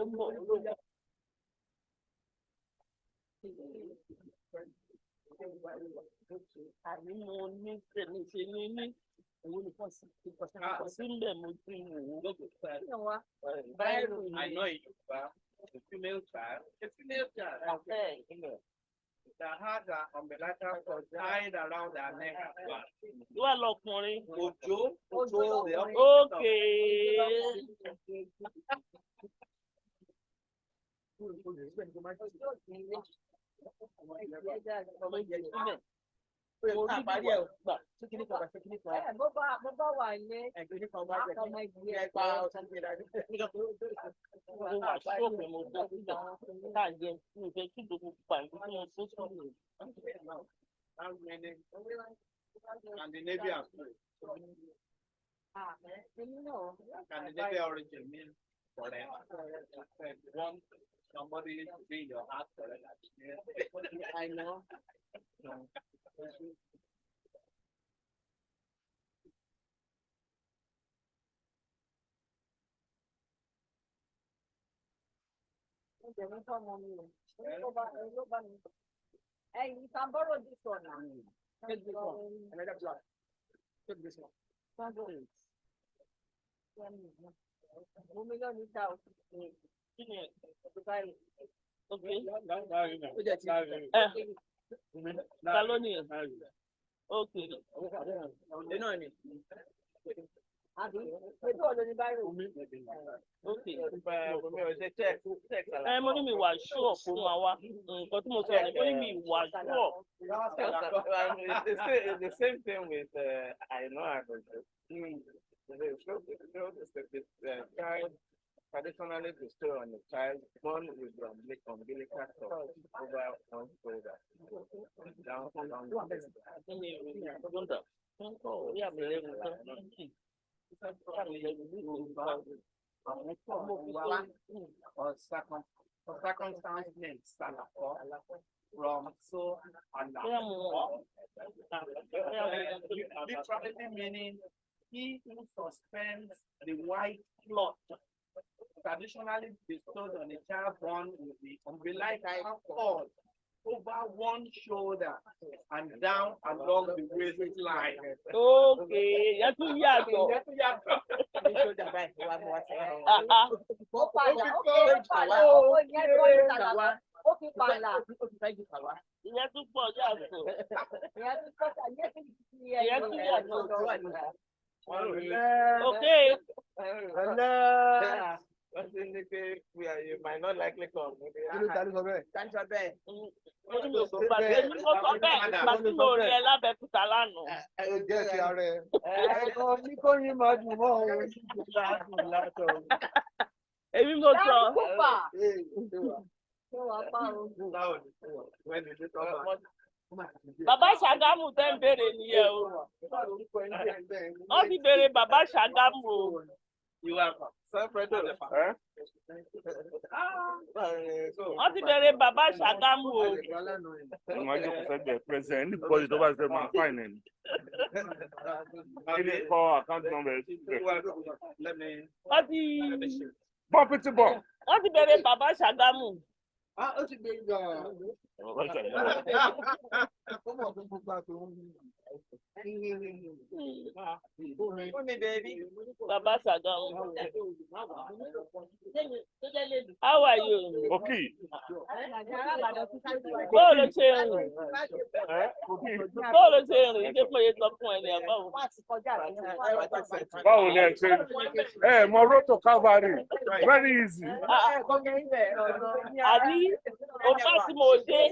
I know it, but the female child, okay. That has an umbilical cord tied around their neck as well. You are locked money. Ojo, Okay. Scandinavian food. Scandinavian origin means forever. Want somebody to be in your heart forever. I know. Hey, you can borrow this one now. Take this one. Another block. Take this one. Colonial. Okay. You know what Money me was sure for my but money me was sure. It's the same thing with I know I child traditionally bestowed on the child born with the umbilical cord over one shoulder. Down. Or circumstance named Salako from so and literally meaning he who suspends the white cloth traditionally bestowed on a child born with the umbilical cord over one shoulder and down along the waistline. Okay, that's what you have to. Okay. You might not likely come. Baba Shagamu then buried here. Not the buried Baba Shagamu. You are celebrated. Not the buried Baba Shagamu. Imagine the president, because it was the man finding. Call account number. Let me. What the Bump it to bump. Not the buried Baba Shagamu. Baba Shagamu. How are you? Okay. Go to change. Go to change. You can play it up when you're about. Wow, hey, Moroto Cavalry. Very easy. Abi, o fati mo de.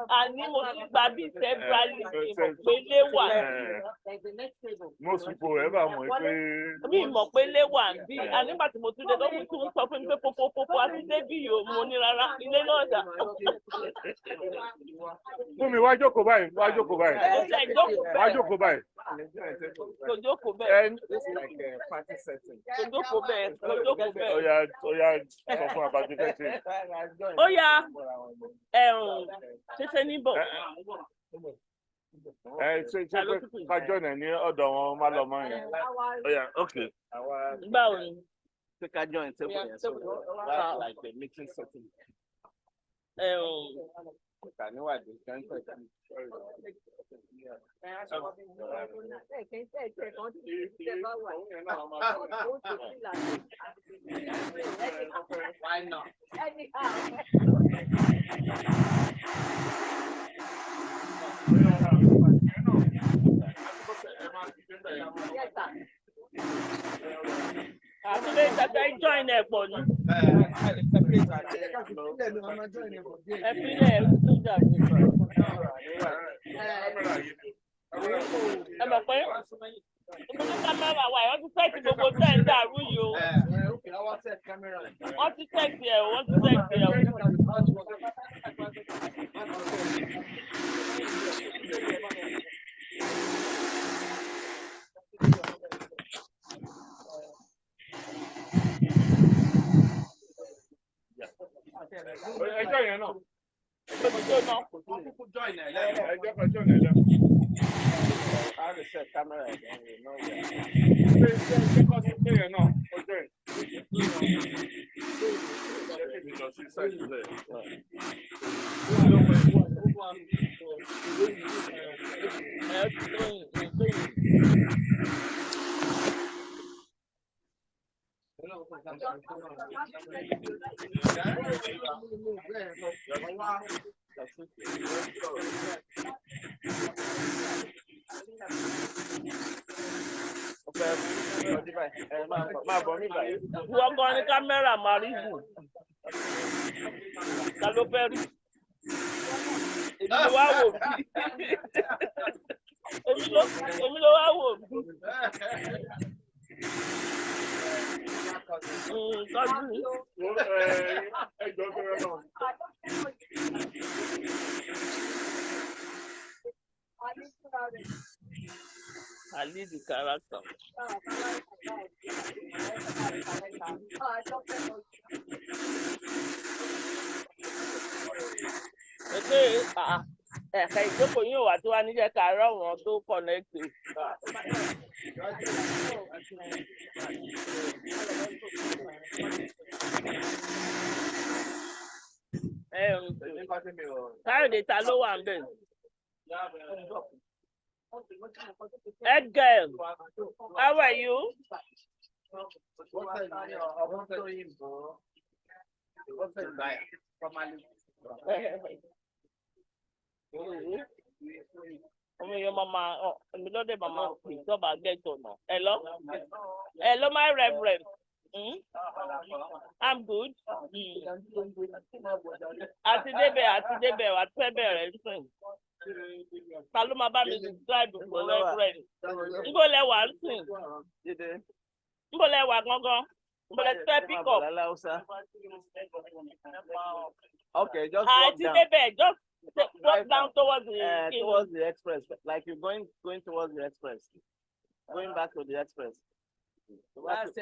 Ani mo ti gba bi February mo pe le wa. Most people ever know Mi mo pe le wa bi. Ani gba ti mo tún dé tó mo tún sọ fún mi pé popo àti débi yo mo ní rárá ilé náà dà. Fún mi wá jókòó báyìí, wá jókòó báyìí. Wá jókòó báyìí. Kò jókòó bẹ́ẹ̀. This is like a party setting. Kò jókòó bẹ́ẹ̀. Kò jókòó bẹ́ẹ̀. Oya sọ fún abájú fẹ́sẹ̀. Oya ṣẹṣẹ níbọ̀. Ṣé pé kájọ́ náà ní ọ̀dọ̀ wọn má lọ mọ́ yẹn? Oh yeah, okay. Báwo ni? Pé ká join table yẹn, so that's like the meeting setting. Kà níwájú kẹ́ńtẹ̀. Why not? Àtúndé ìtàkà join ẹ̀ pọ̀ ní. Ẹ̀fílẹ̀ tó dàbí. Ẹ mọ̀ pé ìbúdó kámẹ́rà wà wọ́n ti sẹ́ẹ̀tì gbogbo tẹ́ẹ̀ dàrú yìí o. Wọ́n ti sẹ́ẹ̀tì ẹ̀ wọ́n ti sẹ́ẹ̀tì ẹ̀. Ẹjọ́ yẹn náà. Join ẹ̀ Ẹjọ́ kan join ẹ̀ lẹ́nu. How to set camera again, you know that. Ṣé kọ́ sí pé yẹn náà? Ó join. Lọ sí sáìtì rẹ̀. Wọ́n gan ní kámẹ́rà máa rí jù. Ta ló fẹ́ rí? Èmi ló wá wò bí. Èmi ló wá wò bí. Tọ́jú. Ẹjọ́ bẹ̀rẹ̀ náà. I lead the character. Ẹ̀ka ìjókòó yóò wá tó wá níjẹ́ ká rọ̀ wọ́n tó kọ̀nẹ́kì. Káyọ̀dé ta ló wà ń bẹ̀? Edgar, how are you? Your mama, the mama, hello, my reverend. I'm good. Atidebe, Paloma bá mi describe for reverend. Ngole wa nsin. Ngole wa gangan. Ngole step pick up. Okay, just walk down. Just walk down towards the express. Like you're going towards the express. Going back to the express. That's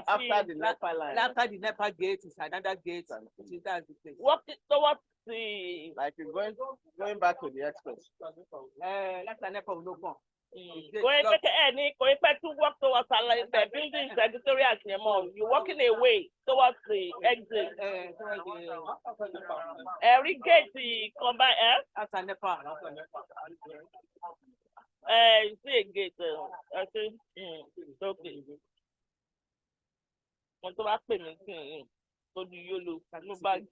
after the NEPA line. After the NEPA gate is another gate. That's the thing. Walk towards the like you're going back to the express. That's the NEPA no come. Going to walk towards the building secretariat anymore. You're walking away towards the exit. Every gate come by That's a NEPA. You see a gate. I think it's okay. Want to ask me? So do you look no bag?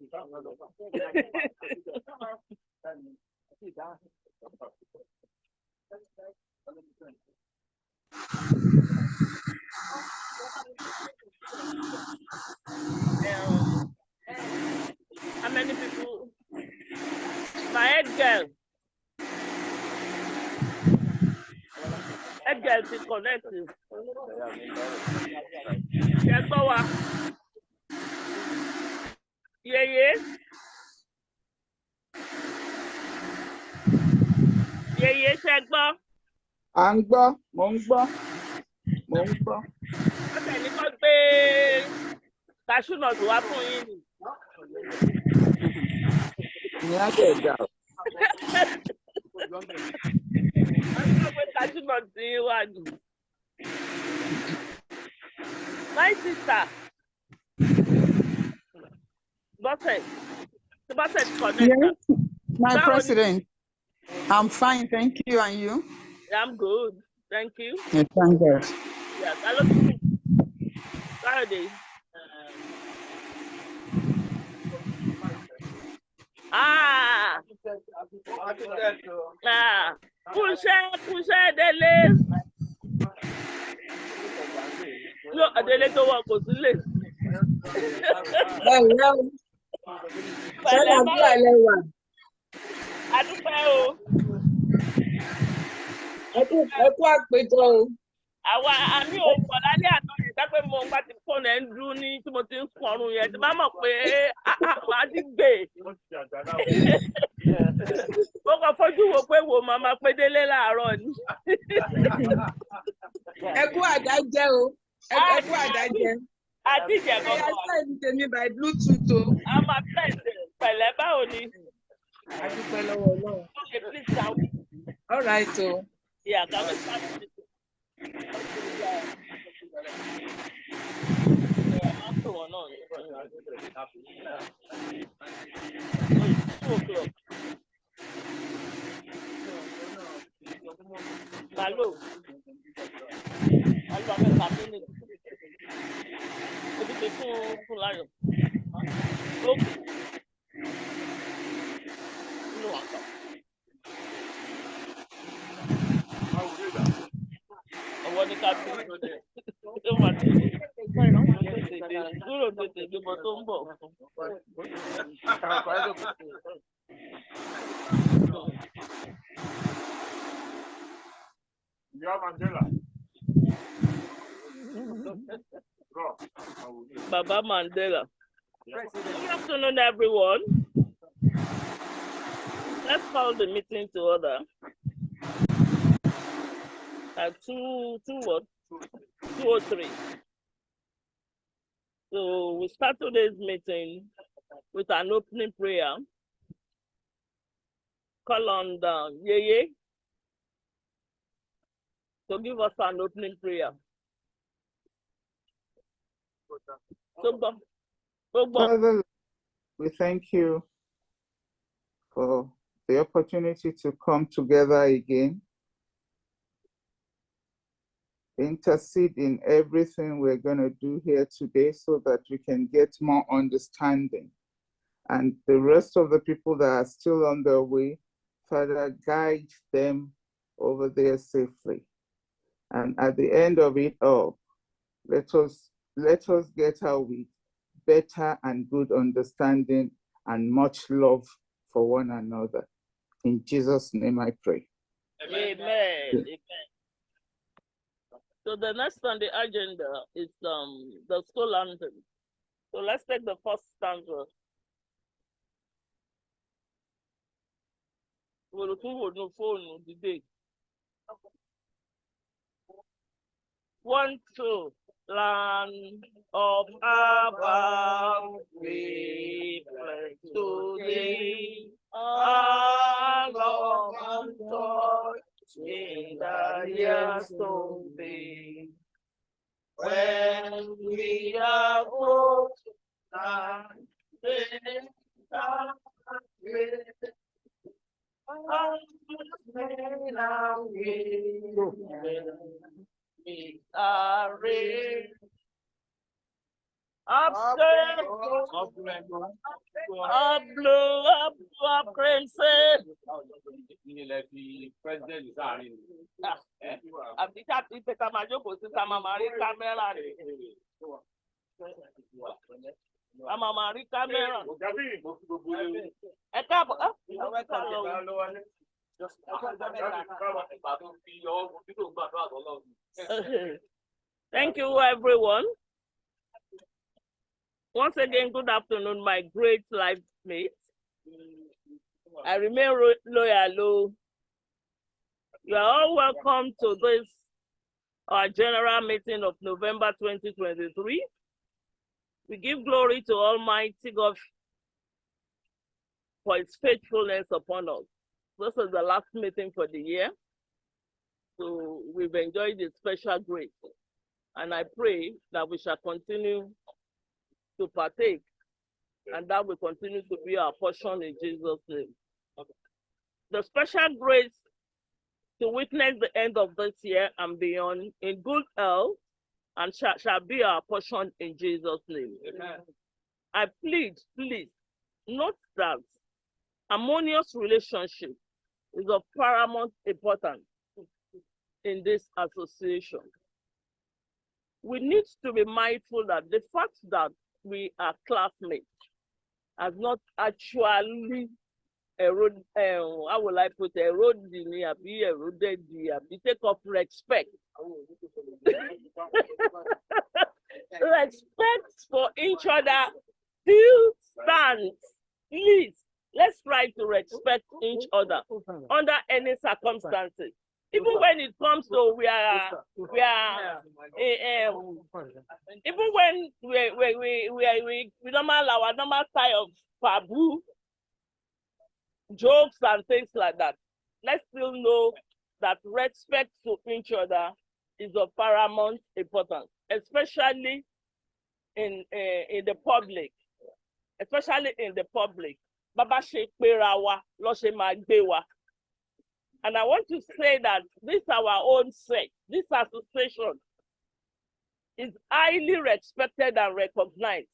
How many people? My head girl. Head girl is connected. Yes, power. Yeah. Ṣe gbọ́. À ń gbọ́, mò ń gbọ́. Ó tẹ̀lé kọ́ gbé cashew nut wá fún yín ni. Ìyẹn á dẹ̀ dà o. My sister, Buffett connect. Yes, my Báwo ni? president. I'm fine, thank you. And you? I'm good, thank you. Yes, thank God. Yes, I love you. Saturday. Ah, kúṣẹ́ délé. Yóò délé tó wọ̀ kò sí lè. Hello. Pẹ̀lẹ́ Ṣé báwo? àlẹ́ wà? A dúpẹ́ o. Ẹ kú àpéjọ o. Àwa àmì ò pọ̀ lálẹ́ àná yẹn dápẹ́ mo ń bá ti fóònù ẹ̀ ń dúró ní tí mo ti ń kọrun yẹn tí bá mọ̀ pé màá ti gbé. Mo kàn fojú wo pé wo màmá pé délé láàárọ̀ ni. Ẹ kú àdájẹ́ o. Ẹ kú àdájẹ́. Àti ìjẹ̀bọ̀ Ẹ̀yà kan. sẹ́yìn tèmi by Bluetooth o. A máa tẹ̀sẹ̀ pẹ̀lẹ́ báwo ni? A dúpẹ́ lọ́wọ́ Ọlọ́run. Okay, please count. All right o. Yeah, can we start with this? After one on. Oh, it's 2 o'clock. Hello. Hello, I'm a minute. Obi te fún Láyọ̀. Okay. No, I'm sorry. Ọwọ́ ní ká bí ó máa tẹ̀lé. Dúró tètè gbébọ tó ń bọ̀. Baba Mandela. Good afternoon, everyone. Let's call the meeting to order. At 2:03. So we start today's meeting with an opening prayer. Call on Yeye to give us an opening prayer. Father, we thank you for the opportunity to come together again, intercede in everything we're going to do here today so that we can get more understanding. And the rest of the people that are still on their way, Father, guide them over there safely. And at the end of it all, let us get out with better and good understanding and much love for one another. In Jesus' name I pray. Amen. Amen. So the next on the agenda is the school anthem. So let's take the first stanza. We'll do phone today. 1, 2. Land of Abba, we pray today. Our Lord and God, in the years to be. When we are old and we are ready. Upstairs, up blue, up crimson. Àbí káàkiri pẹ̀ka máa jókòó sí ká máa rí kámẹ́rà rẹ̀. A máa rí kámẹ́rà. Ẹ káàbọ̀. Thank you, everyone. Once again, good afternoon, my great life mates. I remain loyal. You are all welcome to this our general meeting of November 2023. We give glory to Almighty God for His faithfulness upon us. This is the last meeting for the year. So we've enjoyed the special grace. And I pray that we shall continue to partake and that will continue to be our portion in Jesus' name. The special grace to witness the end of this year and beyond in good health and shall be our portion in Jesus' name. Amen. I please note that harmonious relationship is of paramount importance in this association. We need to be mindful that the fact that we are classmates has not actually eroded, how will I put it, eroded take up respect. Respect for each other still stands. Please, let's try to respect each other under any circumstances. Even when it comes to even when we normal our normal style of taboo jokes and things like that, let's still know that respect to each other is of paramount importance, especially in the public. Especially in the public. Baba ṣe pera wa, ló ṣe máa gbé wa. And I want to say that this our own sect, this association is highly respected and recognized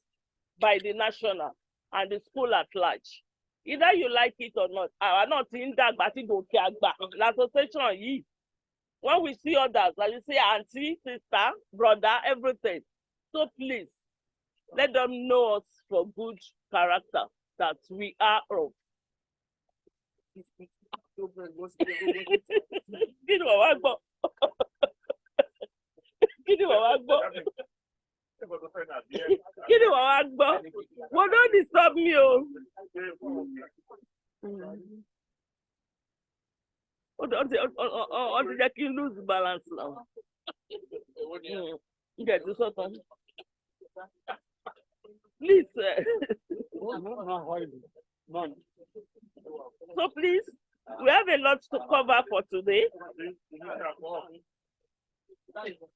by the national and the school at large. Either you like it or not, our not in that l'association yìí. When we see others, like you say auntie, sister, brother, everything. So please, let them know us for good character that we are of. Kí ni wàá gbọ́? Kí ni wàá gbọ́? Kí ni wàá gbọ́? Well, don't disturb me, oh. On the lose balance now. Get this one. Please. So please, we have a lot to cover for today.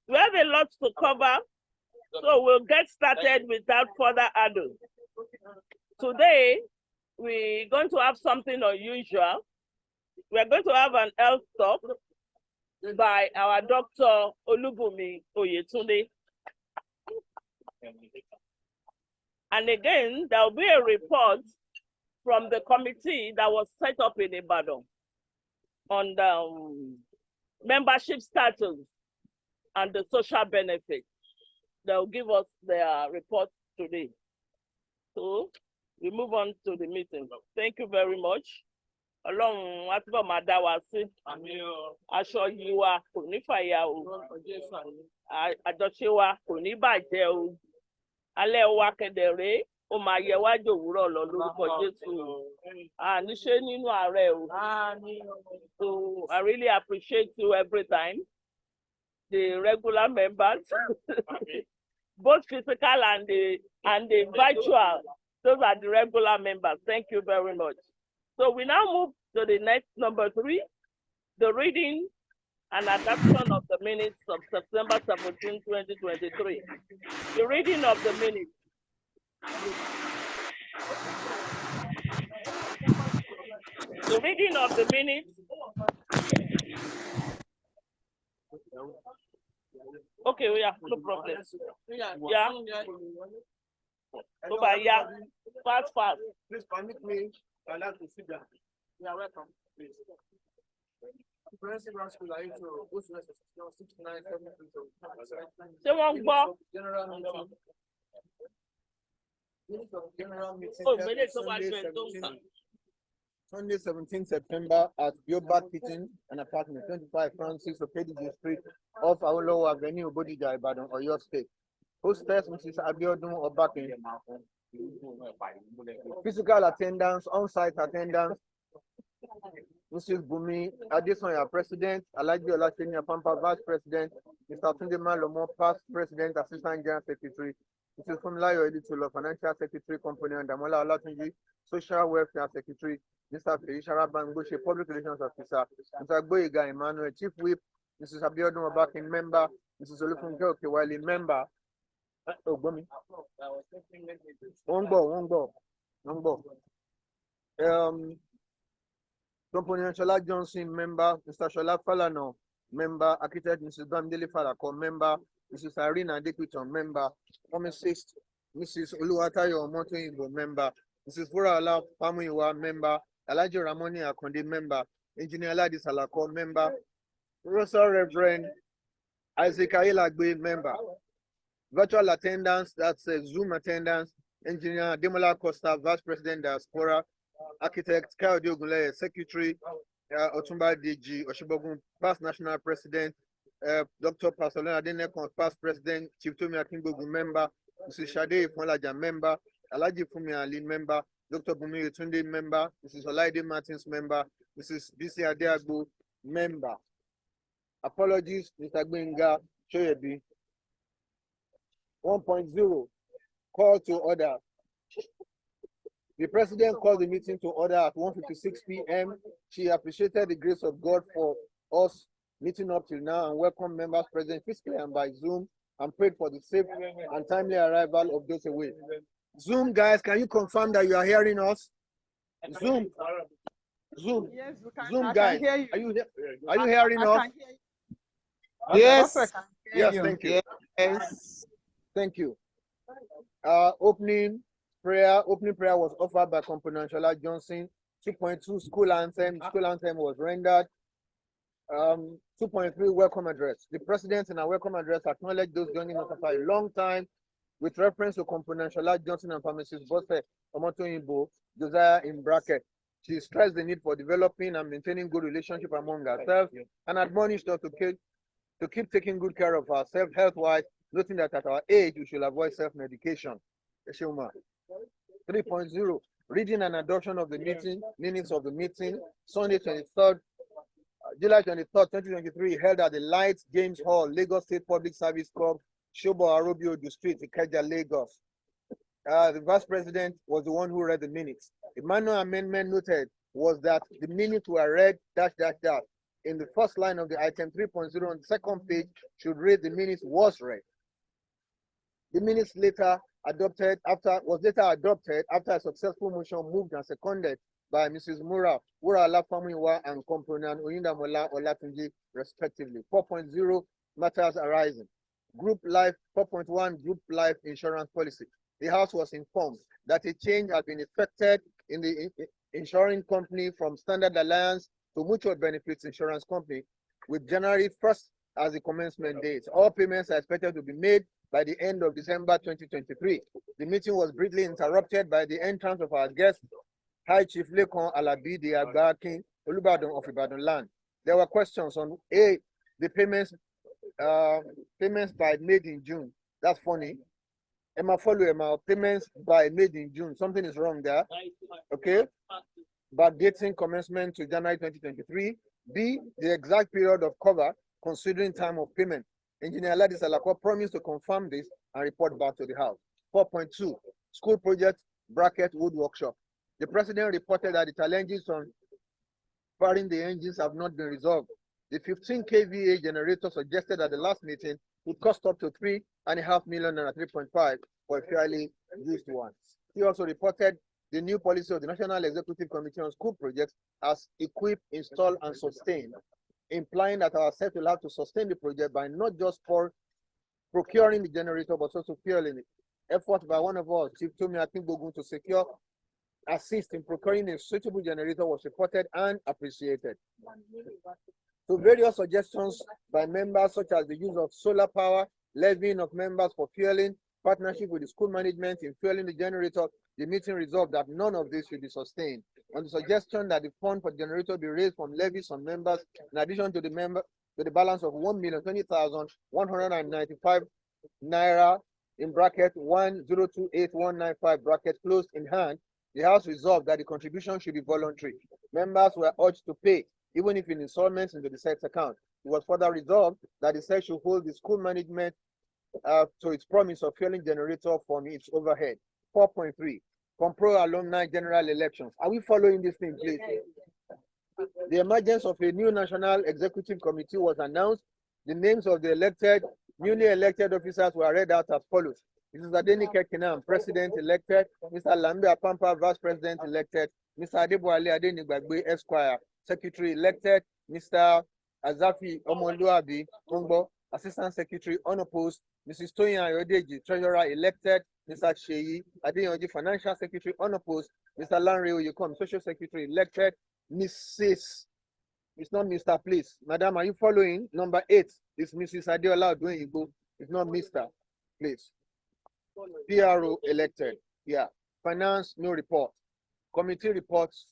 We have a lot to cover, so we'll get started without further ado. Today, we're going to have something unusual. We're going to have an health talk by our Dr. Olubumi Oyetunde. And again, there will be a report from the committee that was set up in Ibadan on the membership status and the social benefits. They will give us their report today. So we move on to the meeting. Thank you very much. Ọlọ́run wá túbọ̀ máa dá wa sí. Aṣọ yìí wa kò ní fàya o. Àjọṣe wa kò ní bàjẹ́ o. Alẹ́ wa kedere ó máa yẹ wá jòwúrọ̀ lọ lórúkọ Jésù. Àníṣe nínú ààrẹ o. So I really appreciate you every time. The regular members, both physical and the virtual. Those are the regular members. Thank you very much. So we now move to the next number 3, the reading and adoption of the minutes of September 17, 2023. The reading of the minutes. The reading of the minutes. Okay, yeah, no problem. Yeah. Over here. Fast. Please permit me. I'd like to sit down. You are welcome. Please. Comprehensive School are into Post 69 Someone go. General meeting. Minutes of general meeting. Oh, held minutes of Sunday, adjournment, don't 17 Sunday, 17 September at Bioback Kitchen and Apartment 25 Francis Okediji Street off Awolowo Avenue, Bodija, Ibadan, Oyo State. Hostess Mrs. Abiodun Obakin. Physical attendance, on-site attendance. Mrs. Bumi Adesonya, President. Alhaji Olaseni Apampa, Vice President. Mr. Tunde Malomo, Past President, Assistant General Secretary. Mrs. Funmilayo Editolo, Financial Secretary, Compronians Damola Olatunji, Social Welfare Secretary, Mr. Felishara Bangboshe, Public Relations Officer, Mr. Gboyega Emmanuel, Chief Whip, Mrs. Abiodun Obakin, member, Mrs. Olufunke Okewale, member. Ogbomi. One go. Compronians Shola Johnson, member, Mr. Shola Falano, member, architect Mrs. Bamdele Falako, member, Mrs. Irene Adepiton, member, pharmacist Mrs. Oluwatayo Omotoyinbo, member, Mrs. Furaola Famuyiwa, member, Alhaji Ramoni Akonde, member, Engineer Ladi Salako, member, Professor Reverend Isaac Ayelagbe, member, virtual attendance, that's Zoom attendance, Engineer Demola Costa, Vice President Diaspora, Architect Kayode Ogunleye, Secretary, Otumba DG Oshibogun, past National President, Dr. Pasolina Adenekon, past President, Chief Tomi Akingbogbo, member, Mrs. Shade Ifonlaja, member, Alhaji Fumi Ali, member, Dr. Bumi Yetunde, member, Mrs. Olaide Martins, member, Mrs. BC Adeagbo, member. Apologies, Mr. Gbenga Shoyebi. 1.0, call to order. The president called the meeting to order at 1:56 p.m. She appreciated the grace of God for us meeting up till now and welcome members present physically and by Zoom and prayed for the safe and timely arrival of those away. Zoom guys, can you confirm that you are hearing us? Zoom. Yes, we can. Zoom I guys, can hear you. are you hearing I us? can hear you. Yes. Pastor, I can hear Yes, you. thank you. Yes. Thank you. Opening prayer was offered by Compronians Shola Johnson. 2.2 school anthem was rendered. 2.3 welcome address. The president in our welcome address acknowledged those joining us after a long time with reference to Compronians Shola Johnson and pharmacist Bose Omotoyinbo, Josiah in bracket. She stressed the need for developing and maintaining good relationship among ourselves and admonished us to keep taking good care of ourselves health-wise, noting that at our age we should avoid self-medication. 3.0 reading and adoption of the minutes of the meeting, Sunday 23rd, July 23rd, 2023, held at the Light Games Hall, Lagos State Public Service Corps, Shobo Arobiodu Street, Ikeja, Lagos. The vice president was the one who read the minutes. The minor amendment noted was that the minutes were read -- in the first line of the item 3.0 on the second page should read the minutes was read. The minutes was later adopted after a successful motion moved and seconded by Mrs. Mura Alafamuyiwa and Compronian Oyindamola Olatunji, respectively. 4.0 matters arising. Group life 4.1 group life insurance policy. The House was informed that a change has been effected in the insuring company from Standard Alliance to Mutual Benefits Insurance Company with January 1st as the commencement date. All payments are expected to be made by the end of December 2023. The meeting was briefly interrupted by the entrance of our guest, High Chief Lekon Alabi de Agbakin, Olubadan of Ibadan land. There were questions on A, the payments by made in June. That's funny. Emma follow Emma, payments by made in June. Something is wrong there. Okay. Backdating commencement to January 2023. B, the exact period of cover considering time of payment. Engineer Ladi Salako promised to confirm this and report back to the House. 4.2, school project bracket wood workshop. The president reported that the challenges on firing the engines have not been resolved. The 15 kVA generator suggested at the last meeting would cost up to 3.5 million and 3.5 for a fairly used one. He also reported the new policy of the National Executive Committee on School Projects as equip, install, and sustain, implying that our set will have to sustain the project by not just for procuring the generator, but also fueling it. Effort by one of us, Chief Tomi Akingbogbo, to assist in procuring a suitable generator was reported and appreciated. So various suggestions by members, such as the use of solar power, levying of members for fueling, partnership with the school management in fueling the generator, the meeting resolved that none of this should be sustained. On the suggestion that the fund for the generator be raised from levies on members, in addition to the balance of 1,020,195 naira in bracket 1028195 bracket closed in hand, the House resolved that the contribution should be voluntary. Members were urged to pay, even if in installments into the SEX account. It was further resolved that the SEX should hold the school management to its promise of fueling generator from its overhead. 4.3, Compro alumni general elections. Are we following this thing, please? The emergence of a new national executive committee was announced. The names of the newly elected officers were read out as follows. Mrs. Adenike Kinam, President-elected. Mr. Lambe Apampa, Vice President-elected. Mr. Adeboale Adenigbagbe, Esquire, Secretary-elected. Mr. Azafi Omoluabi Kumbo, Assistant Secretary, unopposed. Mrs. Toyin Ayodeji, Treasurer-elected. Mr. Sheyi Adeyanji, Financial Secretary, unopposed. Mr. Lanre Oyekon, Social Secretary-elected. Mrs. It's not Mr. Please. Madam, are you following? Number 8 is Mrs. Adeola Odoyinbo. It's not Mr. Please. PRO elected. Yeah. Finance, no report. Committee reports.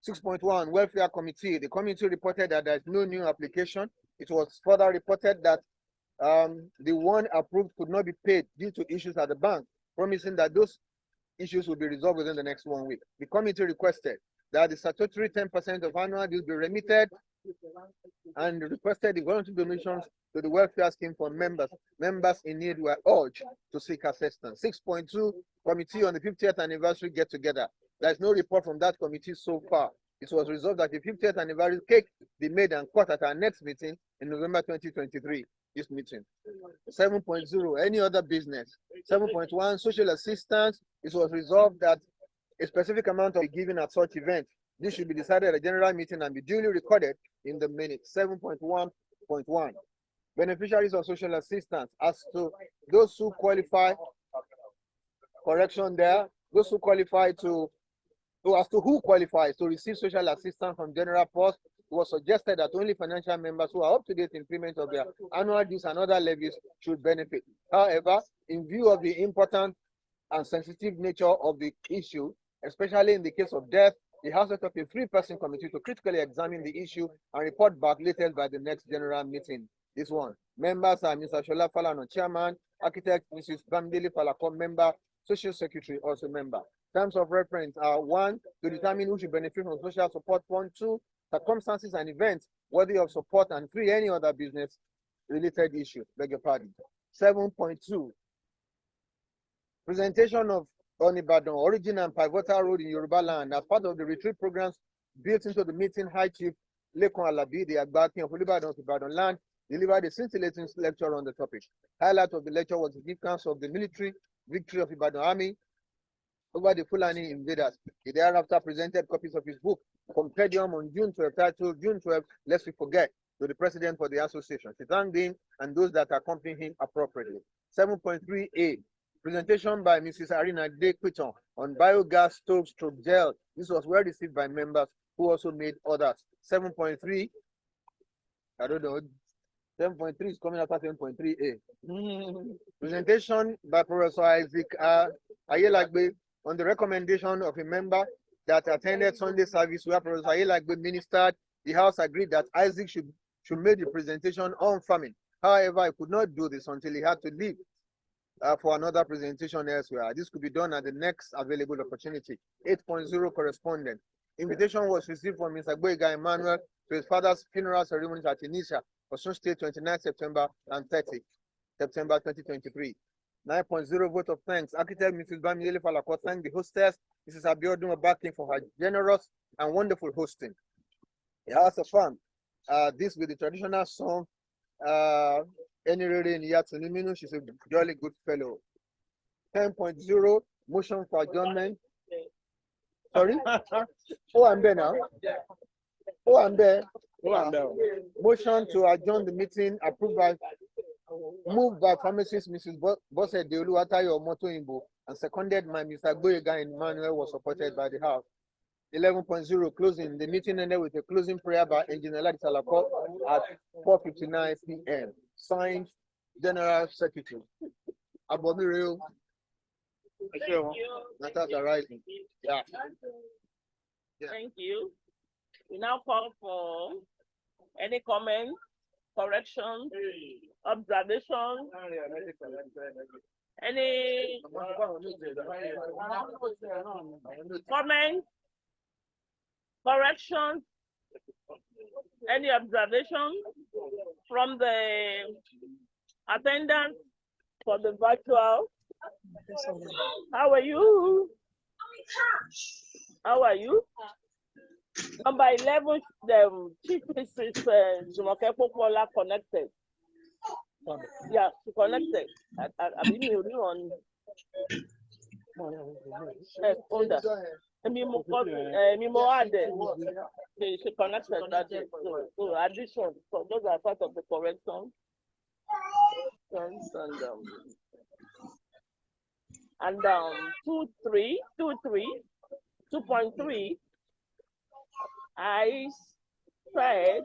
6.1, Welfare Committee. The committee reported that there is no new application. It was further reported that the one approved could not be paid due to issues at the bank, promising that those issues will be resolved within the next 1 week. The committee requested that the statutory 10% of annual dues be remitted and requested the voluntary donations to the welfare scheme for members. Members in need were urged to seek assistance. 6.2, Committee on the 50th anniversary get together. There is no report from that committee so far. It was resolved that the 50th anniversary cake be made and cut at our next meeting in November 2023. This meeting. 7.0, any other business. 7.1, social assistance. It was resolved that a specific amount of given at such event. This should be decided at a general meeting and be duly recorded in the minutes. 7.1.1, beneficiaries of social assistance. As to those who qualify, correction there, those who qualify as to who qualifies to receive social assistance from general post, it was suggested that only financial members who are up to date in payment of their annual dues and other levies should benefit. However, in view of the important and sensitive nature of the issue, especially in the case of death, the House set up a 3-person committee to critically examine the issue and report back latest by the next general meeting. This one. Members are Mr. Shola Falano, Chairman, Architect Mrs. Bamdeli Falako, Member, Social Secretary, also member. Terms of reference are 1, to determine who should benefit from social support fund, 2, circumstances and events worthy of support, and 3, any other business related issue. Beg your pardon. 7.2, presentation of Ibadan origin and pivotal road in Yoruba land as part of the retreat programs built into the meeting. High Chief Lekon Alabi, the Agbaki of Ibadan land, delivered a scintillating lecture on the topic. Highlight of the lecture was the significance of the military victory of Ibadan Army over the Fulani invaders. He thereafter presented copies of his book, Compendium, on June 12, titled June 12, Lest We Forget, to the president for the association. He thanked him and those that accompanied him appropriately. 7.3a, presentation by Mrs. Arina De Quiton on biogas stove stroke gel. This was well received by members who also made orders. 7.3, I don't know, 7.3 is coming after 7.3a. Presentation by Professor Isaac Ayelagbe on the recommendation of a member that attended Sunday service where Professor Ayelagbe ministered. The House agreed that Isaac should make the presentation on farming. However, he could not do this until he had to leave for another presentation elsewhere. This could be done at the next available opportunity. 8.0, correspondent. Invitation was received from Mr. Boyega Emmanuel to his father's funeral ceremony at Inisha, Osun State, 29 September and 30 September 2023. 9.0, vote of thanks. Architect Mrs. Bamidele Falako thanked the hostess, Mrs. Abiodun Obakin, for her generous and wonderful hosting. He has affirmed this with the traditional song, Enirere in Yatuniminu. She's a jolly good fellow. 10.0, motion for adjournment. Sorry? Oh, I'm there now. Oh, I'm there. Motion to adjourn the meeting moved by pharmacist Mrs. Bose Deolu Atayo Motoimbo and seconded by Mr. Boyega Emmanuel, was supported by the House. 11.0, closing. The meeting ended with a closing prayer by Engineer Ladi Salako at 4:59 p.m. Signed, General Secretary. Abomireo. Natasha Rising. Yeah. Thank you. We now call for any comment, correction, observation, any comment, correction, any observation from the Attendance for the virtual. How are you? How are you? Number 11, the Chief Mrs. Jumoke Popola connected. Yeah, she connected. I've been hearing on. Older. She connected that. So addition. So those are part of the correction. And 2.3, 2.3. I said,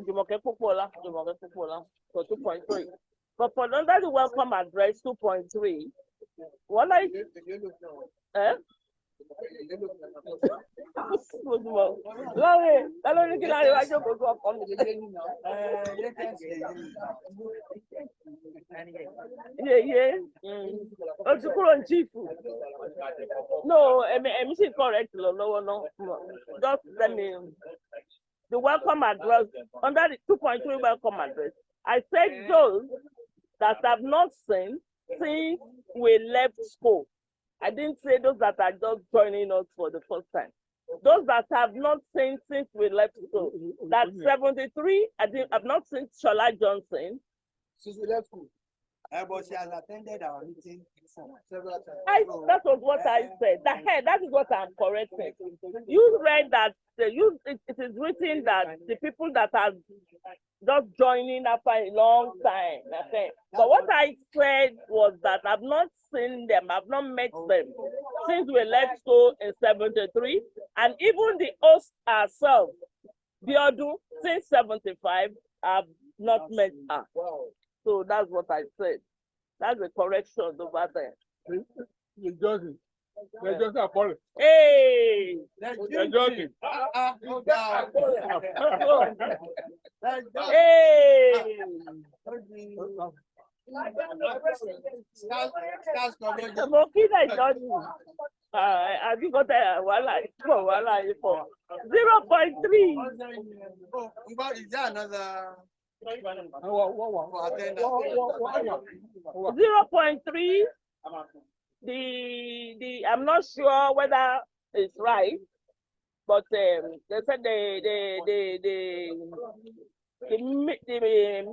Jumoke Popola, so 2.3. But for under the welcome address 2.3, what I yeah. Chief. No, I'm correct. No. Just let me. The welcome address under the 2.3 welcome address. I said those that have not seen since we left school. I didn't say those that are just joining us for the first time. Those that have not seen since we left school. That's 73. I've not seen Shola Johnson. Since we left school. But she has attended our meeting several times. That was what I said. That is what I'm correcting. You read that it is written that the people that are just joining after a long time. Okay. But what I said was that I've not seen them, I've not met them since we left school in 73, and even the host herself, Biodu, since 75, I've not met her. So that's what I said. That's the correction over there. You're joking. They're just apology. Hey! You're joking. Hey! Have you got a 0.3? Is there another? 0.3. I'm not sure whether it's right, but they said the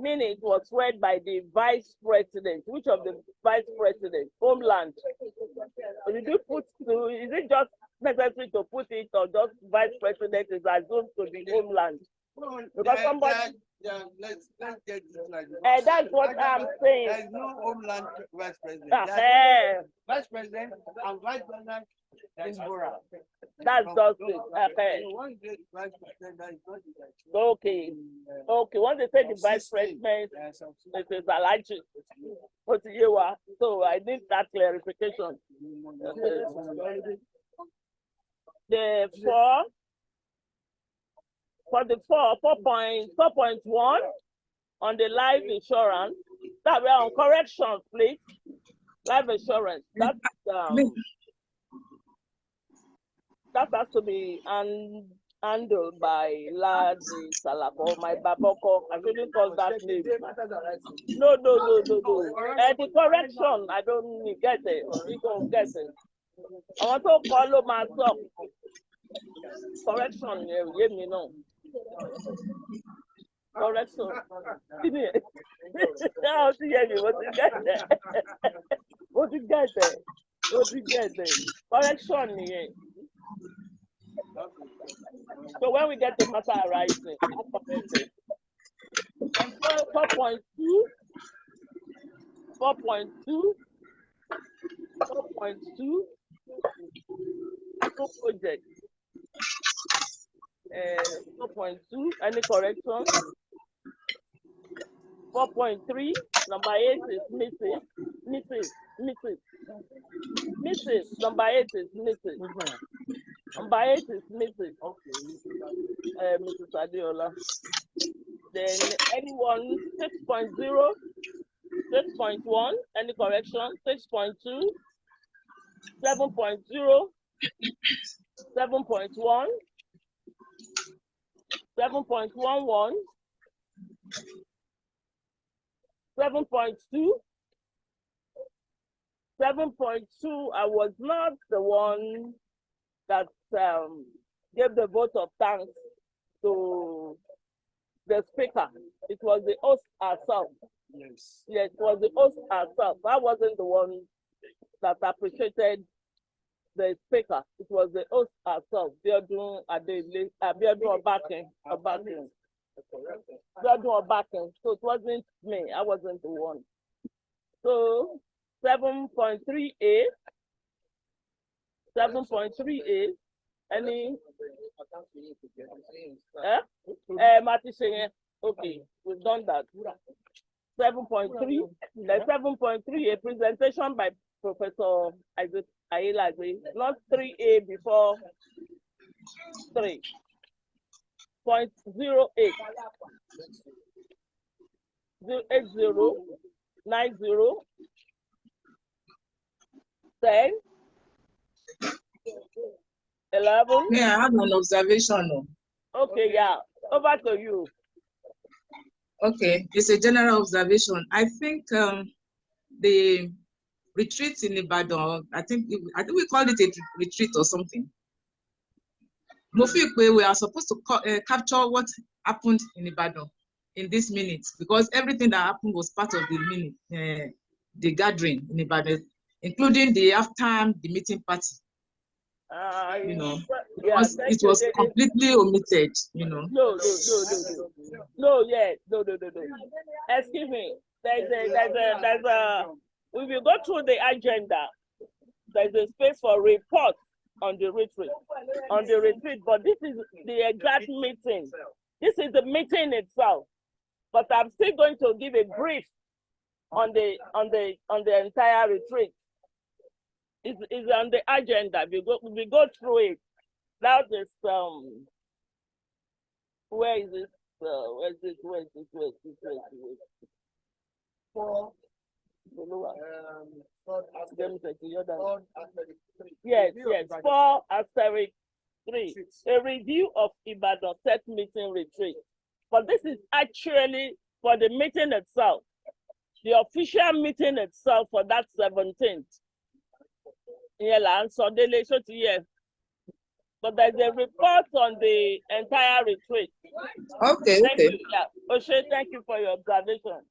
minute was read by the vice president. Which of the vice president? Homeland. Did you put to? Is it just necessary to put it, or just vice president is assumed to be Homeland? Because somebody. Let's get this like that's what I'm saying. There's no Homeland vice president. Vice president and vice president is Bora. That's just it. Okay. Okay. Once they say the vice president, it is Alaji. So I need that clarification. The 4.1 on the life insurance. That we're on correction, please. Life insurance. That has to be handled by Ladi Salako, my Baboko. I shouldn't call that name. No. The correction, I don't get it. We don't get it. I want to follow myself. Correction, give me no. Correction. Now, see what you get there. What you get there. Correction, yeah. So when we get the matter arising, 4.2, project. 4.2, any correction? 4.3, number 8 is missing. Mrs. Number 8 is missing. Number 8 is missing. Mrs. Adiola. Then anyone 6.0, 6.1, any correction? 6.2, 7.0, 7.1, 7.11, 7.2. 7.2, I was not the one that gave the vote of thanks to the speaker. It was the host herself. Yes. Yes, it was the host herself. I wasn't the one that appreciated the speaker. It was the host herself. Biodun Obakin. Biodun Obakin. So it wasn't me. I wasn't the one. So 7.3A. 7.3A. Any? Okay, we've done that. 7.3. The 7.3, a presentation by Professor Isaac Ayelaje, not 3A before 3. 0.08. 080 90 10 11. Yeah, I have an observation. Okay, yeah. Over to you. Okay, it's a general observation. I think the retreat in Ibadan, I think we call it a retreat or something. Mofikwe, we are supposed to capture what happened in Ibadan in this minute, because everything that happened was part of the minute, the gathering in Ibadan, including the halftime, the meeting party. You know, because it was completely omitted. You know. No. Excuse me. There's a. If you go through the agenda, there's a space for report on the retreat. But this is the exact meeting. This is the meeting itself. But I'm still going to give a brief on the entire retreat. It's on the agenda. We go through it. That is where is it? Where is it? Yes. 4*3. A review of Ibadan set meeting retreat. But this is actually for the meeting itself, the official meeting itself for that 17th. But there's a report on the entire retreat. Okay. Thank you. Yeah. Oshe, thank you for your observation.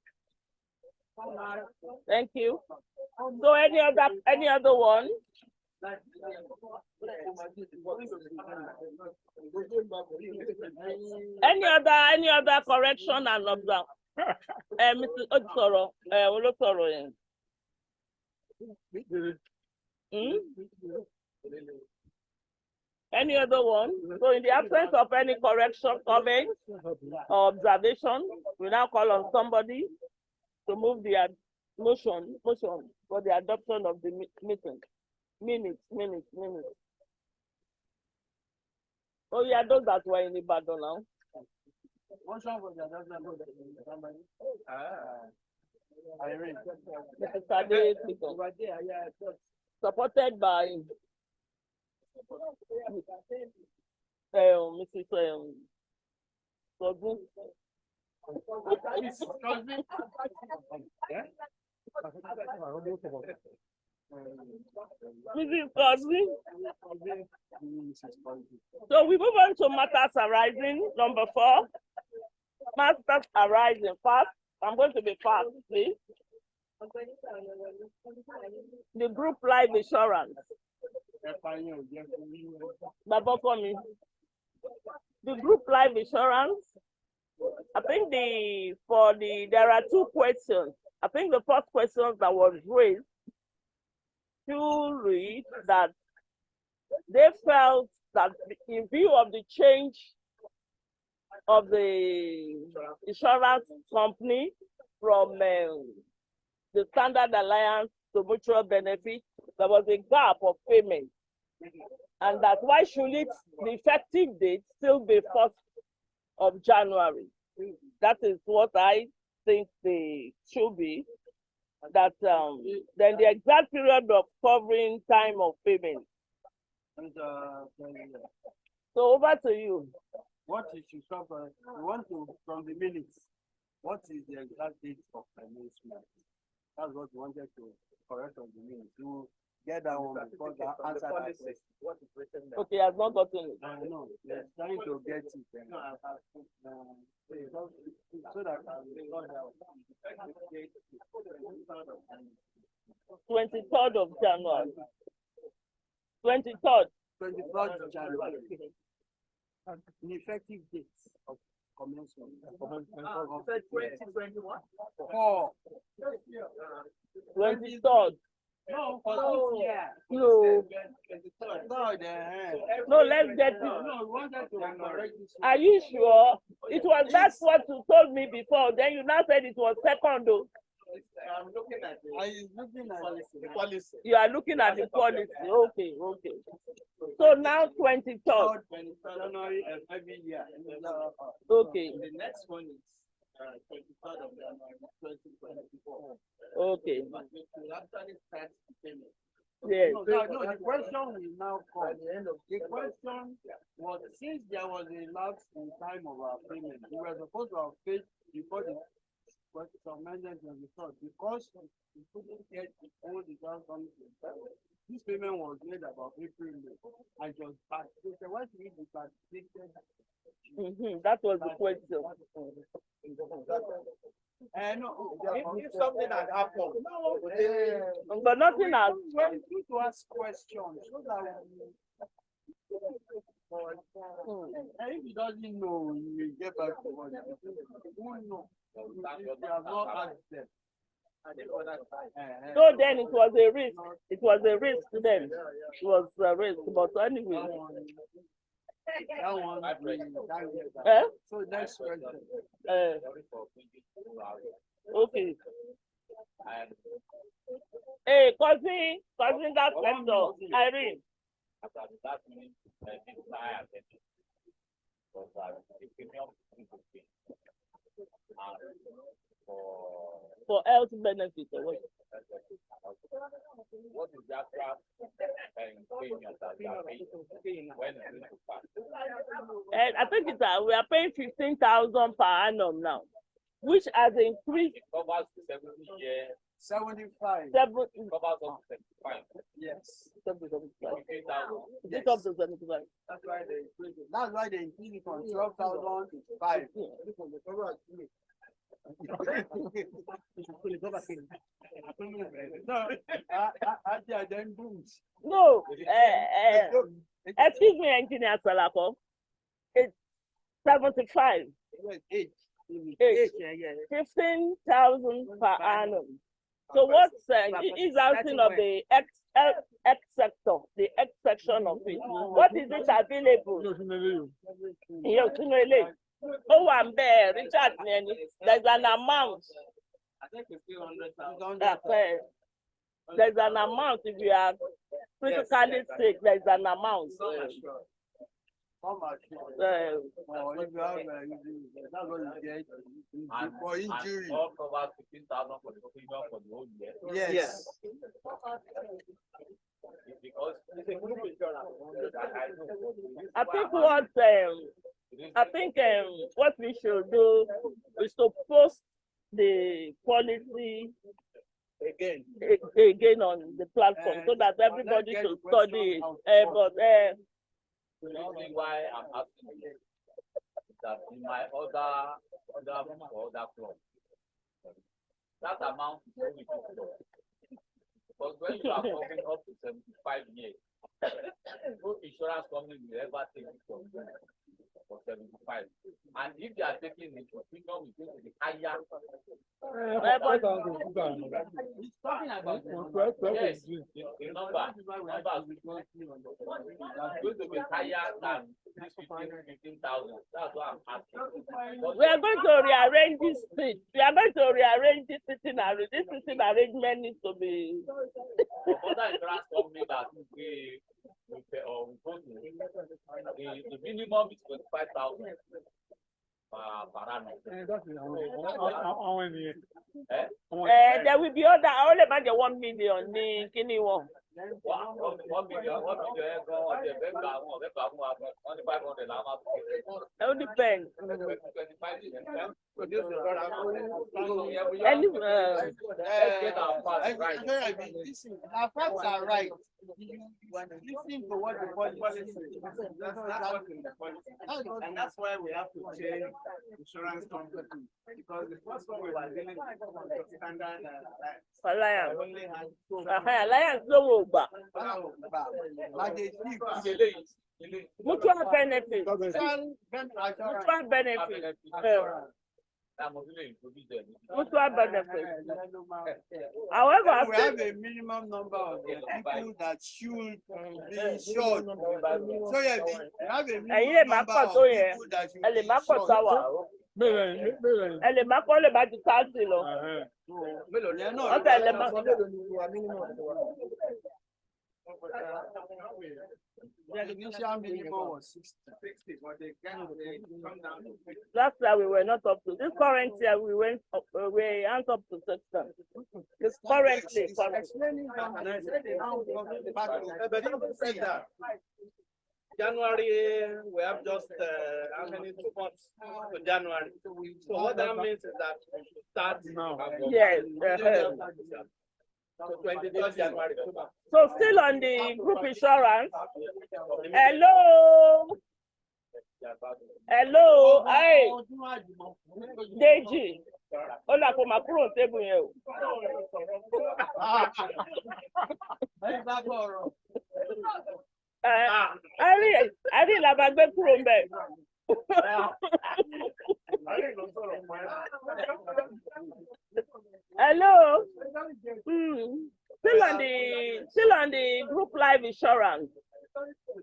Thank you. So any other one? Any other correction and observe? Mrs. Odsoro, Olosoro. Any other one? So in the absence of any correction, comment, or observation, we now call on somebody to move the motion for the adoption of the meeting. Minutes. Oh yeah, those that were in Ibadan now. Supported by Mrs. Sogun. So we move on to matters arising. Number 4. Matters arising. Fast. I'm going to be fast, please. The group life insurance. The group life insurance. I think there are 2 questions. I think the first question that was raised to read that they felt that in view of the change of the insurance company from the Standard Alliance to Mutual Benefit, there was a gap of payment. And that why should the effective date still be 1st of January? That is what I think they should be. That then the exact period of covering time of payment. So over to you. What is you cover? We want to from the minutes. What is the exact date of commencement? That's what we wanted to correct on the minute. To get that one because that answer that question. What is written there? Okay, I've not gotten it. No, they're trying to get it. So that 23rd of January. 23rd. 23rd of January. The effective dates of commencement. Of 2021. 4. 23rd. No, for this year. No. No, the No, let's get it. No, we wanted to correct this. Are you sure? It was that's what you told me before. Then you now said it was second though. I'm looking at I is looking at the policy. You are looking at the policy. Okay, okay. So now 23rd. January every year. Okay, The next one is 23rd of January 2024. okay. But we will actually start the payment. Yes. No, the question will now come. The question was, since there was a lapse in time of our payment, we were supposed to have paid before the amendment was restored because we couldn't get all the ground coming. This payment was made about April, May, and just backdated. Why should we be backdated? That was the question. No, If something had happened, But nothing has. when you need to ask questions, so that and if he doesn't know, he will get back to us. Who knows? We have not asked them. So then it was a risk. It was a risk to them. It was a risk. But anyway. That one, Eh? so next question. Okay. Hey, cousin, that question, Irene. For health benefits. What is the actual premium that we are paying? When is it to pass? And I think we are paying 15,000 per annum now, which has increased. It covers 70 years. 75. Covers up to 75. Yes. 75. 15,000. Is it up to 75? That's why they increase it. That's why they increase it from 12,000 to 5. No, I then booms. No, excuse me, Engineer Salako. It's 75. Eight. 15,000 per annum. So what's is outside of the X sector, the X section of it? What is it available? Oh, I'm there, Richard. There's an amount. I think it's 300,000. There's an amount if you are critically sick. There's an amount. How much? If you have, that's what you get for injury. And all covers 15,000 for the premium for the whole year. Yes. Because it's a group insurance. I think what we should do is to post the policy again on the platform so that everybody should study it. The reason why I'm asking you is that in my other club, that amount is only 2 crores. Because when you are coming up to 75 years, no insurance company will ever take it for 75. And if they are taking it, the premium is going to be higher. He's talking about Yes, the number is going to be higher than 15,000. That's what I'm asking. We are going to rearrange this seat. We are going to rearrange this sitting arrangement. This sitting arrangement needs to be. Other insurance company that we pay or we go to, the minimum is 25,000 per annum. There will be other. All about the 1 million. Kini one. 1 million ẹ̀kọ́ ọ̀dẹ̀ fẹ́ gbà wọ́n fẹ́ gbà fún wa wọ́n ní 500 làwọn máa fi ṣe. It all depends. 25. Any, Let's get our facts right. Our facts are right. Listen to what the policy says. And that's why we have to change insurance company. Because the first one we were dealing with standard Alliance. only had Alliance ló wò gbà. Mutual benefit. Mutual benefit. Mutual benefit. However, We have a minimum number of people that should be insured. So yeah, we have a ẹ̀yin lè minimum má number pọ̀ of tó yẹn. people that should Ẹ lè be má pọ̀ insured. tó wà. Ẹ lè má pọ̀ lè bá ju 30 lọ. Ọ̀tá ẹ lè má. The initial minimum was 60, but they can come down to 50. Last year we were not up to. This current year we went up, we aren't up to 60. This currently. Explaining that, and I said they now come back to But having said that, January, we have just how many 2 months to January. So what that means is that we should start now. Yes. So 23rd January. So still on the group insurance. Hello. Hello. Hey. Deji. Hola, kò máa kúrò tébù yẹn o. A rí ìlànà gbé kúrò ń bẹ̀. Hello. Still on the group life insurance.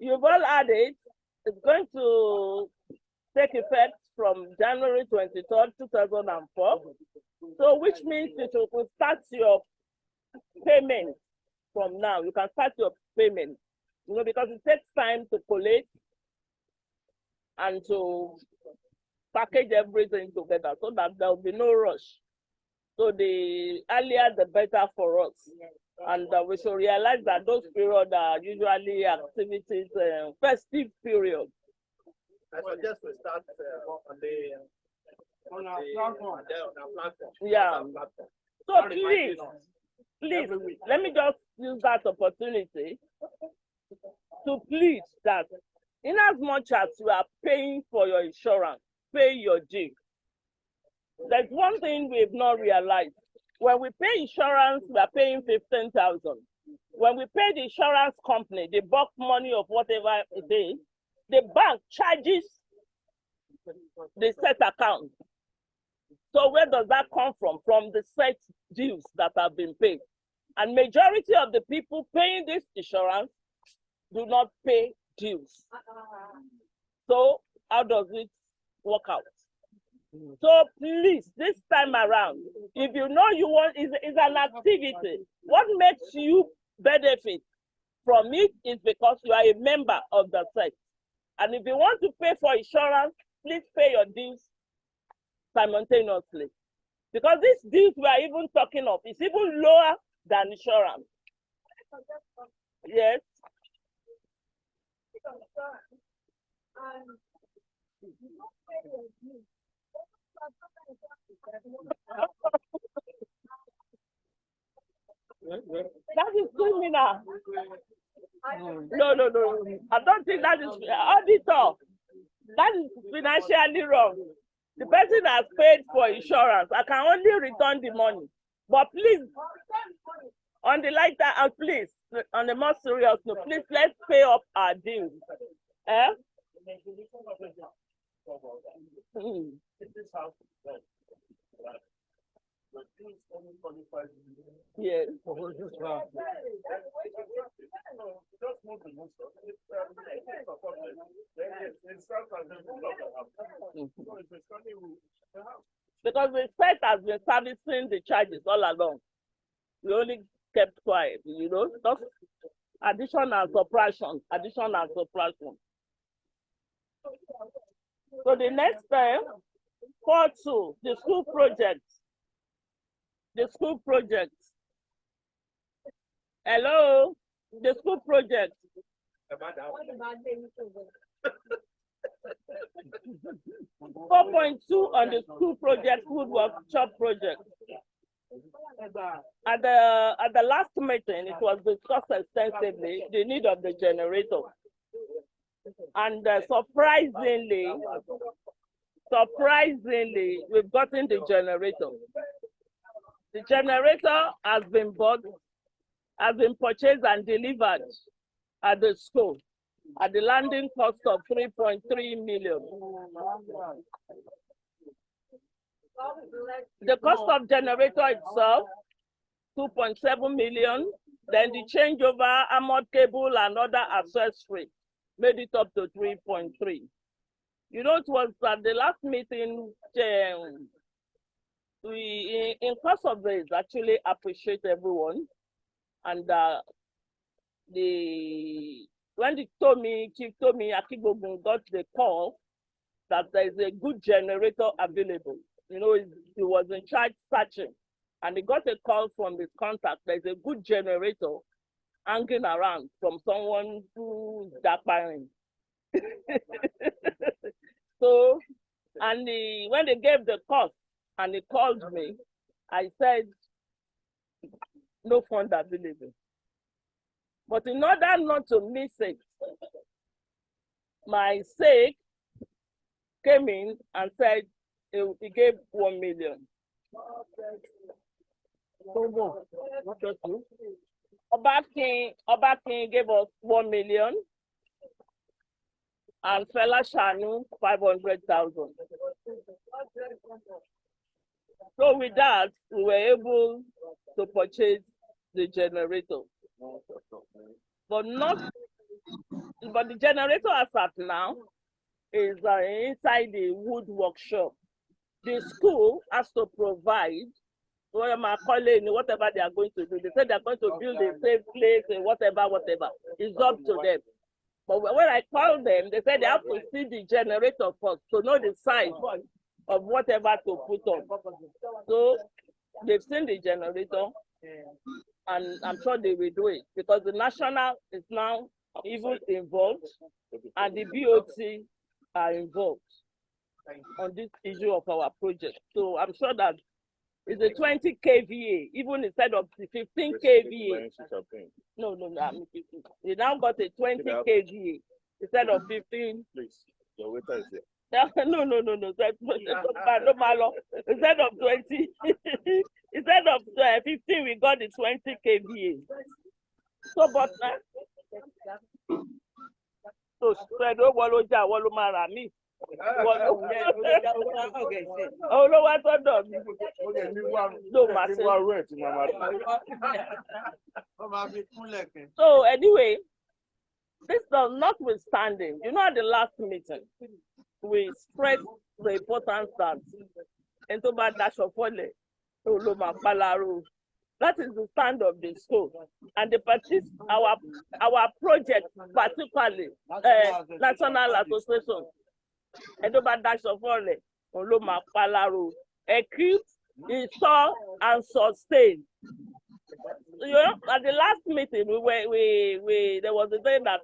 You've all had it. It's going to take effect from January 23rd, 2004. So which means you will start your payment from now. You can start your payment. You know, because it takes time to collect and to package everything together so that there will be no rush. So the earlier the better for us. And we should realize that those periods are usually activities, festive period. I suggest we start on our platform. Yeah. So please, let me just use that opportunity to plead that in as much as you are paying for your insurance, pay your due. There's one thing we've not realized. When we pay insurance, we are paying 15,000. When we pay the insurance company, the bulk money of whatever it is, the bank charges the set account. So where does that come from? From the set dues that have been paid. And majority of the people paying this insurance do not pay dues. So how does it work out? So please, this time around, if you know you want, is an activity. What makes you benefit from it is because you are a member of the set. And if you want to pay for insurance, please pay your dues simultaneously. Because these dues we are even talking of is even lower than insurance. Yes. That is criminal. No. I don't think that is auditor. That is financially wrong. The person has paid for insurance. I can only return the money. But please, on the lighter, please, on the more serious note, please let's pay up our dues. Eh? Yes. Because the state has been servicing the charges all along. We only kept quiet, you know. Just addition and subtraction. So the next time, part 2, the school project. The school project. Hello. The school project. 4.2 on the school project, food workshop project. At the last meeting, it was discussed extensively the need of the generator, and surprisingly, we've gotten the generator. The generator has been bought, has been purchased and delivered at the school at the landing cost of 3.3 million. The cost of generator itself, 2.7 million. Then the changeover, armored cable and other accessories made it up to 3.3. You know, it was at the last meeting, we, in course of this, actually appreciate everyone. And when Chief Tomi Akibogun got the call that there is a good generator available, you know, he was in charge searching, and he got a call from his contact. There's a good generator hanging around from someone who's daparing. So, and when they gave the cost and he called me, I said, no fund available. But in order not to miss it, my sake came in and said he gave 1 million. Obakin gave us 1 million, and Fela Shanu 500,000. So with that, we were able to purchase the generator. But the generator as at now is inside the wood workshop. The school has to provide whatever they are going to do. They said they are going to build a safe place, whatever. It's up to them. But when I called them, they said they have to see the generator first to know the size of whatever to put on. So they've seen the generator, and I'm sure they will do it because the national is now even involved, and the BOT are involved on this issue of our project. So I'm sure that it's a 20 kVA, even instead of the 15 kVA. No, they now got a 20 kVA instead of 15. Please, your waiter is there. No. Instead of 20, instead of 15, we got the 20 kVA. So, but so spread over me. Oh, no, what done? No, so anyway, this does notwithstanding, you know, at the last meeting, we spread the importance that into dash of that is the stand of the school, and the our project, particularly National Association, Edoba Dash of Oloma Palaro, equip, install, and sustain. You know, at the last meeting, there was a day that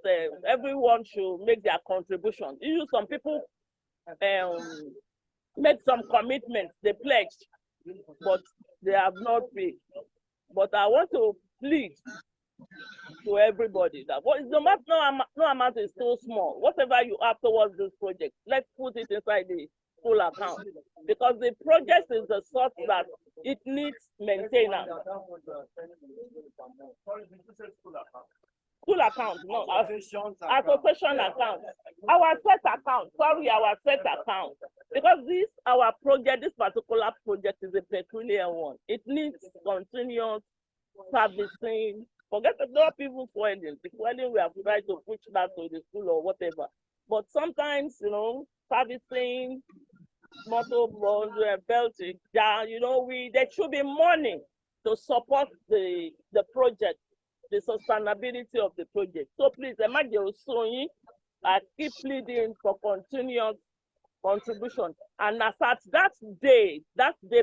everyone should make their contribution. Some people made some commitments, they pledged, but they have not paid. But I want to plead to everybody that no amount is too small. Whatever you have towards this project, let's put it inside the school account, because the project is the sort that it needs maintenance. School account, no, association account, our set account, because our project, this particular project is a peculiar one. It needs continuous servicing. Forget that there are people fueling. The fueling, we have tried to push that to the school or whatever. But sometimes, you know, servicing, motorboats, belting, you know, there should be money to support the project, the sustainability of the project. So please, imagine I keep pleading for continuous contribution. And as at that day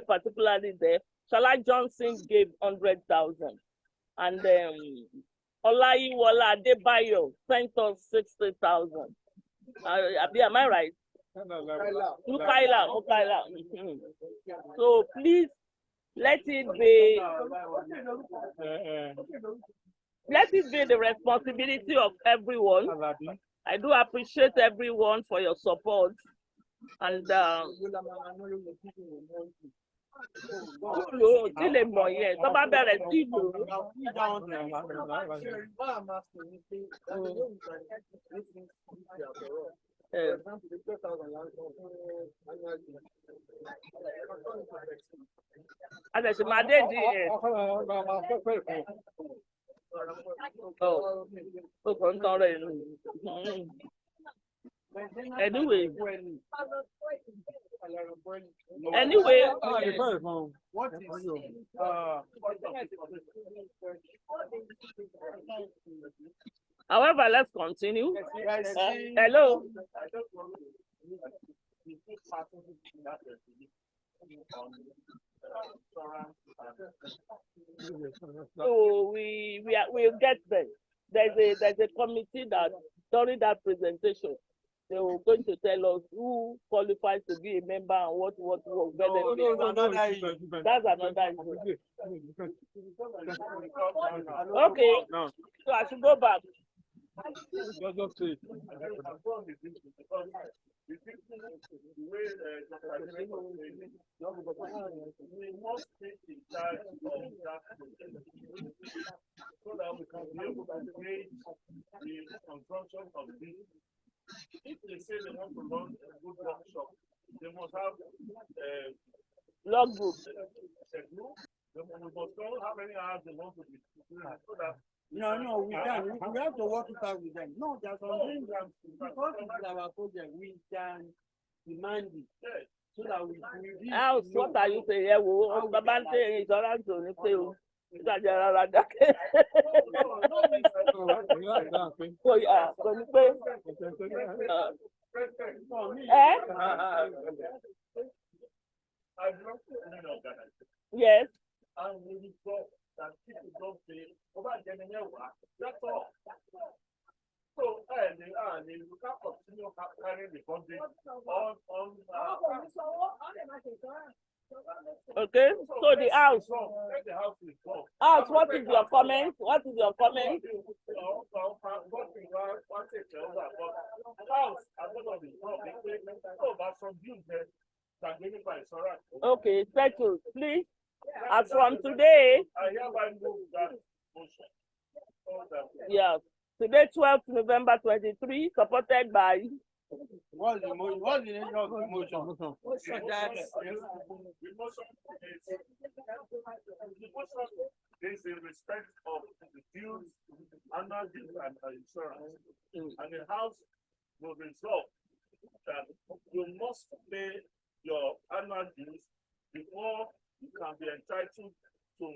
particularly there, Shala Johnson gave 100,000. And Olayiwola Adebayo sent us 60,000. Am I right? Mukaila. Mhm. So please let it be the responsibility of everyone. I do appreciate everyone for your support. And tí lè mọ̀ yẹn tó bá bẹ̀rẹ̀ sí ìlú. Àtẹ̀sí máa dé di ẹ̀. Ó kàn ń tọrọ ẹ̀ nù. Anyway, what is however, let's continue. Hello. So we'll get there. There's a committee that during that presentation they were going to tell us who qualifies to be a member and what benefits. That's another issue. Okay, so I should go back. We must take in charge of that so that we can be able to create the consumption of this. If they say they want to run a good workshop, they must have logbook. They must know how many hours they want to be doing so that. No, we can. We have to work it out with them. No, there's something that because it's our project, we can demand it. So that we House, what are you saying? Baba say insurance ò ní pé o. Ìtajà rárá dákẹ́. Kò ní pé. Yes. And we got that people don't pay over that's all. So, we can't continue carrying the country on. Okay, so the house. House, what is your comment? What is your comment? Okay, settled. Please, as from today. Yeah. Today, 12th November 23, supported by. What's the name of the motion? Is in respect of the dues, annual dues and insurance. And the House will resolve that you must pay your annual dues before you can be entitled to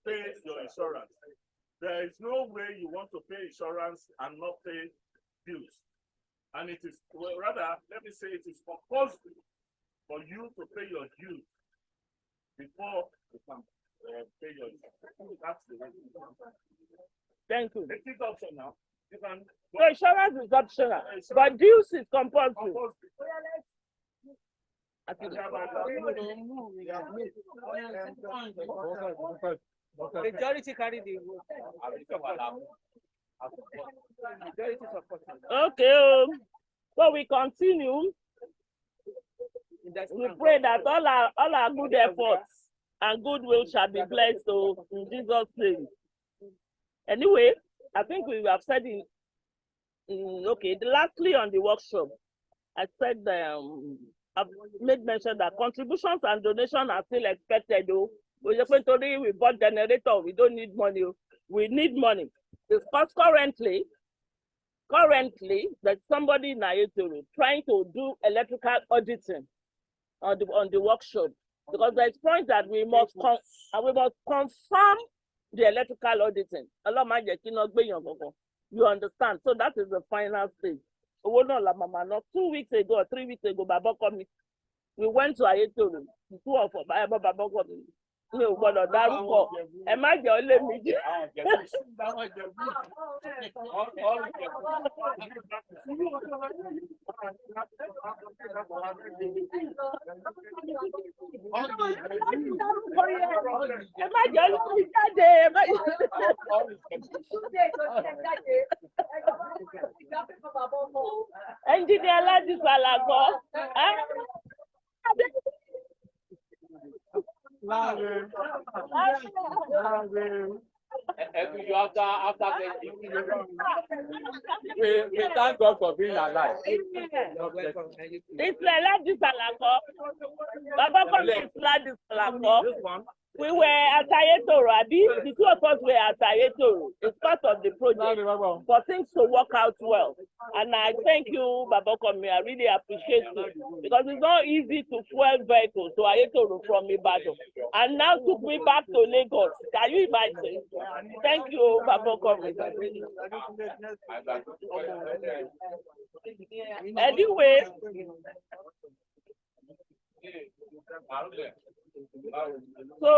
pay your insurance. There is no way you want to pay insurance and not pay dues. And it is, well, rather, let me say it is compulsory for you to pay your dues before you can pay your insurance. That's the way. Thank you. It is optional now. You can. So insurance is optional, but dues is compulsory. Majority carry the vote. Okay, so we continue. We pray that all our good efforts and goodwill shall be blessed in Jesus' name. Anyway, I think we have said lastly on the workshop, I said I've made mention that contributions and donations are still expected though. We bought generator, we don't need money. We need money. Because currently there's somebody in Ayetoro trying to do electrical auditing on the workshop, because there's point that we must confirm the electrical auditing. You understand? So that is the final stage. 2 weeks ago or 3 weeks ago, Baba called me. We went to Ayetoro, the two of us, Baba called me. Mi ò gbọ́dọ̀ dárúkọ. Ẹ má jẹ́ ó lé mi jẹ́. Ẹ má jẹ́ ó lé mi jáde. Ẹ má jẹ́. Ẹnjìnìá láti Sàlàkọ́. After we thank God for being alive. It's Ladi Salako. Baba come is Ladi Salako. We were at Ayetoro, Abi. The two of us were at Ayetoro. It's part of the project for things to work out well. And I thank you, Baba Komi. I really appreciate it because it's not easy to fuel vehicles to Ayetoro from Ibadan. And now took me back to Lagos. Can you imagine? Thank you, Baba Komi. Anyway. So,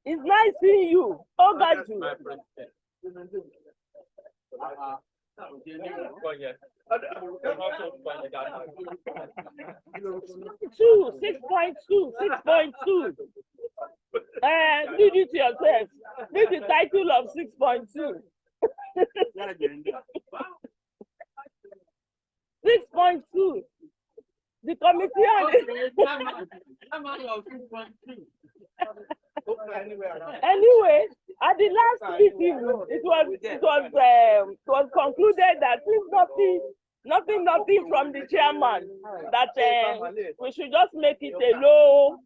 it's nice seeing you. Oh, God, you. 6.2. Read it yourself. Read the title of 6.2. 6.2. The committee on Anyway, at the last meeting, it was concluded that since nothing from the chairman, that we should just make it a low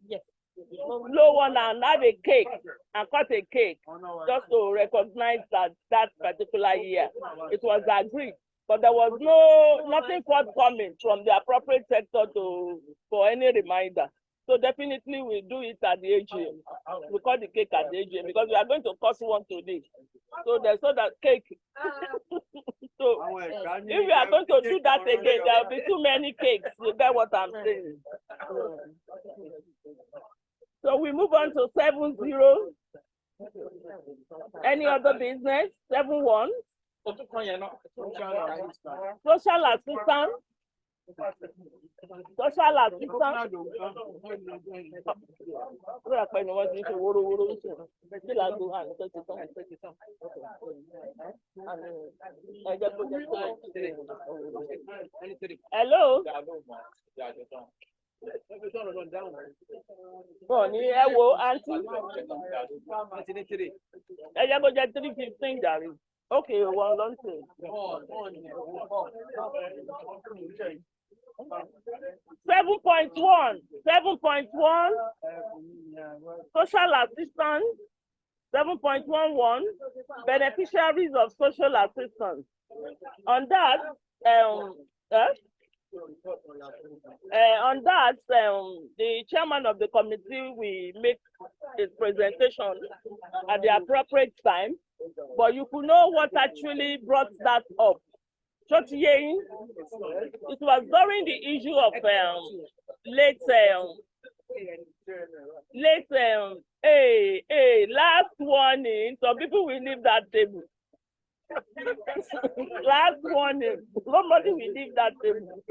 one and have a cake and cut a cake just to recognize that particular year. It was agreed. But there was nothing forthcoming from the appropriate sector for any reminder. So definitely we do it at the AGM. We cut the cake at the AGM because we are going to cut one today. So there's that cake. So if we are going to do that again, there will be too many cakes. You get what I'm saying? So we move on to 7-0. Any other business? 7-1. Social assistant. Hello. Ní ẹ wo àǹtí. Ẹ jẹ́ kó jẹ́ 3:15 jàre. Okay, one long thing. 7.1. Social assistance. 7.11. Beneficiaries of social assistance. On that, the chairman of the committee will make his presentation at the appropriate time. But you could know what actually brought that up. It was during the issue of last warning. Some people will leave that table. Last warning. Nobody will leave that table.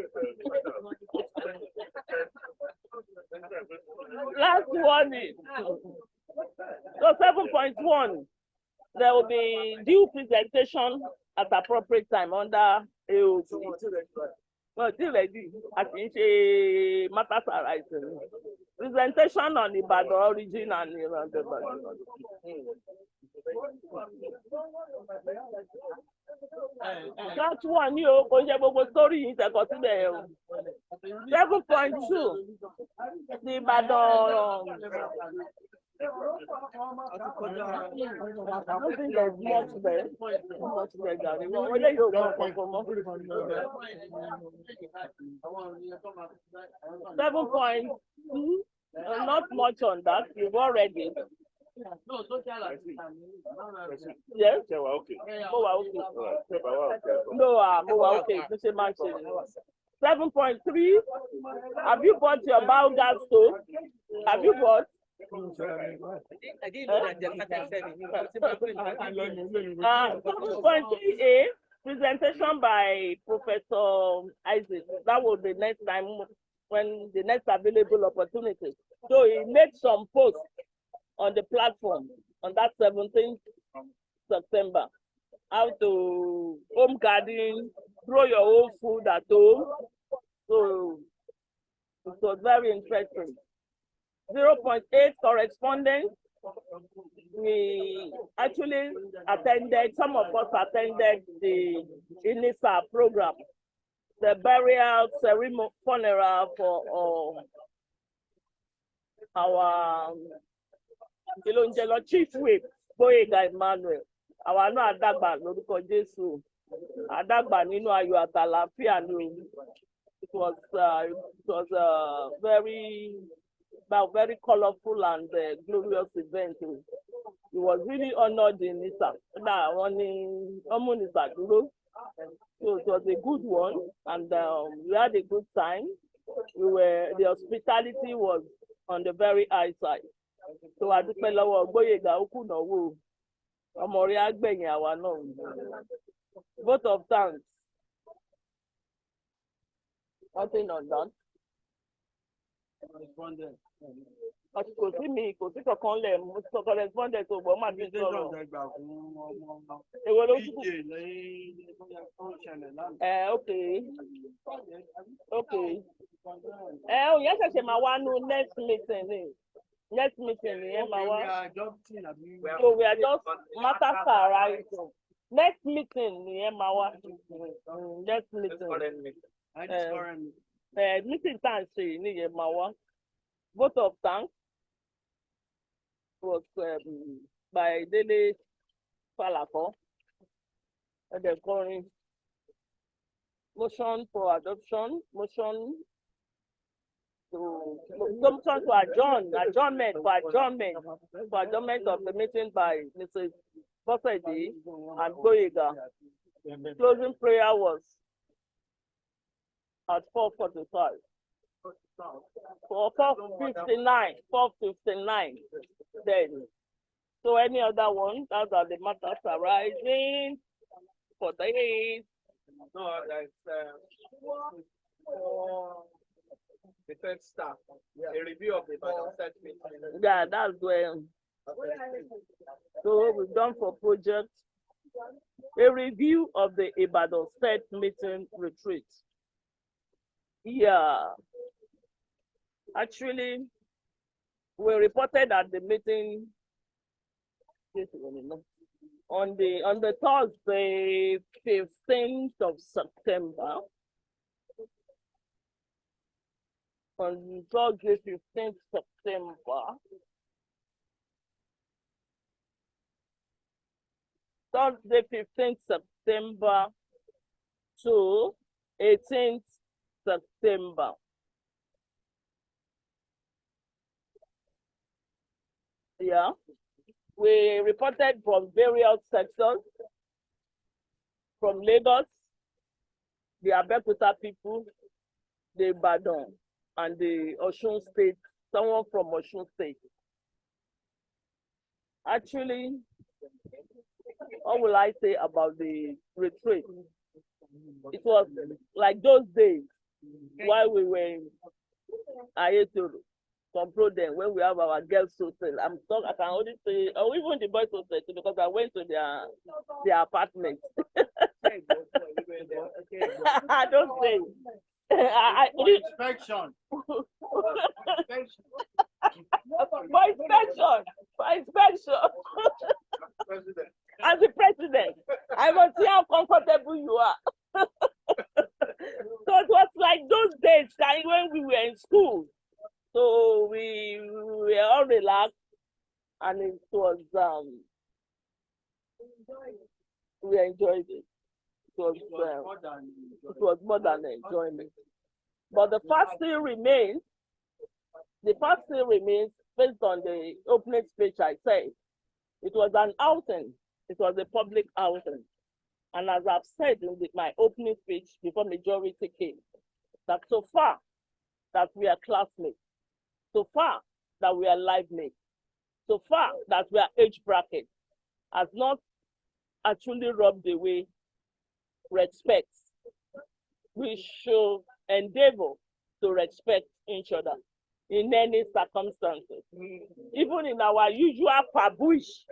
Last warning. So 7.1. There will be due presentation at appropriate time under AOC. Well, still ready. I think matters arising. Presentation on the Ibadan origin and the That one, you go story in the 7.2. The Ibadan. I don't think there's much there. Much there, Gary. Whether you go for 7.2, not much on that. You've already. No, social assistance. Yes. Okay. No, okay. 7.3. Have you bought your biogas stove? Have you what? I didn't know that they started selling. 7.3A, presentation by Professor Isaac. That was the next time when the next available opportunity. So he made some posts on the platform on that 17th September. How to home garden, grow your own food at home. So it was very interesting. 0.8 correspondence. We actually attended, some of us attended the INISA program, the burial ceremony funeral for our Ilonjelo Chief Whip, Boyega Emmanuel. Àwa náà àdàgbà lórúkọ Jésù. Àdàgbà nínú ayọ̀ àtàlàáfíà ni. It was very colorful and glorious event. He was really honored in Nisa. So it was a good one, and we had a good time. The hospitality was on the very high side. So adúpẹ́ lọ́wọ́ Gbóyèga Okunawo, ọmọ rẹ̀ àgbẹ̀yìn àwa náà. Vote of thanks. Nothing on that. Kò sí mi, kò sí kankan lẹ̀, mo sọ correspondent tó gbọ́ máa fi sọ̀rọ̀. Èwo ló kù? Okay. Òyìn ṣẹ̀ṣẹ̀ máa wá nú next meeting ni. Next meeting ni ẹ máa wá. So we are just matters are arising. Next meeting ni ẹ máa wá. Next meeting. Meeting tá à ń ṣe ní ẹ máa wá. Vote of thanks was by Dele Falako. The motion for adoption, motion to adjournment of the meeting by Mrs. Bosedi and Goyega. Closing prayer was at 4:45. For 4:59 then. So any other one, those are the matters arising for days. No, that's the third staff. A review of the set meeting. Yeah, that's where. So we've done for project a review of the Ibadan set meeting retreat. Yeah. Actually, we reported at the meeting on the Thursday, 15th of September. On Thursday, 15th September. Thursday, 15th September to 18th September. Yeah, we reported from various sectors, from Lagos, the Abeokuta people, the Ibadan, and the Osun State, someone from Osun State. Actually, what will I say about the retreat? It was like those days while we were in Ayetoro. Compronians when we have our girls' hostel. I can only say, or even the boys' hostel too, because I went to their apartment. I don't say. Inspection. For inspection. As the president, I must see how comfortable you are. So it was like those days when we were in school. So we were all relaxed, and it was we enjoyed it. It was more than enjoyment. But the fact still remains. The fact still remains based on the opening speech I said. It was an outing. It was a public outing, and as I've said in my opening speech before majority came, that so far that we are classmates. So far that we are live mates. So far that we are age bracket has not actually rubbed away respect. We should endeavor to respect each other in any circumstances. Even in our usual fabuish,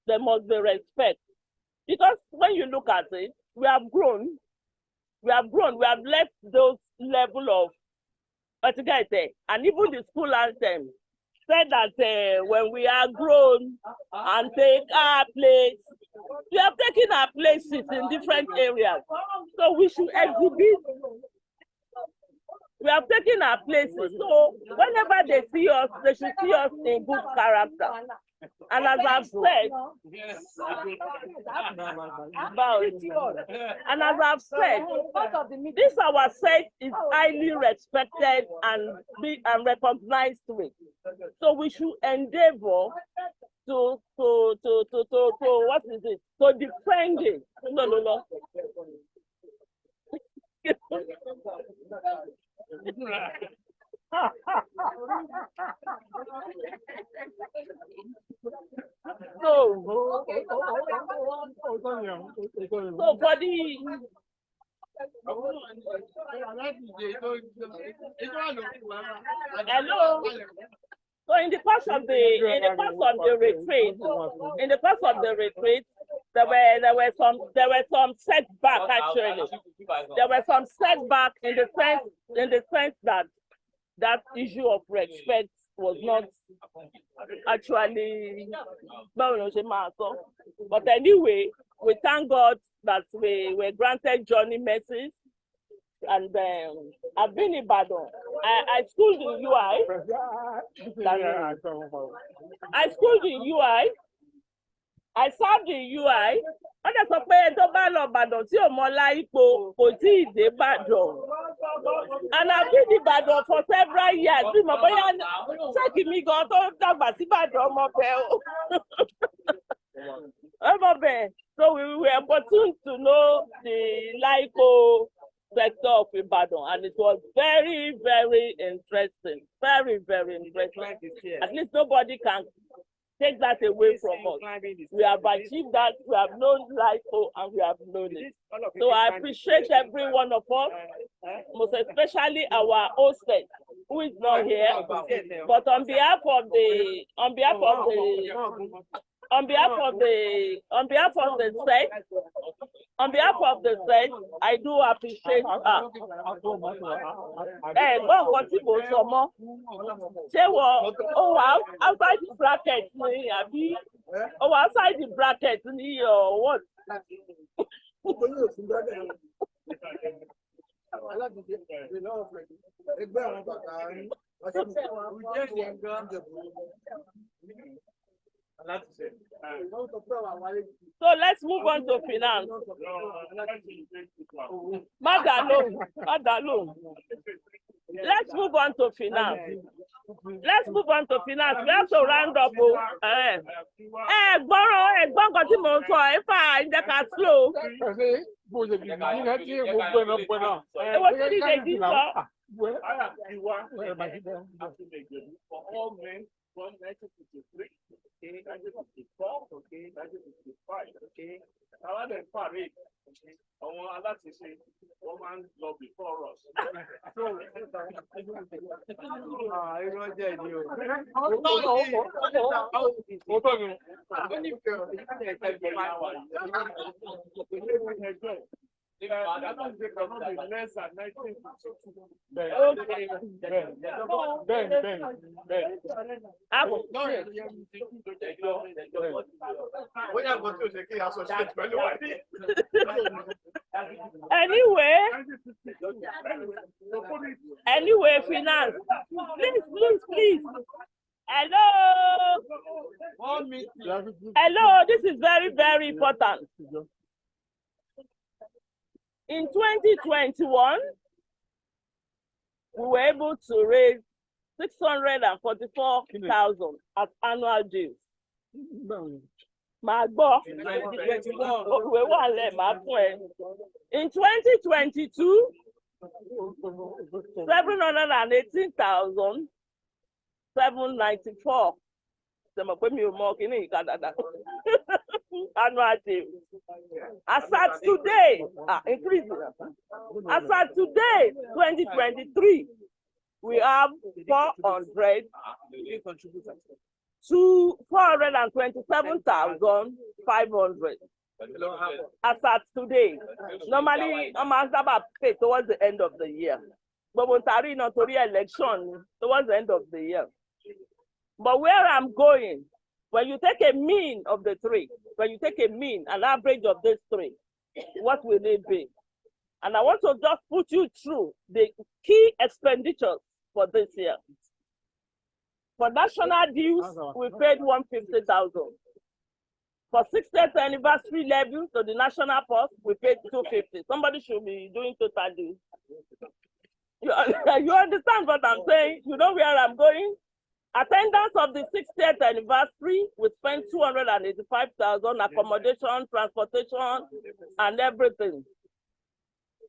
there must be respect. Because when you look at it, we have grown, we have left those level of and even the school anthem said that when we are grown and take our place, we have taken our places in different areas. So we should exhibit. We have taken our places. So whenever they see us, they should see us in good character. And as I've said, this our set is highly respected and recognized with. So we should endeavor to what is it? To defend it. No. So for the hello. So in the course of the retreat, there were some setback actually. There were some setback in the sense that issue of respect was not actually. But anyway, we thank God that we were granted journey mercies. And I've been in Badon. I schooled in UI. I schooled in UI. I served in UI. And I sọ pé tó bá lọ Badon tí ò mọ Láìpò kò tí ì dé Badon. And I've been in Badon for several years. Bí mo bóyá ṣéèkì mi gan tó dàgbà sí Badon ọmọ bẹ́ẹ̀ o. Ọmọ bẹ́ẹ̀. So we were opportune to know the Láìpò sector of Ibadan, and it was very, very interesting. Very, very interesting. At least nobody can take that away from us. We have achieved that, we have known LIFO, and we have known it. So I appreciate every one of us, most especially our hostess, who is not here. But on behalf of the set, I do appreciate her. Nǹkan tí mo sọ mọ́, ṣé outside the bracket ni àbí outside the bracket ni or what? So let's move on to finance. Madalo. Let's move on to finance. We have to round up. Ẹ̀gbọ́n kan tí mo sọ ẹ fà ń jẹ́ ká slow. Èwo tí ní lè jí sọ? All men from 1953, 1954, 1955, around the parade, àwọn aláṣẹṣe wọ́n máa ń lọ before us. That cannot be less than 1952. Anyway, finance. Please. Hello, this is very, very important. In 2021, we were able to raise 644,000 as annual dues. In 2022, 718,794. Annual dues. As at today, increase. As at today, 2023, we have 400 to 427,500. As at today, normally I'm about pay towards the end of the year. But when Tari not to election towards the end of the year. But where I'm going, when you take a mean of the three, when you take a mean, an average of these three, what will it be? And I want to just put you through the key expenditures for this year. For national dues, we paid 150,000. For 60th anniversary levy to the national post, we paid 250. Somebody should be doing total dues. You understand what I'm saying? You know where I'm going? Attendance of the 60th anniversary, we spent 285,000, accommodation, transportation, and everything.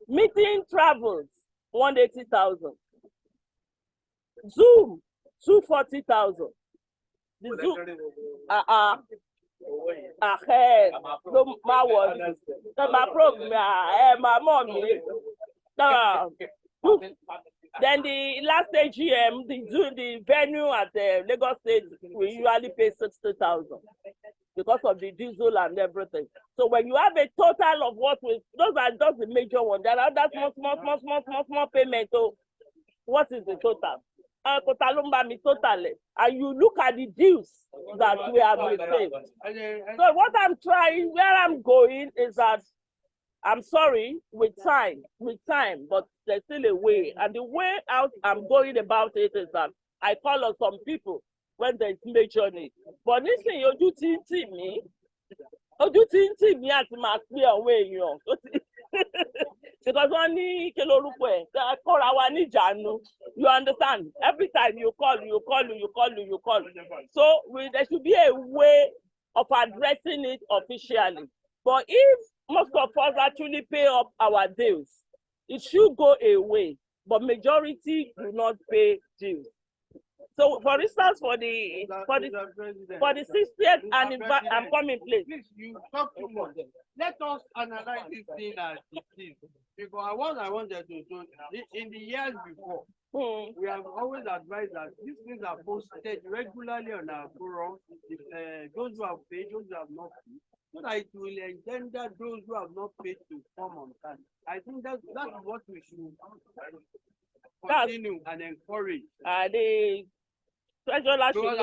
Meeting travels, 180,000. Zoom, 240,000. The Zoom, ahead, my word, my program, my mommy. Then the last AGM, the venue at the Lagos State, we usually pay 60,000 because of the diesel and everything. So when you have a total of what we, those are just the major ones. There are that small payment. So what is the total? And you look at the dues that we have received. So what I'm trying, where I'm going is that I'm sorry, with time, but there's still a way. And the way out I'm going about it is that I call on some people when there's major need. But listen, you think me at my clear way, you know. Because only you understand? Every time you call. So there should be a way of addressing it officially. But if most of us actually pay up our dues, it should go away. But majority do not pay dues. So, for instance, for the 60th anniversary, I'm coming, please. Please, you talk too much. Let us analyze this thing as it is. Because what I wanted to do in the years before, we have always advised that these things are posted regularly on our forum. Those who have paid, those who have not paid, so that it will engender those who have not paid to come on time. I think that's what we should continue and encourage. Because I was going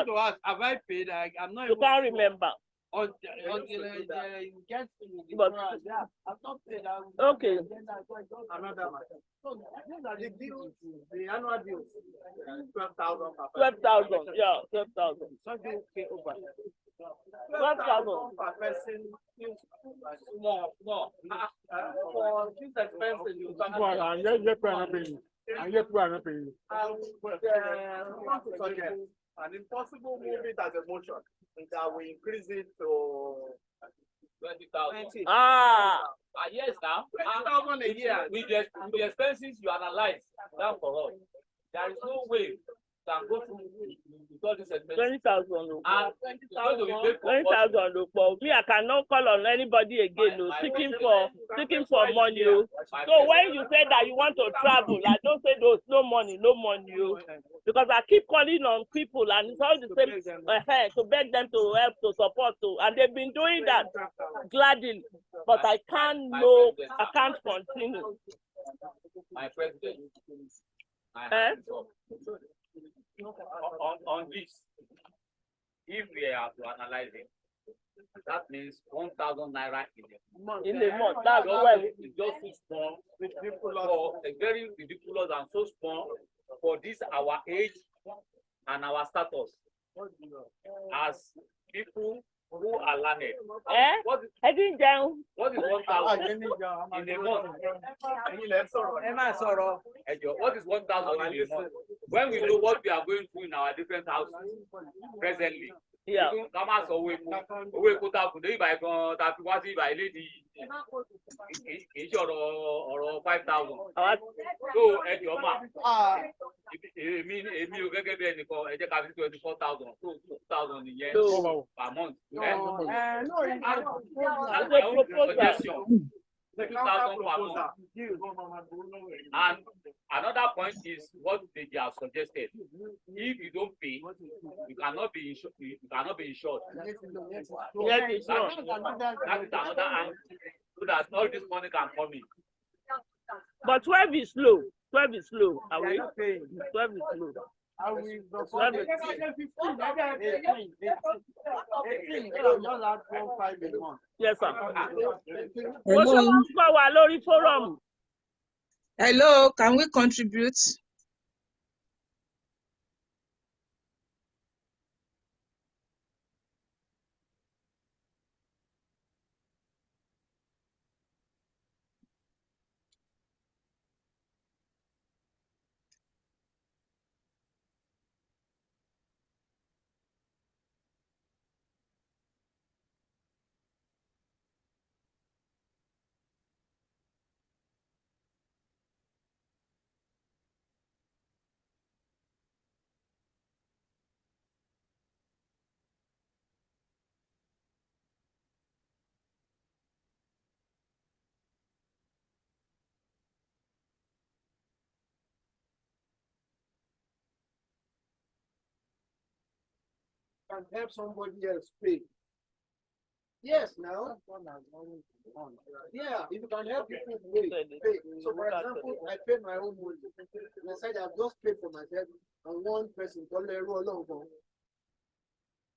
to ask, have I paid? I'm not. You can't remember. Until it gets to the yeah, I've not paid. Okay. Another matter. So these are the deals, the annual deals. 12,000. 12,000. Yeah, 12,000. Something okay over. 12,000 per person. Small. For these expenses, you can. An impossible move it as a motion that we increase it to 20,000. Yes, now. 20,000 a year. With the expenses you analyze, that for us, there is no way can go through because this expense. 20,000. 20,000. But me, I cannot call on anybody again. Seeking for money. So when you say that you want to travel, I don't say those no money. Because I keep calling on people and it's all the same to beg them to help, to support, and they've been doing that gladly. But I can't continue. My president. On this, if we have to analyze it, that means 1,000 naira in the month. That's why it's just too small, for a very ridiculous and so small for this our age and our status as people who are learned. What is 1,000 in a month? What is 1,000 in a month? When we know what we are going through in our different houses presently, Yeah. Ká má sọ owó epo tá a kù dé ìbàyí gan tá a fi wá sí ìbàyí lédi kì í ṣe ọ̀rọ̀ 5,000. So ẹ jọ mà èmi ò gẹ́gẹ́ bí ẹnìkan ẹ jẹ́ ká fi 24,000 so 2,000 nìyẹn per month. That's my own suggestion. 2,000 per month. And another point is what they have suggested. If you don't pay, you cannot be insured. Yes, it's That is another angle, so that all this money can come in. But 12 is low. 12 is low. Are we? 12 is low. Yes, sir. Hello. Hello, can we contribute? Can help somebody else pay. Yes, now. Yeah, if you can help people pay. So, for example, I paid my own money. And I said I've just paid for myself and one person don't let roll over.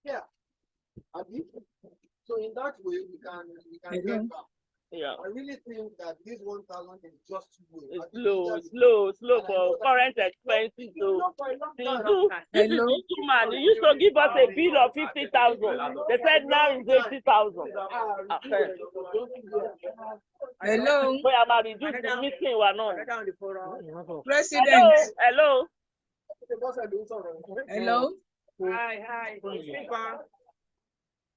Yeah. So in that way we can get back. Yeah. I really think that this 1,000 is just too low. It's slow for current expenses. So this is the man. He used to give us a bill of 50,000. They said now it's 80,000. Hello. We are reduced to meeting one on. President. Hello. Hello. Hi.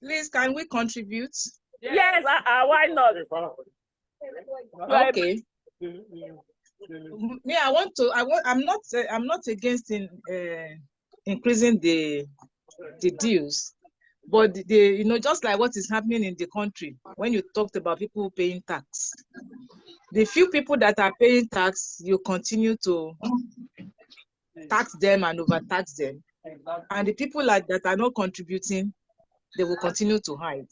Please, can we contribute? Yes, why not? Okay. Me, I'm not against increasing the dues, but just like what is happening in the country when you talked about people paying tax, the few people that are paying tax, you continue to tax them and overtax them, and the people that are not contributing, they will continue to hide.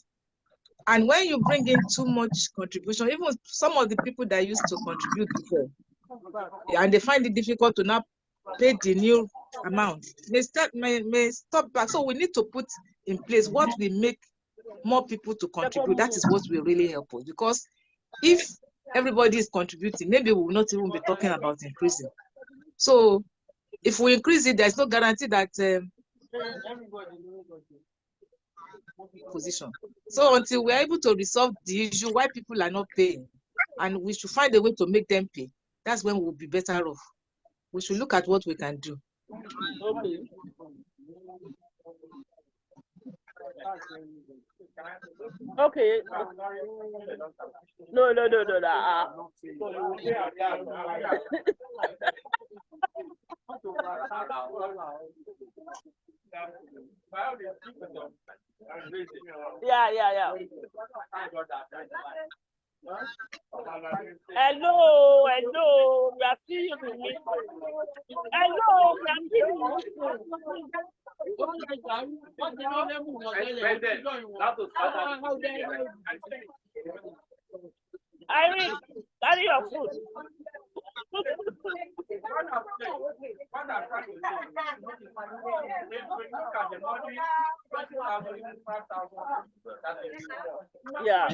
And when you bring in too much contribution, even some of the people that used to contribute before, and they find it difficult to now pay the new amount, may stop back. So we need to put in place what will make more people to contribute. That is what will really help us. Because if everybody is contributing, maybe we will not even be talking about increasing. So if we increase it, there's no guarantee that position. So until we're able to resolve the issue why people are not paying, and we should find a way to make them pay, that's when we'll be better off. We should look at what we can do. Okay. Okay. No. Yeah. Hello. We are seeing you. Hello, we are seeing you. Irene, carry your food. Yeah.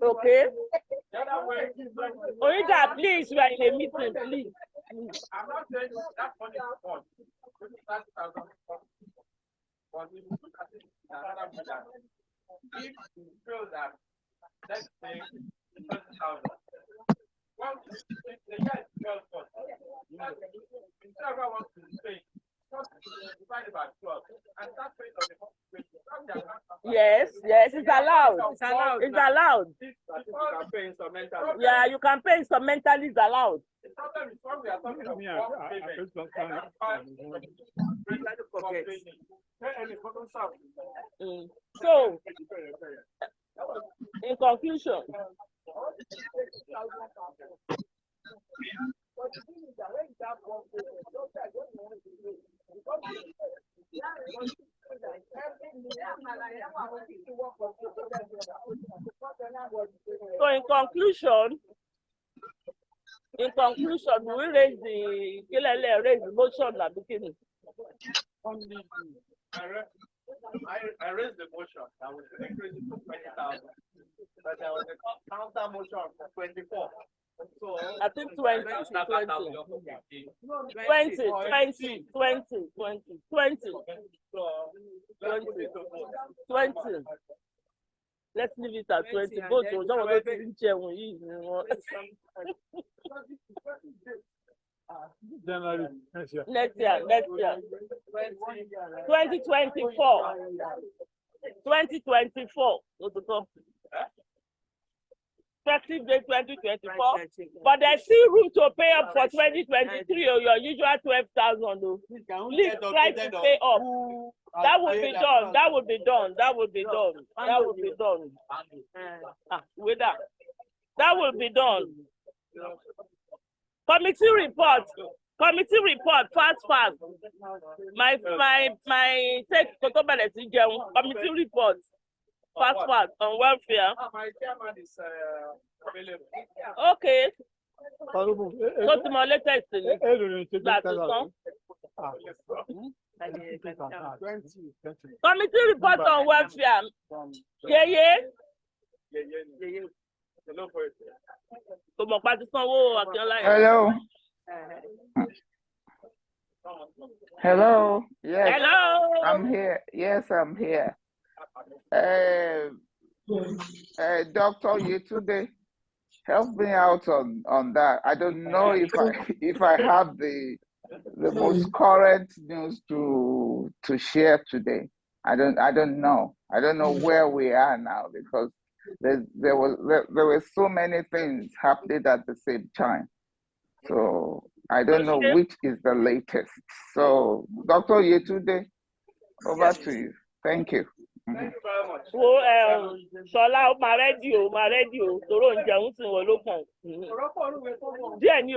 Okay. Orita, please, we are in a meeting, please. I'm not saying that money is gone. But we look at it another measure. If you feel that, let's say, 20,000. Well, the year is 12 months. Instead of what to pay, divided by 12. Yes, yes, it's allowed. It's allowed. It's allowed. This campaign instrumental. Yeah, you can pay instrumentally, it's allowed. The problem is when we are talking of bulk payment. So, in conclusion, we raise the motion at the beginning. I raised the motion that we should increase it to 20,000. But there was a counter motion for 24. So I think 20. Let's leave it at 20. Both of them are going to January next year. 2024. 2024. Effective date 2024. But there's still room to pay up for 2023 or your usual 12,000. Please try to pay up. That would be done. That would be done. That would be done. That would be done. With that. That will be done. Committee report. Fast. My take committee report. Fast on welfare. my chairman is available. Okay. So to my latest committee report on welfare. Yeah. Hello. Hello. Yes. Hello. I'm here. Yes, I'm here. Dr. Yetunde, help me out on that. I don't know if I have the most current news to share today. I don't know. I don't know where we are now because there were so many things happening at the same time. So I don't know which is the latest. So Dr. Yetunde, over to you. Thank you. Thank you very much. Ṣọlá máa rẹ́dí o, tòró ń jẹun sí wọn ló kàn. Díẹ̀ ni o.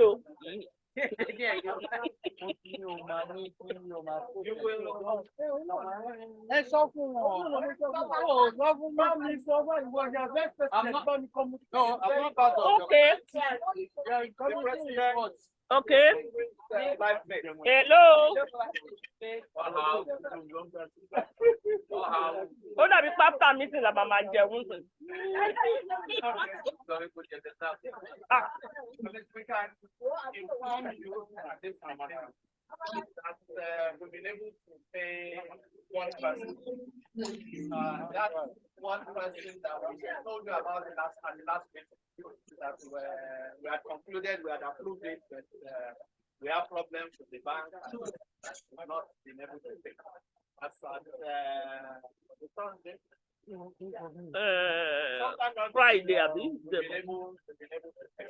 Ẹ sọ fún wọn. Ó sọ fún mi sọ fún ìwọ ìyá best president. No, I'm not part of Okay. the president. Okay. Hello. Ó dàbí pápá mi sì làbà máa jẹun sí. We can inform you at this time that we've been able to pay one person. That's one person that we told you about the last meeting. That we had concluded, we had approved it, but we have problems with the bank and we've not been able to pay. As at the Thursday. Friday, I believe. We've been able to pay.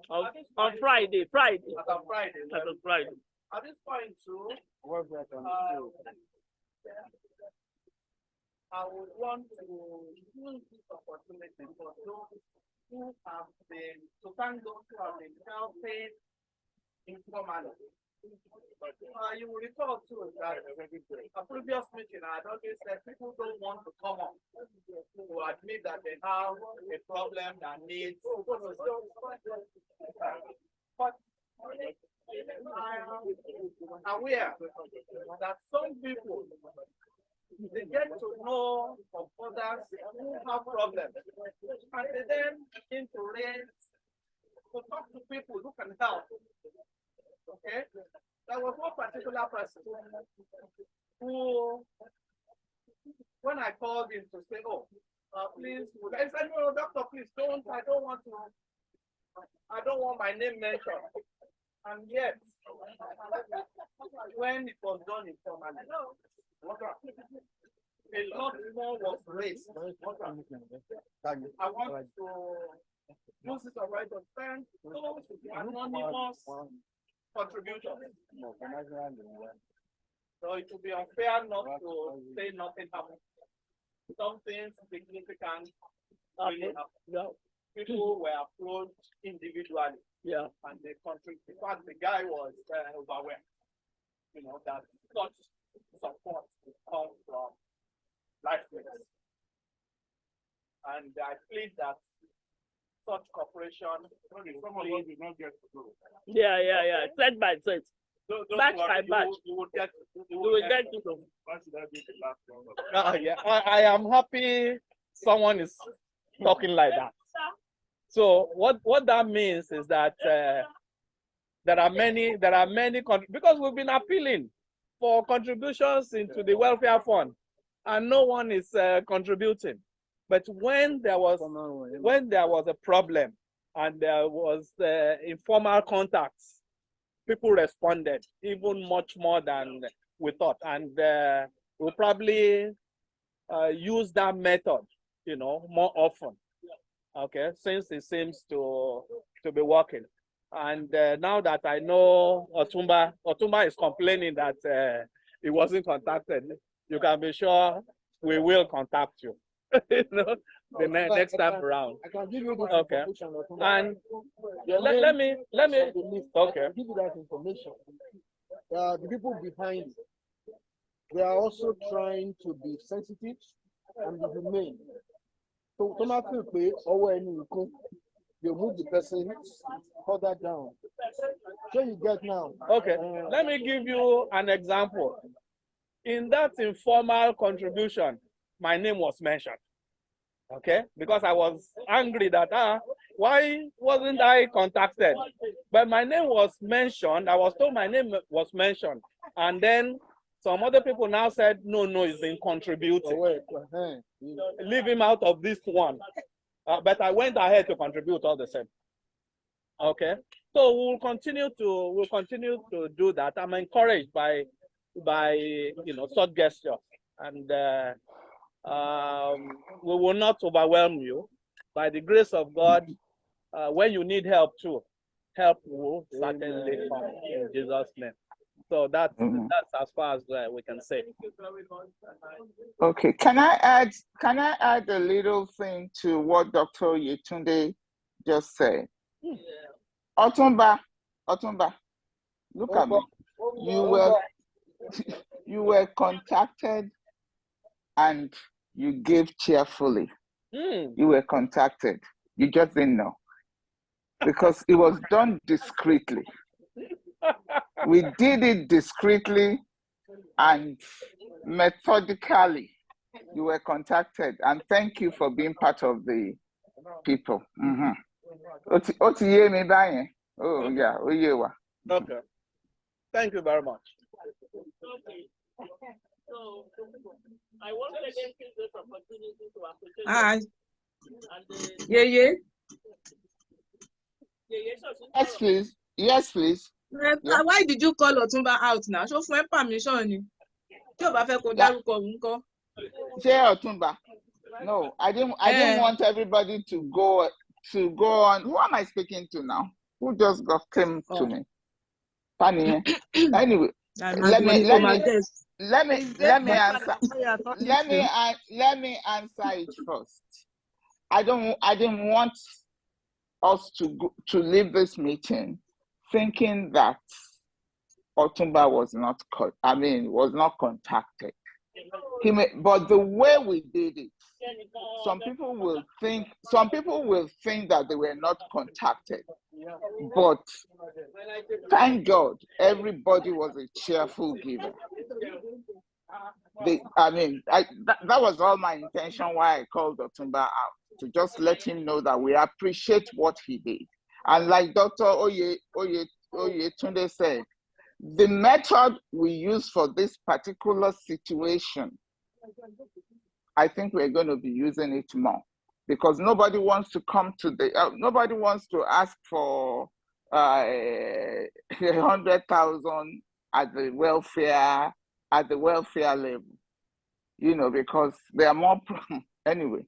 On Friday. As on Friday. At this point too, I would want to use this opportunity for those who have been, to thank those who have been helping informally. You will recall too that a previous meeting I had always said people don't want to come up to admit that they have a problem that needs. But I am aware that some people they get to know of others who have problems and they then begin to talk to people who can help. Okay? There was one particular person who, when I called him to say, oh, please, I said, no, doctor, please I don't want my name mentioned. And yet, when it was done informally, a lot more was raised. I want to use this right of thank those anonymous contributions. So it would be unfair not to say nothing happened. Something significant really happened. Yeah. People were approached individually. Yeah. And the country, in fact, the guy was overwhelmed. You know, that such support would come from lifeless. And I plead that such cooperation. Some of us did not get to go. Yeah. Set by set. Don't Batch worry, by batch. you will get. You will get to know. Why should I be the last one? Yeah, I am happy someone is talking like that. So what that means is that there are many because we've been appealing for contributions into the welfare fund, and no one is contributing. But when there was a problem and there was informal contacts, people responded even much more than we thought, and we'll probably use that method, more often. Okay, since it seems to be working. And now that I know Otumba is complaining that he wasn't contacted, you can be sure we will contact you. Next time around. I can give you this Okay. information. And let me okay. Give you that information. The people behind it, they are also trying to be sensitive and be humane. So automatically, they move the person further down. So you get now. Okay, let me give you an example. In that informal contribution, my name was mentioned. Okay, because I was angry that why wasn't I contacted? But my name was mentioned. I was told my name was mentioned, and then some other people now said no, he's been contributing. Leave him out of this one. But I went ahead to contribute all the same. Okay, so we'll continue to do that. I'm encouraged by such gestures, and we will not overwhelm you. By the grace of God, when you need help too, help will certainly come in Jesus' name. So that's as far as we can say. Okay, can I add a little thing to what Dr. Yetunde just said? Otumba, look at me. You were contacted and you gave cheerfully. You were contacted. You just didn't know. Because it was done discreetly. We did it discreetly and methodically. You were contacted, and thank you for being part of the people. Oh yeah, Okay. Thank you very much. So I want to again take this opportunity to appreciate. Hi. Yeah. Yes, please. Yes, please. Yeah. Why did you call Otumba out now? Show for permission. Otumba. No, I didn't want everybody to go on. Who am I speaking to now? Who just came to me? Funny. Anyway, let me answer it first. I didn't want us to leave this meeting thinking that Otumba was not contacted. But the way we did it, some people will think that they were not contacted. But thank God, everybody was a cheerful giver. That was all my intention why I called Otumba out, to just let him know that we appreciate what he did. And like Dr. Oyetunde said, the method we use for this particular situation, I think we're going to be using it more, because nobody wants to nobody wants to ask for 100,000 at the welfare level. because there are more. Anyway,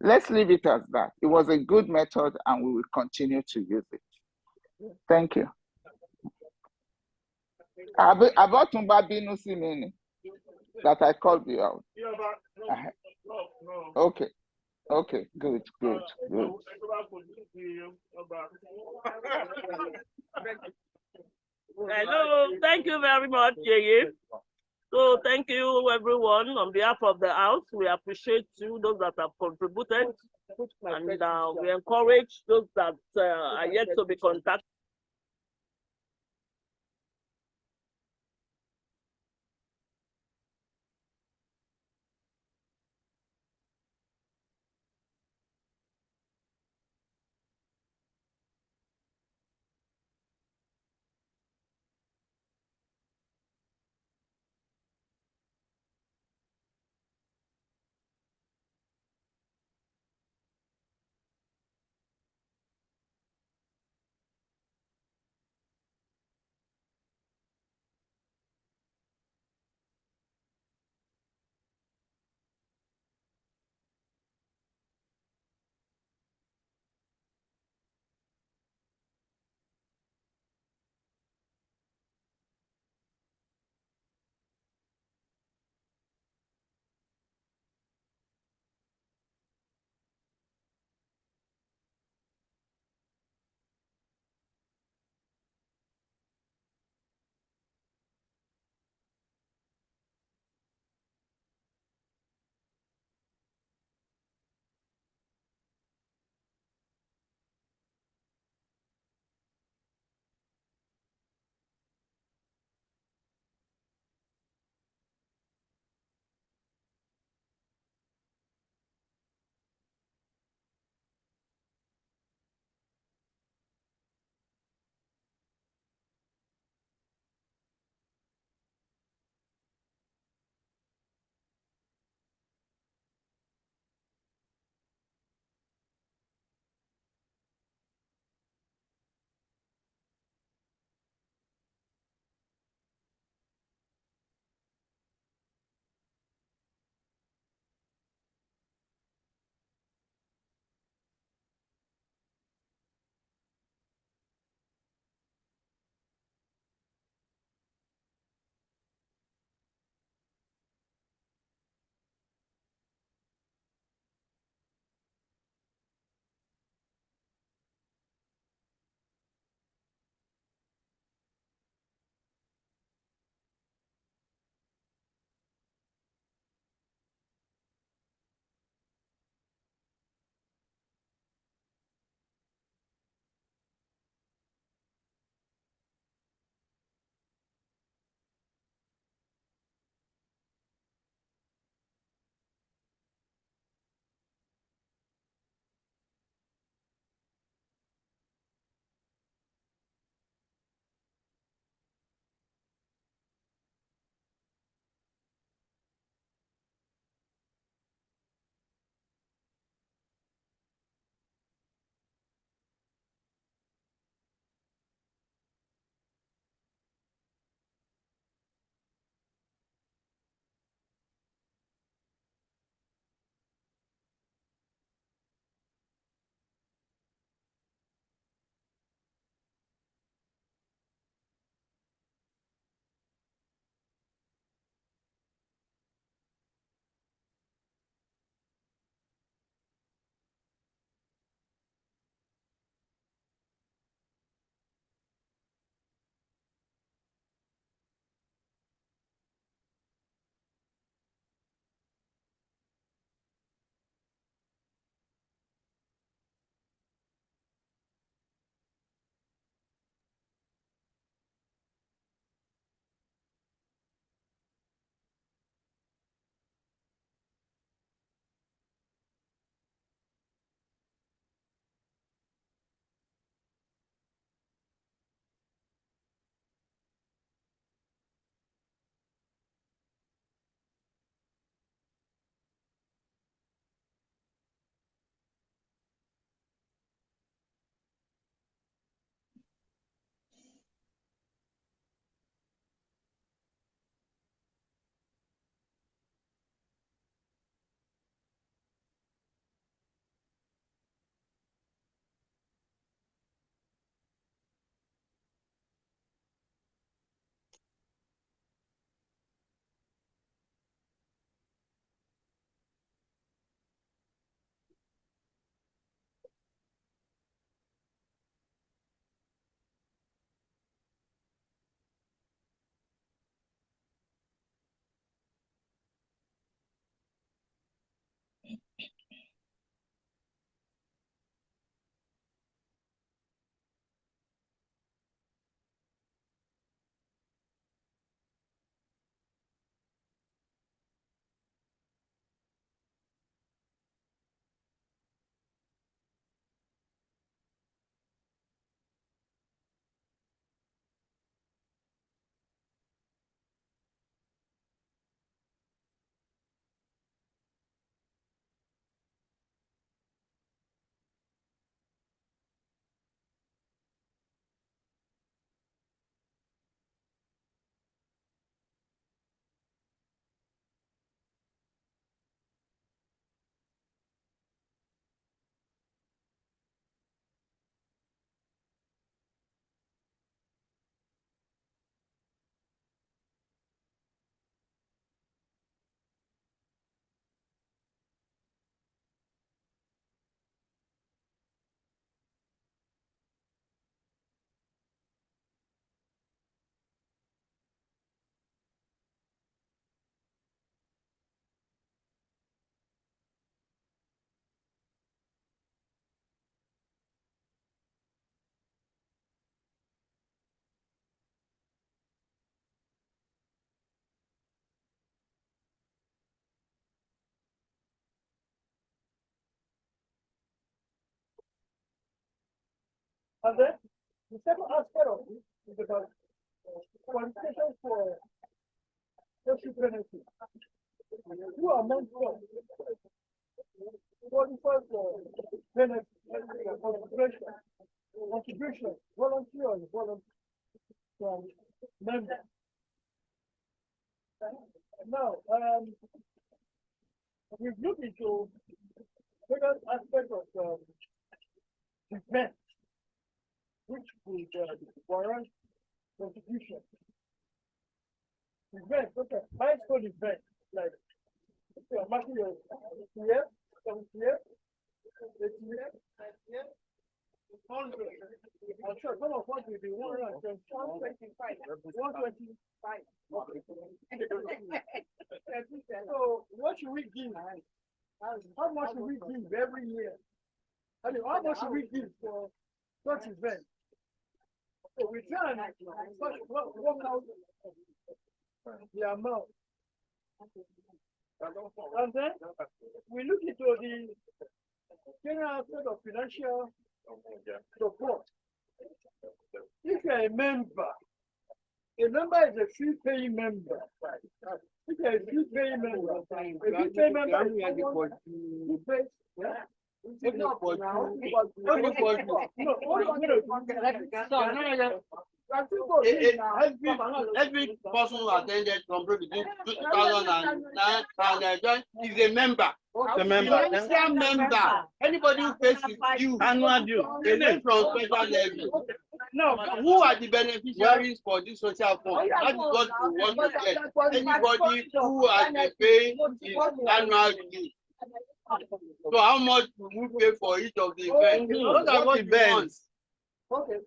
let's leave it as that. It was a good method and we will continue to use it. Thank you. About Binu Simini that I called you out. Okay. Okay, good. Hello, thank you very much, Yeye. So thank you everyone on behalf of the house. We appreciate you, those that have contributed, and we encourage those that are yet to be contacted. And then the second aspect of it is about qualifications for social benefit. Who among them qualify for benefit, contribution, volunteer from members? Now, we've looked into various aspects of defense, which would warrant contribution. Events, okay, milestone events, like, I'm marking your year, 7th year, 8th year, 9th year, 100. I'm sure some of us will be 125. 125. So, what should we give? How much should we give every year? I mean, how much should we give for such events? So we try and work out the amount. And then we look into the general aspect of financial support. If you're a member is a fee-paying member. If you're a fee-paying member, a fee-paying member is someone who pays. Every person who attended Compronians between 2009 and is a member. The member. Member. Anybody who pays due, Annual due. they name from special levy. Now, who are the beneficiaries for this social fund? That is what we want to get. Anybody who has been paying his annual due. So how much will we pay for each of the events? Those are what events. Okay.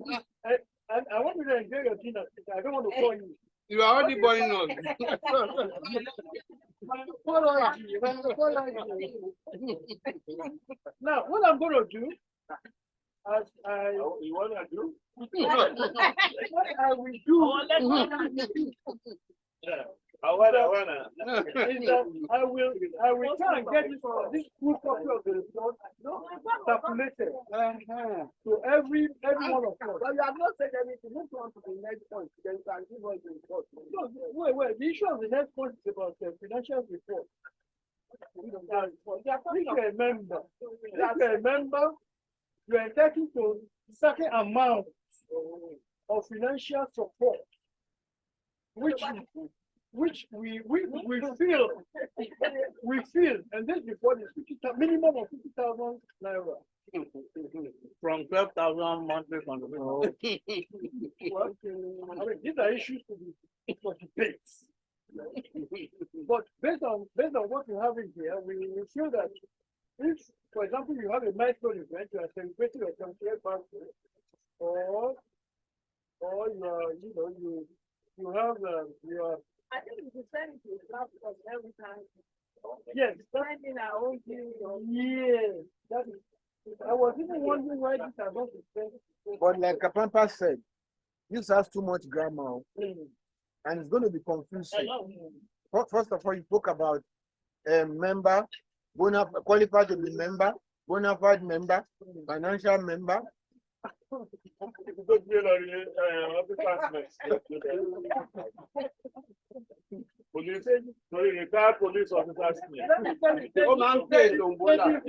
I want you to enjoy your dinner. I don't want to call you. You are already boiling us. Now, what I'm going to do, as I you want to do, what I will do. I will try and get this full copy of the report circulated to every one of us. But you have not said anything. Move on to the next point. Then you can give us the report. No, wait. The issue of the next point is about the financial report. If you're a member, you are entitled to certain amount of financial support, which we feel, and this report is minimum of 50,000 naira. From 12,000 monthly contribution. Well, I mean, these are issues to be for debates. But based on what we have in here, we feel that if, for example, you have a milestone event, you are celebrating your 70th birthday, or you have your. I think we should send it to the class because every time. Yes, finding our own view. Yes, that is. I was even wondering why this has not been sent. But like Kapampa said, this has too much grammar, and it's going to be confusing. First of all, you spoke about a member, qualified to be member, bona fide member, financial member. Police, retired police officers. The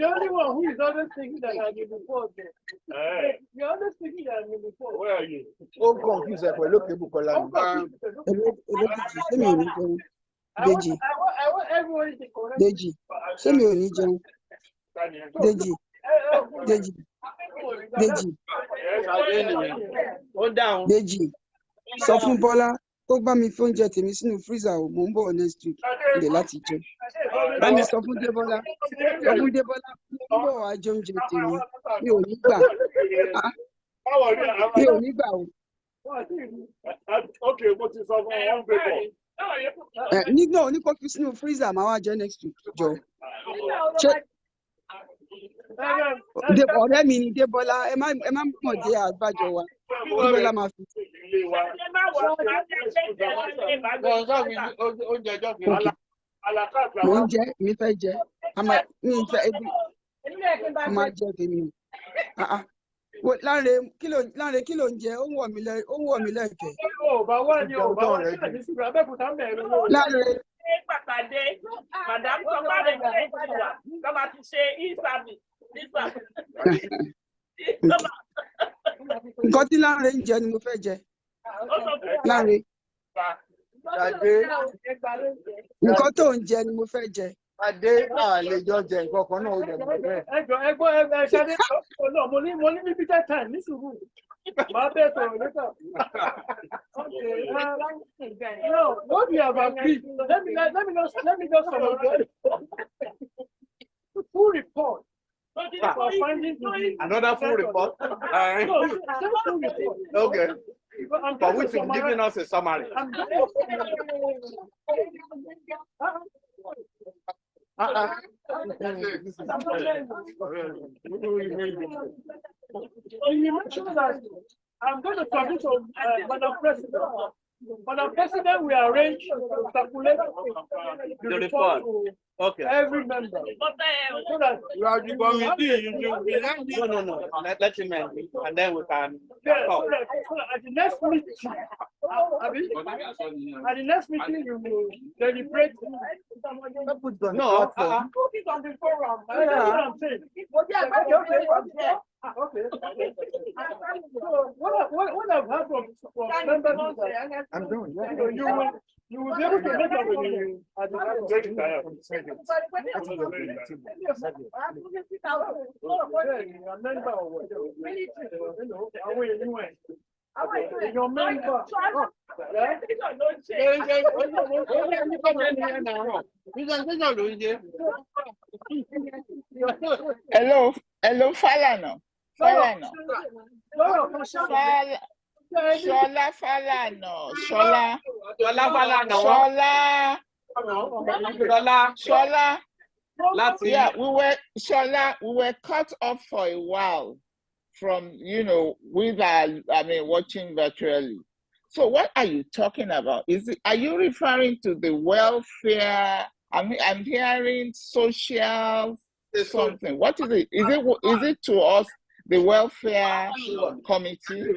only one who is always thinking that I'm in the force. You're always thinking that I'm in the force. Where are you? Oh, confused. Look at Bukola. Deji. I want everybody to correct. Deji. Send me religion. Deji. Deji. Deji. Hold down. Deji. Sọ fún Bọ́lá tó bá mi fún oúnjẹ tèmi sínú freezer o, mò ń bọ̀ next week. Ilé láti jẹ. Bá mi sọ fún Débọ́lá. Sọ fún Débọ́lá mò ń bọ̀ wá jẹ oúnjẹ tèmi. Mi ò ní gbà. Mi ò ní gbà o. Okay, what is up on paper? Nígbà wo ní kó fi sínú freezer máa wá jẹ next week jọ. Ọ̀rẹ́ mi ni Débọ́lá, ẹ má mọ̀ dé àgbájọ wa. Débọ́lá máa fi. Mo ń jẹ, mi fẹ́ jẹ. Mi fẹ́ ebi. A máa jẹ tèmi. Láre kí ló ń jẹ? Ó ń wọ̀ mí lẹ́kẹ̀ẹ́. Ó bá wá ní ó bá wá sílẹ̀ ní síbi Abẹ́òkúta ń bẹ̀rẹ̀ lọ́wọ́. Láre. Pàtàdé, Madam Sọ́kàlẹ̀ ṣe ìwà, lọ́ba ti ṣe e-service, Nǹkan tí Láre ń jẹ ni mo fẹ́ jẹ. Láre. Nǹkan tó ń jẹ ni mo fẹ́ jẹ. Adé àlejò jẹ nǹkan kan náà ó jẹ bẹ́ẹ̀. Ẹgbẹ́ ṣadé náà mo ní limited time ní sùúrù. Màá bẹ́ẹ̀ sọ̀rọ̀ nípa. No, what we have agreed. Let me just summarize. Full report. For finding Another full report. No, full report. Okay. For which is giving us a summary. You mentioned that I'm going to submit to Madam President. Madam President, we arrange to circulate the report to every member. So that You are the committee. No. Let him end, and then we can talk. so that at the next meeting, you will deliberate. No, Put it on the forum. That's what I'm saying. Okay. So what I've heard from members is that I'm doing. you will be able to make up with you at the your member. Hello, Falana. Shola Falana. Shola. Yeah, we were cut off for a while from, watching virtually. So what are you talking about? Are you referring to the welfare? I'm hearing social something. What is it? Is it to us, the welfare committee?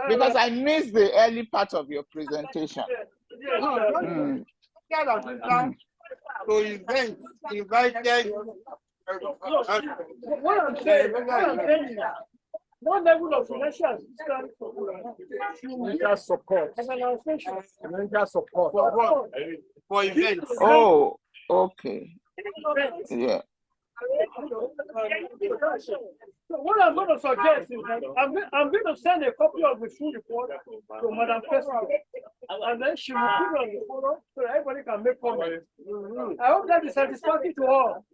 Because I missed the early part of your presentation. So events invited. What I'm saying is what level of financial assistance Financial support. Financial support. For events. Oh, okay. Yeah. So what I'm going to suggest is that I'm going to send a copy of the full report to Madam President, and then she will put it on the forum so that everybody can make comments. I hope that is satisfactory to all.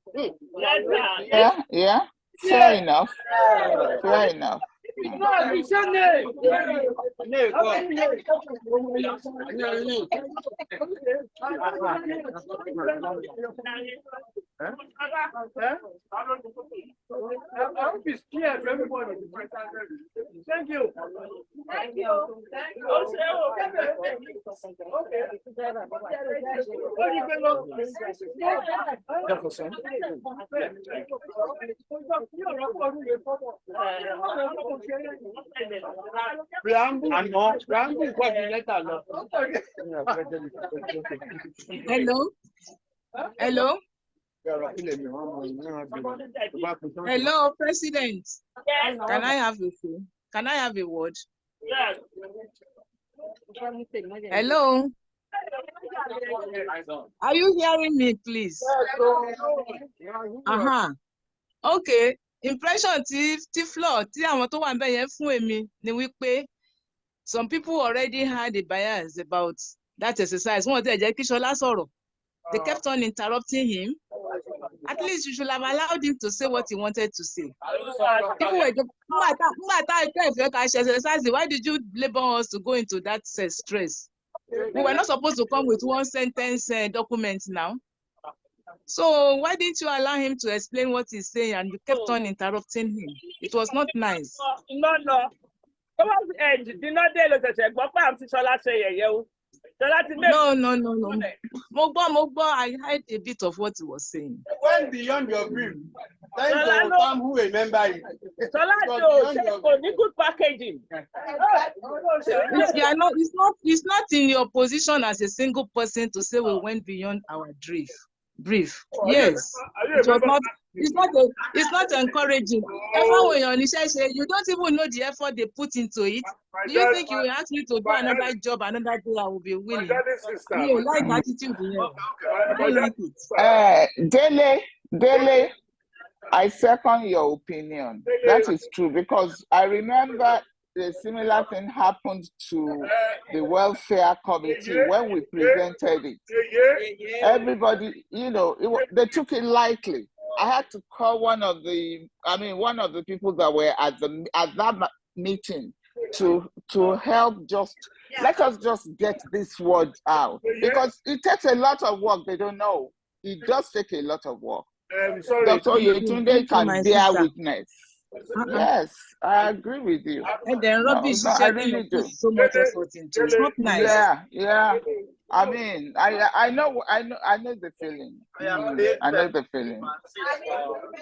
Yeah. Fair enough. I hope it's clear to everybody. Thank you. Hello, President. Can I have a phone? Can I have a word? Hello. Are you hearing me, please? Okay. Impression tí floor tí àwọn tó wà níbẹ̀ yẹn fún èmi ni wípé some people already had a bias about that exercise. Wọ́n ti jẹ́ kí Ṣọlá sọ̀rọ̀. They kept on interrupting him. At least you should have allowed him to say what he wanted to say. Why did you labor us to go into that stress? We were not supposed to come with one sentence document now. So why didn't you allow him to explain what he's saying and you kept on interrupting him? It was not nice. No. No. I heard a bit of what he was saying. Went beyond your brief. Thank Sola you, no. Tom, who remember you. Sola Because no, beyond your- for the good packaging. It's not in your position as a single person to say we went beyond our brief. Yes, it was not. It's not encouraging. You don't even know the effort they put into it. Do you think you will ask me to do another job another day? I will be willing. You like attitude here. I don't like it. Dele, I second your opinion. That is true because I remember a similar thing happened to the welfare committee when we presented it. Everybody, they took it lightly. I had to call one of the people that were at that meeting to help let us just get this word out because it takes a lot of work. They don't know. It does take a lot of work. Dr. Yetunde can bear witness. Yes, I agree with you. And then rubbish I really do. so much effort into. It's not nice. Yeah. I mean, I know the feeling. I know the feeling.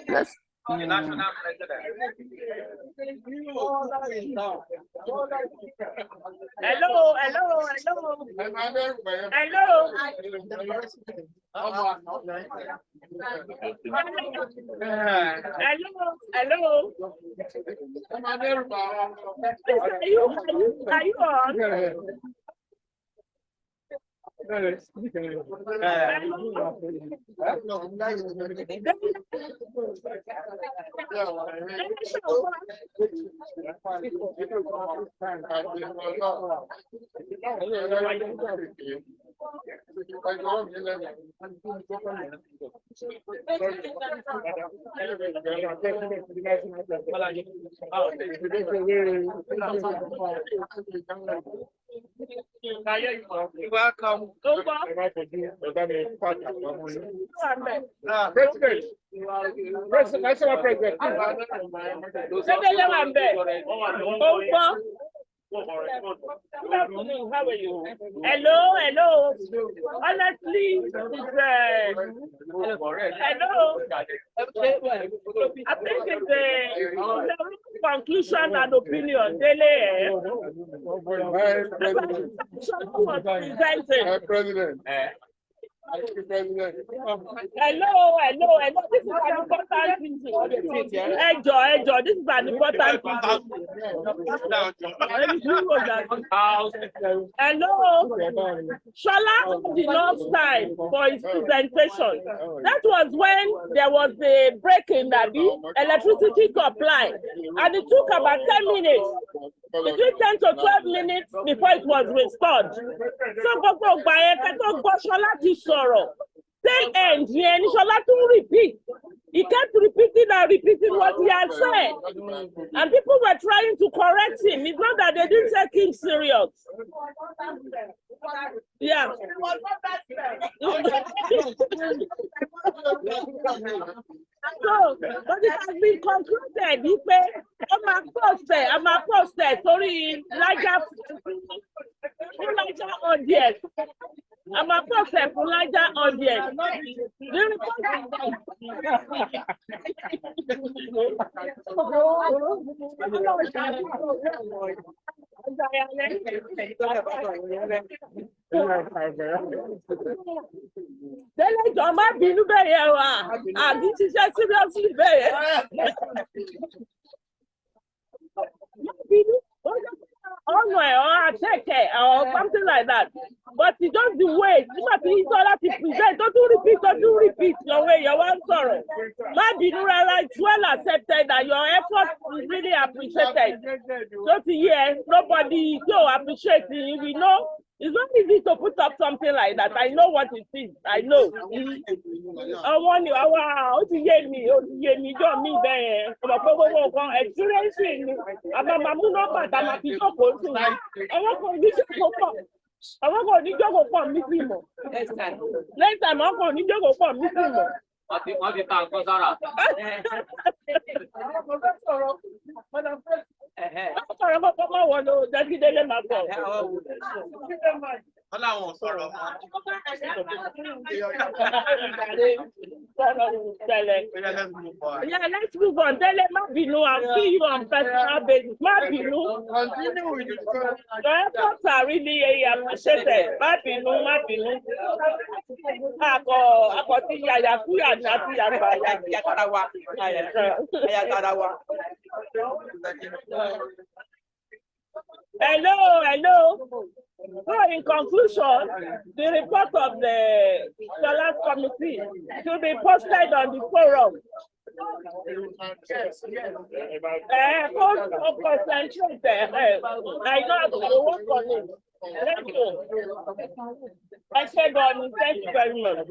Yes. Hello. Are you on? Welcome. President. National President. Good afternoon. How are you? Hello. Honestly, hello. I think it's a conclusion and opinion. President. Hello. This is an important thing. Enjoy. This is an important thing. Hello. Shola did not sign for his presentation. That was when there was a break in the electricity supply, and it took about 10 minutes. Between 10 to 12 minutes before it was restored. So, Shola tail end, Shola to repeat. He kept repeating what he had said. And people were trying to correct him. It's not that they didn't take him serious. Yeah. So, but it has been concluded. I'm a poster. Sorry, larger audience. I'm a poster for larger audience. Tẹ́lẹ̀ jọ má bínú bẹ́ẹ̀ wá, àbí ṣiṣẹ́ seriously bẹ́ẹ̀. Má bínú, or attack or something like that. But it's just the way, don't repeat your way, your one sorrow. Má bínú rárá, it's well accepted and your effort is really appreciated. Just here, nobody appreciate it, we know. It's not easy to put up something like that. I know what it is. I know. I want you. How to hear me? Don't me there. I'm experiencing. I'm a mamuno, but I'm a piece of person. I want condition for fun. I want condition for fun. Next time, I'm going to go for me. Yeah, let's move on. Dele Mabinu, I'll see you on personal basis. Mabinu. Continue with the story. Your efforts are really appreciated. Mabinu. Ako ti yaya kuya na ti yaya. Hello. So in conclusion, the report of the Scholars Committee should be posted on the forum. Concentrate there. I know I will work on it. Thank you. I said on it. Thank you very much.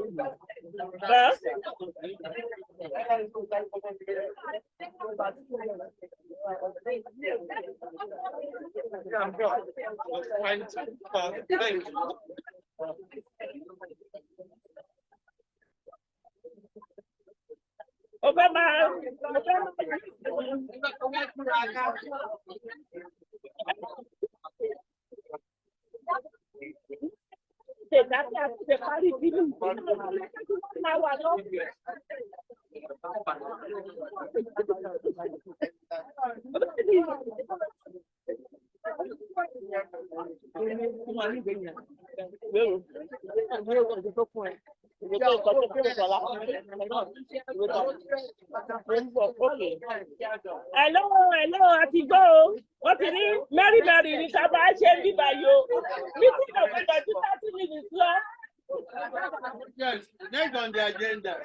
Hello, Atigo. What is it? Mary, it's about changing by you. Meeting of the 30 minutes long. Yes, next on the agenda.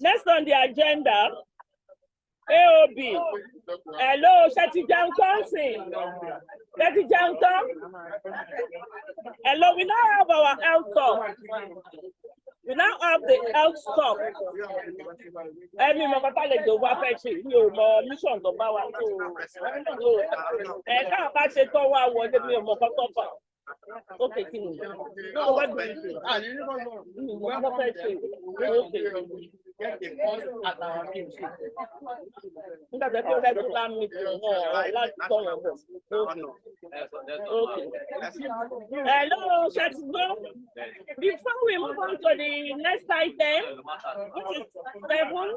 Next on the agenda, AOB. Hello, Shati Johnson. Hello, we now have our health talk. We now have the health talk. Mission to power. Okay, no, what do you think? Okay. At our meeting. Okay. Hello, Shatigo. Before we move on to the next item, which is 7,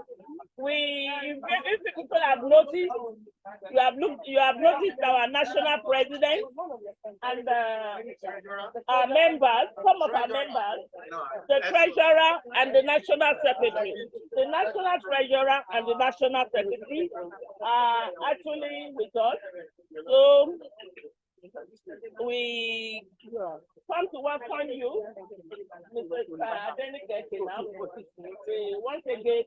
if people have noticed, you have noticed our national president and our members, some of our members, the treasurer and the national secretary. The national treasurer and the national secretary are actually with us. So we come to welcome you, Mr. Once again,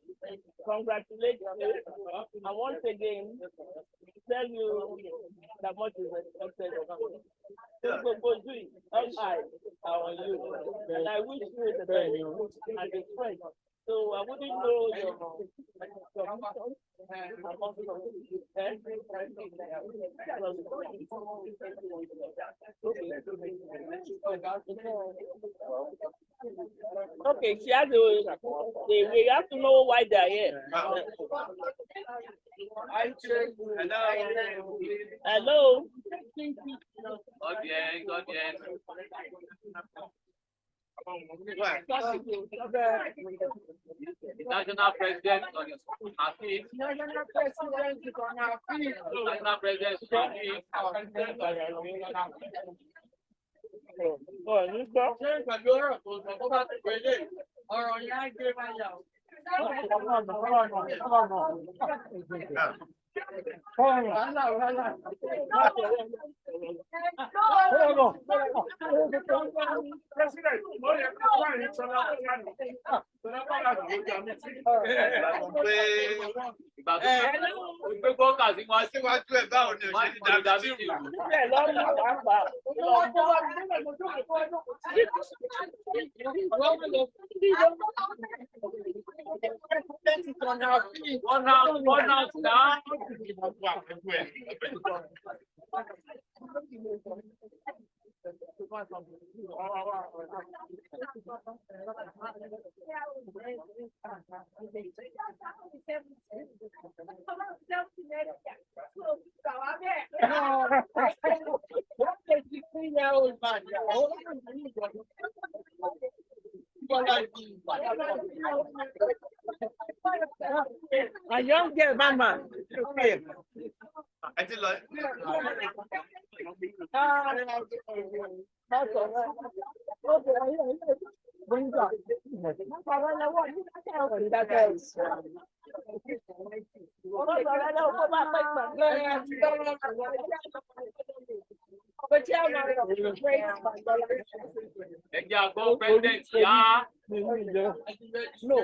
congratulate you, and once again, tell you that much is expected of you. On you, and I wish you the best and the strength. So I wouldn't know your okay, she has we have to know why they're here. Hello. National president on his feet. National president A young girl, mama. Okay. I did like. President, yeah. No,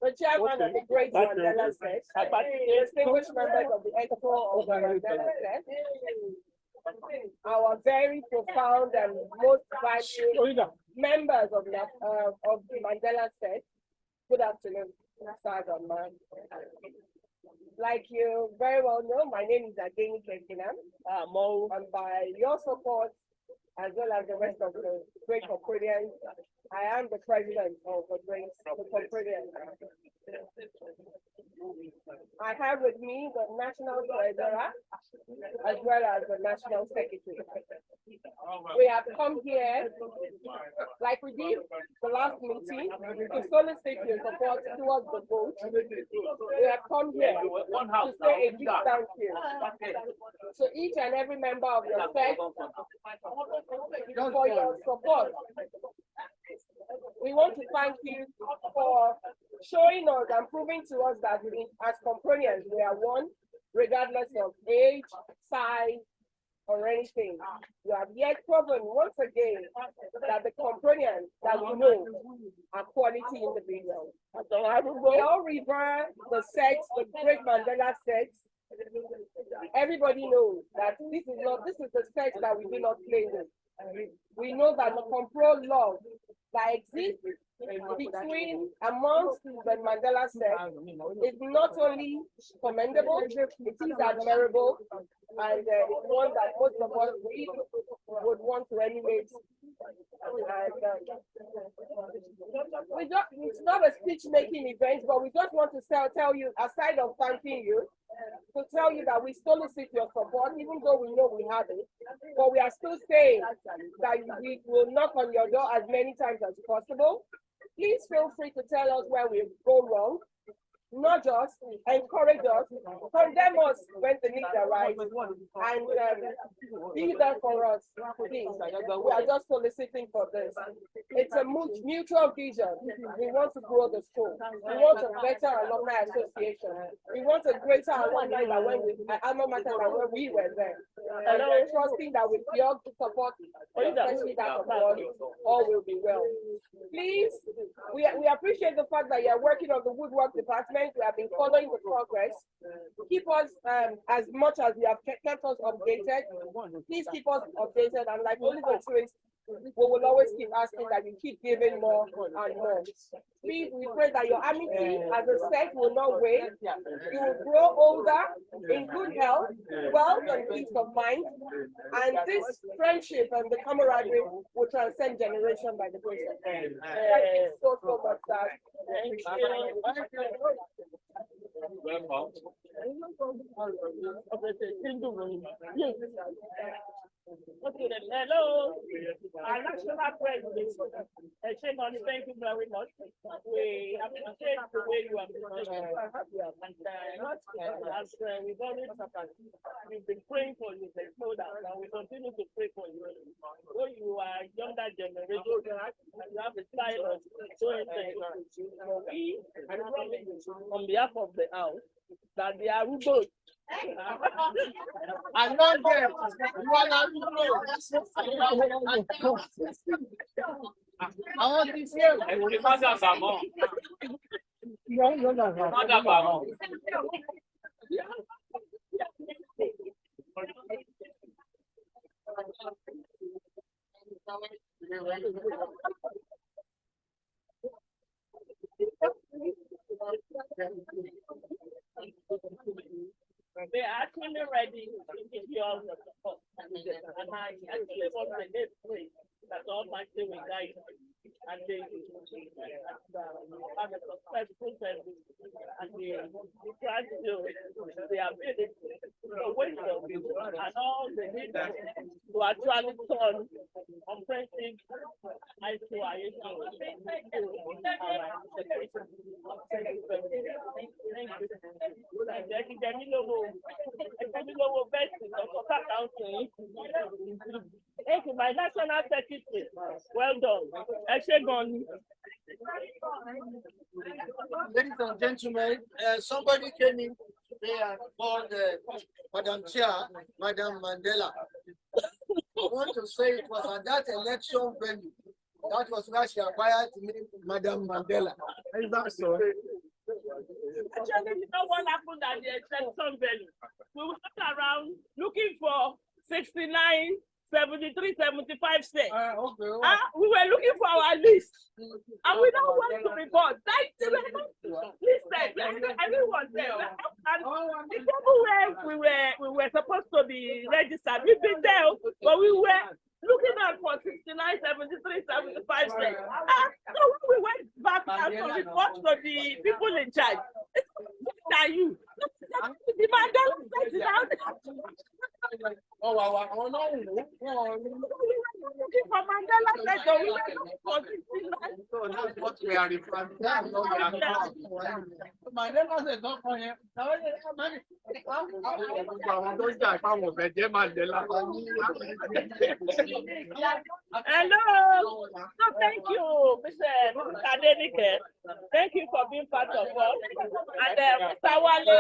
the chairman of the Great Mandela Set, distinguished members of the Expo of the Mandela Set, our very profound and most valued members of the Mandela Set. Good afternoon, Sagamman. Like you very well know, my name is Adeni Kekinam, and by your support, as well as the rest of the great Compronians, I am the president of the Compronians. I have with me the national treasurer as well as the national secretary. We have come here, like we did the last meeting, to solicit your support towards the vote. We have come here to say a big thank you to each and every member of your sect for your support. We want to thank you for showing us and proving to us that as Compronians, we are one, regardless of age, size, or anything. You have yet proven once again that the Compronians that we know are quality individuals. We all revere the sex, the great Mandela sex. Everybody knows that this is the sex that we do not play with. We know that the Compro love that exists amongst the Mandela sect is not only commendable, it is admirable, and it's one that most of us would want to emulate. It's not a speech-making event, but we just want to tell you, aside of thanking you, to tell you that we solicit your support, even though we know we have it, but we are still saying that we will knock on your door as many times as possible. Please feel free to tell us where we go wrong, nudge us, encourage us, condemn us when the needs arise, and be there for us, please. We are just soliciting for this. It's a mutual vision. We want to grow the school. We want a better alumni association. We want a greater alumni than when we were there. And we're trusting that with your support, especially that of God, all will be well. Please, we appreciate the fact that you're working on the woodwork department. We have been following the progress. Keep us as much as you have kept us updated. Please keep us updated, and like only the tourists, we will always keep asking that you keep giving more and more. Please, we pray that your amity as a sect will not wane. You will grow older in good health, wealth, and peace of mind. And this friendship and the camaraderie will transcend generation by the grace of God. Thank you so much, sir. Okay, then, hello. Our national president, thank you very much. We appreciate the way you have been doing. And as we've always we've been praying for you, there's no doubt, and we continue to pray for you. Though you are younger generation, and you have a style of doing things. We promise on behalf of the house that they are good. I'm not there. You are not I want to see you. They are actually ready to give you all the support. And I actually want my name prayed that Almighty will guide me. And they have a successful service. And they grant you the ability, the wisdom, and all the leaders to actually turn comprehensive high school ISO. Thank you. Thank you, my national secretary. Well done. Exegon. Ladies and gentlemen, somebody came in today and called Madam Chair, Madam Mandela. I want to say it was at that election venue. That was where she acquired the name Madam Mandela. Is that so? Actually, you know what happened at the election venue? We were around looking for 69, 73, 75 states. We were looking for our list. And we don't want to report. Listen, everyone there. And the people where we were supposed to be registered, we've been there, but we were looking at for 69, 73, 75 states. So when we went back and to report to the people in charge, it's not you. The man doesn't set it out. Oh, wow. For Mandela said, so we were looking for 69. So that's what we are referring to. Mandela said, don't call him. Hello. So thank you, Mr. Adenike. Thank you for being part of us. And Mr. Wale.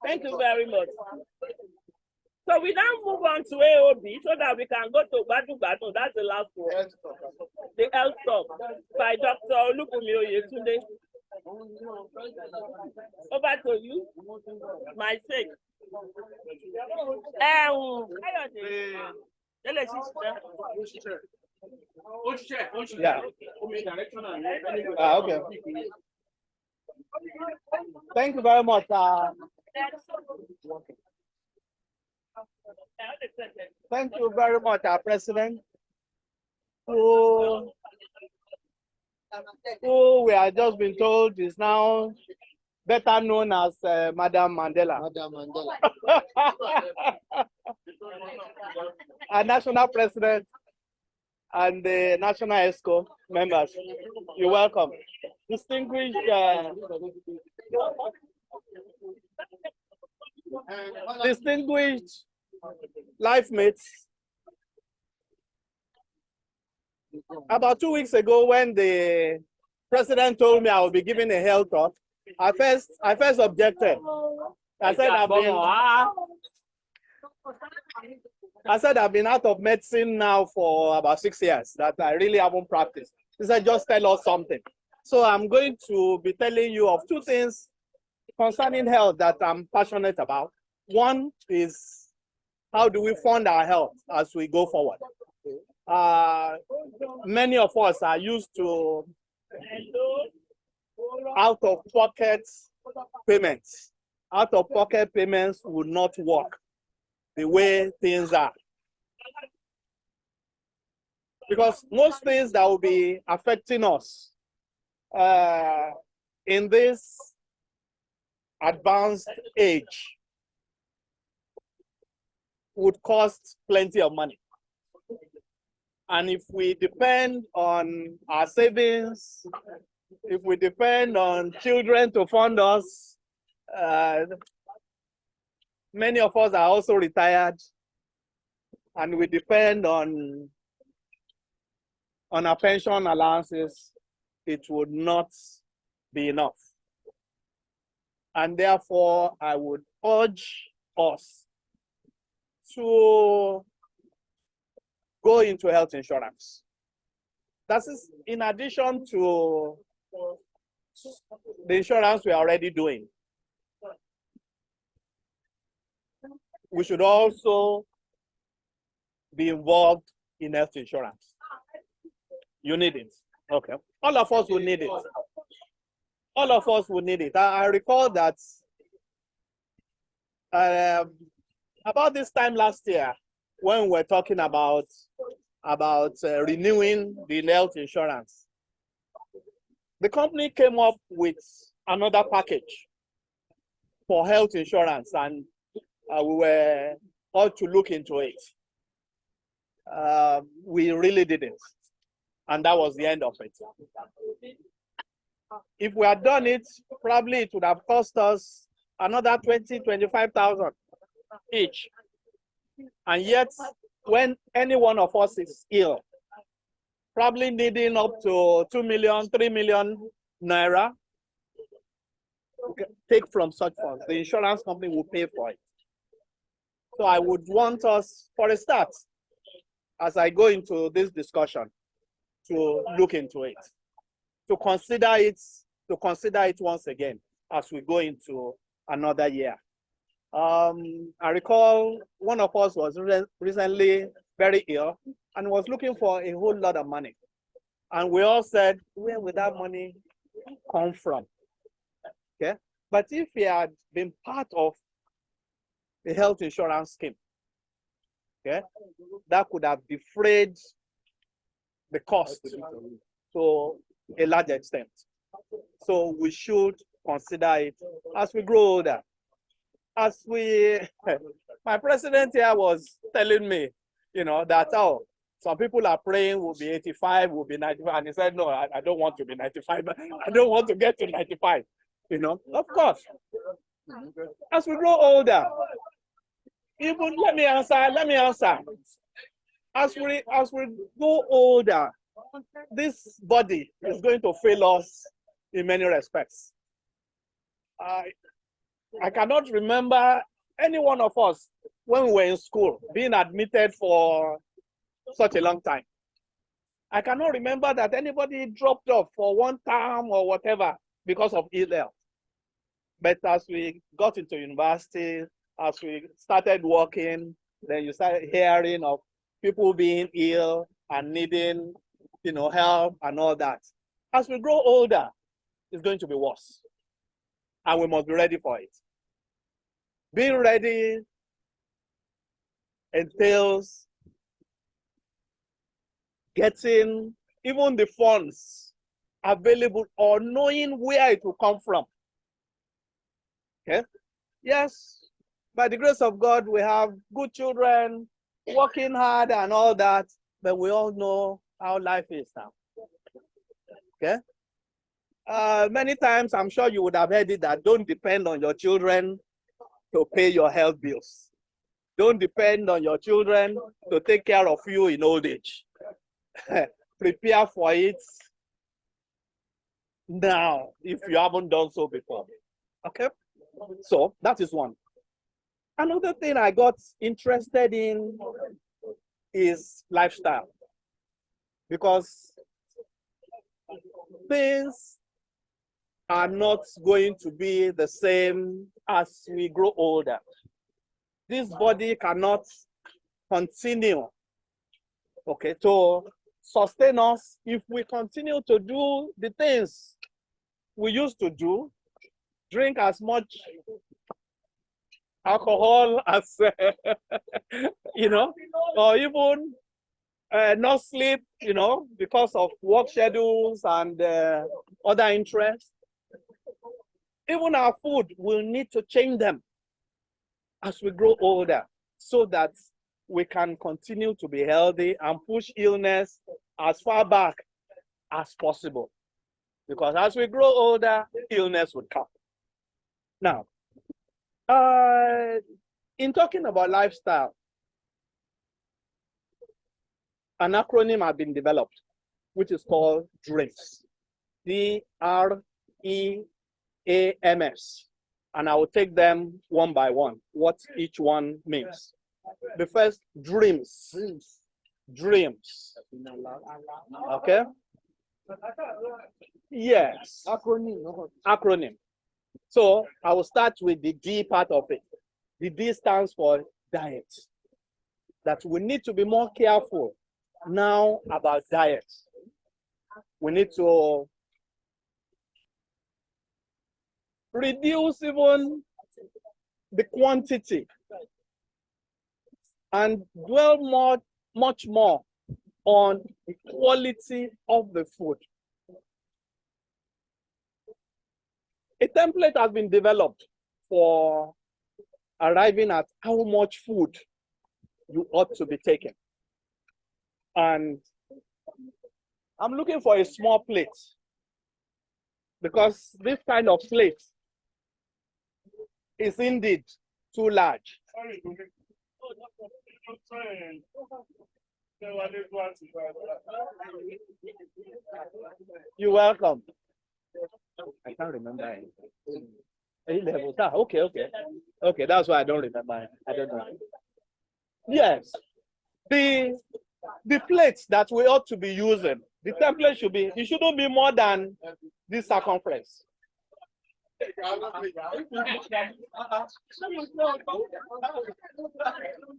Thank you very much. So we now move on to AOB so that we can go to Badu Badu. That's the last one. The health talk by Dr. Olukumi Oyetunde. Over to you. My sake. Yeah. Okay. Thank you very much. Thank you very much, our president, who we have just been told is now better known as Madam Mandela. Madam Mandela. Our national president and the national ESCO members, you're welcome. Distinguished life mates. About 2 weeks ago, when the president told me I would be giving a health talk, I first objected. I said I've been out of medicine now for about 6 years, that I really haven't practiced. He said, just tell us something. So I'm going to be telling you of 2 things concerning health that I'm passionate about. One is, how do we fund our health as we go forward? Many of us are used to out-of-pocket payments. Out-of-pocket payments would not work the way things are. Because most things that will be affecting us in this advanced age would cost plenty of money. And if we depend on our savings, if we depend on children to fund us, many of us are also retired, and we depend on our pension allowances, it would not be enough. And therefore, I would urge us to go into health insurance. That is in addition to the insurance we are already doing. we should also be involved in health insurance. You need it. Okay. All of us will need it. All of us will need it. I recall that about this time last year, when we were talking about renewing the health insurance, the company came up with another package for health insurance, and we were all to look into it. We really didn't, and that was the end of it. If we had done it, probably it would have cost us another 20,000-25,000 each. And yet, when any one of us is ill, probably needing up to 2 million, 3 million naira, take from such funds, the insurance company will pay for it. So I would want us, for a start, as I go into this discussion, to look into it, to consider it once again as we go into another year. I recall one of us was recently very ill and was looking for a whole lot of money. And we all said, where would that money come from? Okay. But if he had been part of the health insurance scheme, okay, that could have defrayed the cost to a large extent. So we should consider it as we grow older. As my president here was telling me, that, some people are praying will be 85, will be 95. And he said, no, I don't want to be 95. I don't want to get to 95. Of course. As we grow older, even let me answer. As we go older, this body is going to fail us in many respects. I cannot remember any one of us when we were in school being admitted for such a long time. I cannot remember that anybody dropped off for one term or whatever because of ill health. But as we got into university, as we started working, then you started hearing of people being ill and needing, help and all that. As we grow older, it's going to be worse. And we must be ready for it. Being ready entails getting even the funds available or knowing where it will come from. Okay? Yes, by the grace of God, we have good children, working hard and all that, but we all know how life is now. Okay? Many times, I'm sure you would have heard it, that don't depend on your children to pay your health bills. Don't depend on your children to take care of you in old age. Prepare for it now if you haven't done so before. Okay? So that is one. Another thing I got interested in is lifestyle, because things are not going to be the same as we grow older. This body cannot continue, okay, to sustain us if we continue to do the things we used to do, drink as much alcohol as, or even not sleep, because of work schedules and other interests. Even our food, we'll need to change them as we grow older so that we can continue to be healthy and push illness as far back as possible. Because as we grow older, illness would come. Now, in talking about lifestyle, an acronym has been developed, which is called DREAMS. DREAMS. And I will take them one by one, what each one means. The first, dreams. Dreams. Okay? Yes. Acronym. So I will start with the D part of it. The D stands for diet. That we need to be more careful now about diet. We need to reduce even the quantity and dwell much more on the quality of the food. A template has been developed for arriving at how much food you ought to be taking. And I'm looking for a small plate because this kind of plate is indeed too large. You're welcome. I can't remember A-levels. Okay, that's why I don't remember. I don't know. Yes, the plates that we ought to be using, the template should be, it shouldn't be more than this circumference.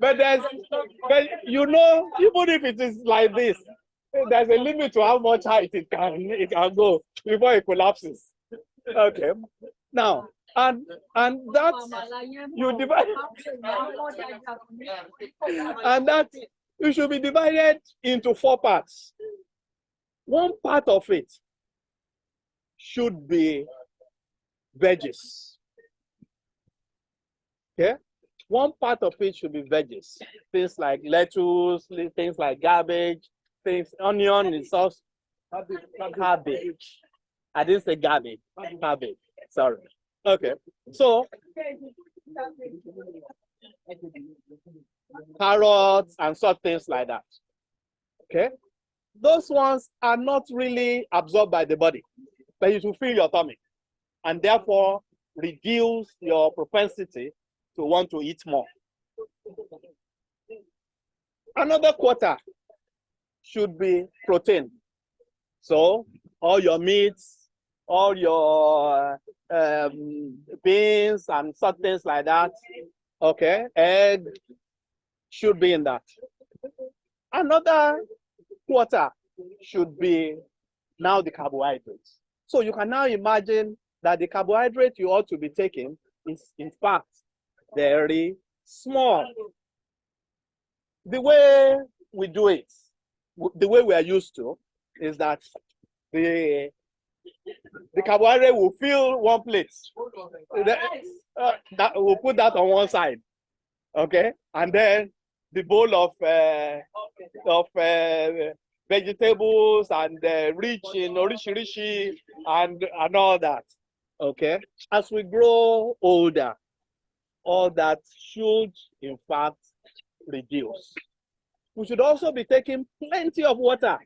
But you know, even if it is like this, there's a limit to how much height it can go before it collapses. Okay. Now, and that you divide, and that you should be divided into 4 parts. One part of it should be veggies. Okay? One part of it should be veggies. Things like lettuce, things like garbage, onion and sauce. Cabbage. I didn't say garbage. Cabbage. Sorry. Okay. So carrots and such things like that. Okay? Those ones are not really absorbed by the body, but you should fill your tummy and therefore reduce your propensity to want to eat more. Another quarter should be protein. So all your meats, all your beans and such things like that, okay, egg should be in that. Another quarter should be now the carbohydrates. So you can now imagine that the carbohydrate you ought to be taking is in fact very small. The way we do it, the way we are used to, is that the carbohydrate will fill one plate. We'll put that on one side, okay, and then the bowl of vegetables and rich in orishi and all that. Okay, as we grow older, all that should in fact reduce. We should also be taking plenty of water.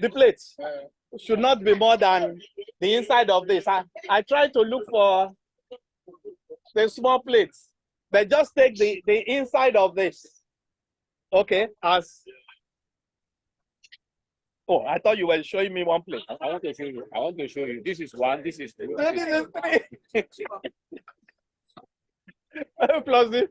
The plates should not be more than the inside of this. I try to look for the small plates, but just take the inside of this. Okay, as oh, I thought you were showing me one plate. I want to show you. I want to show you. This is 1. This is 2. This is 3. Plus this.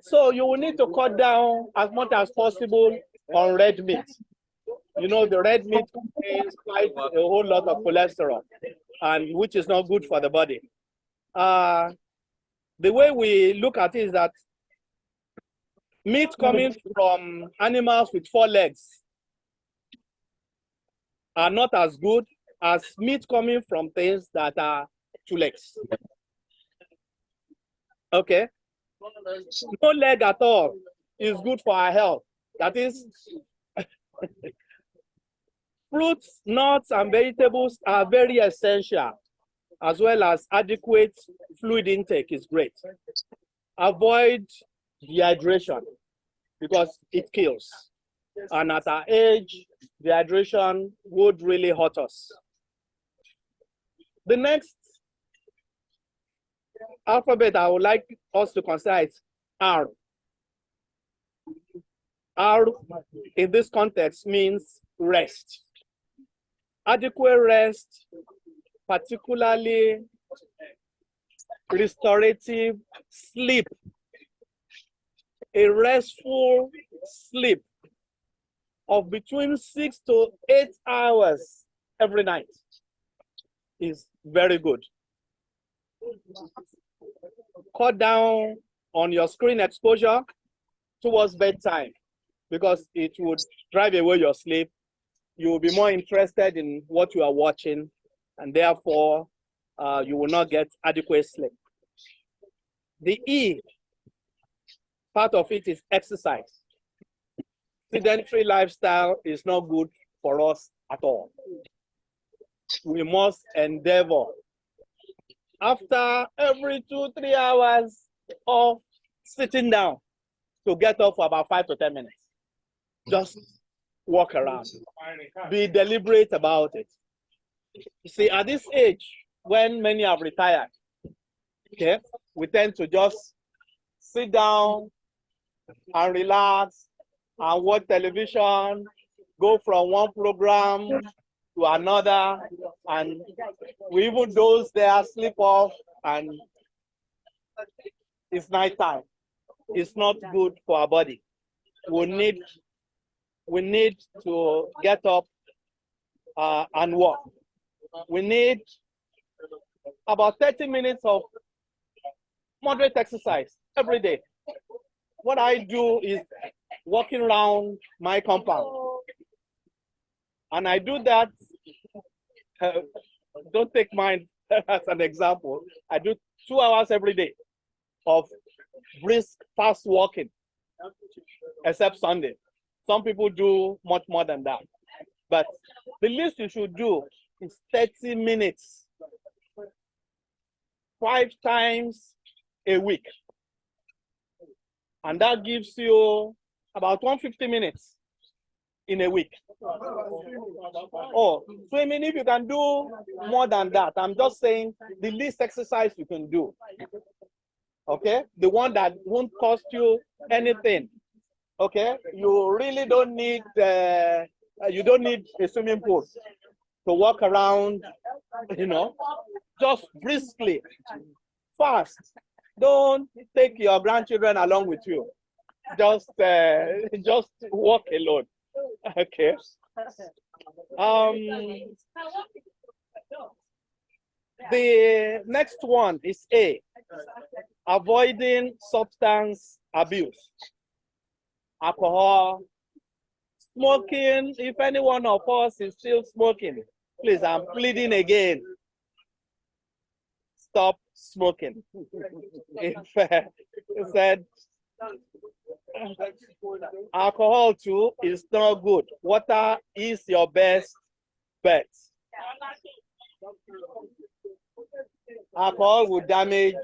So you will need to cut down as much as possible on red meat. You know, the red meat contains quite a whole lot of cholesterol, and which is not good for the body. The way we look at it is that meat coming from animals with 4 legs are not as good as meat coming from things that are 2 legs. Okay? No leg at all is good for our health. That is, fruits, nuts, and vegetables are very essential, as well as adequate fluid intake is great. Avoid dehydration because it kills. And at our age, dehydration would really hurt us. The next alphabet I would like us to consider is R. R in this context means rest. Adequate rest, particularly restorative sleep, a restful sleep of between 6 to 8 hours every night is very good. Cut down on your screen exposure towards bedtime because it would drive away your sleep. You will be more interested in what you are watching, and therefore you will not get adequate sleep. The E part of it is exercise. Sedentary lifestyle is not good for us at all. We must endeavor after every 2-3 hours of sitting down to get up for about 5 to 10 minutes. Just walk around. Be deliberate about it. You see, at this age, when many have retired, okay, we tend to just sit down and relax and watch television, go from one program to another, and we even doze there, sleep off, and it's nighttime. It's not good for our body. We need to get up and walk. We need about 30 minutes of moderate exercise every day. What I do is walking around my compound. And I do that, don't take mine as an example. I do 2 hours every day of brisk, fast walking, except Sunday. Some people do much more than that. But the least you should do is 30 minutes, 5 times a week. And that gives you about 150 minutes in a week. Oh, so I mean, if you can do more than that, I'm just saying the least exercise you can do. Okay? The one that won't cost you anything. Okay? You really don't need, you don't need a swimming pool to walk around, you know, just briskly, fast. Don't take your grandchildren along with you. Just walk alone. Okay. The next one is A, avoiding substance abuse. Alcohol, smoking. If any one of us is still smoking, please, I'm pleading again. Stop smoking. If said alcohol too is not good. Water is your best bet. Alcohol will damage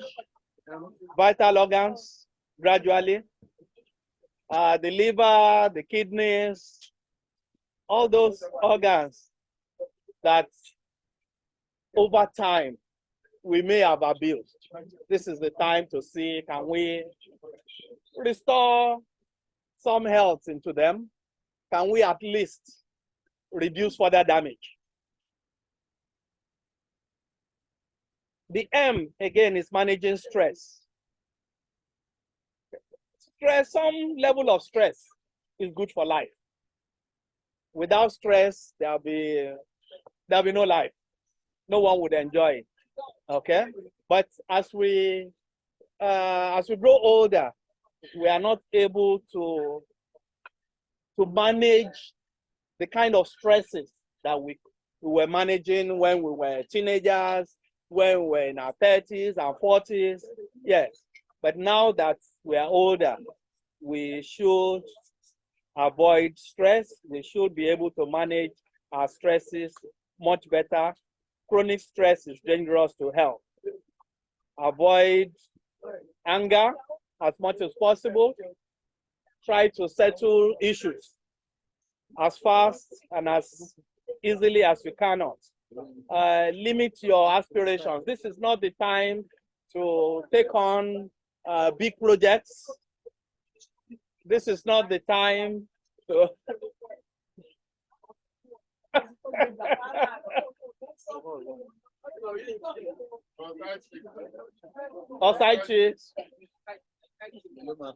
vital organs gradually. The liver, the kidneys, all those organs that over time we may have abused. This is the time to see, can we restore some health into them? Can we at least reduce further damage? The M, again, is managing stress. Stress, some level of stress is good for life. Without stress, there'll be no life. No one would enjoy it. Okay? But as we grow older, we are not able to manage the kind of stresses that we were managing when we were teenagers, when we were in our 30s and 40s. Yes. But now that we are older, we should avoid stress. We should be able to manage our stresses much better. Chronic stress is dangerous to health. Avoid anger as much as possible. Try to settle issues as fast and as easily as you cannot. Limit your aspirations. This is not the time to take on big projects. This is not the time to Or side chicks,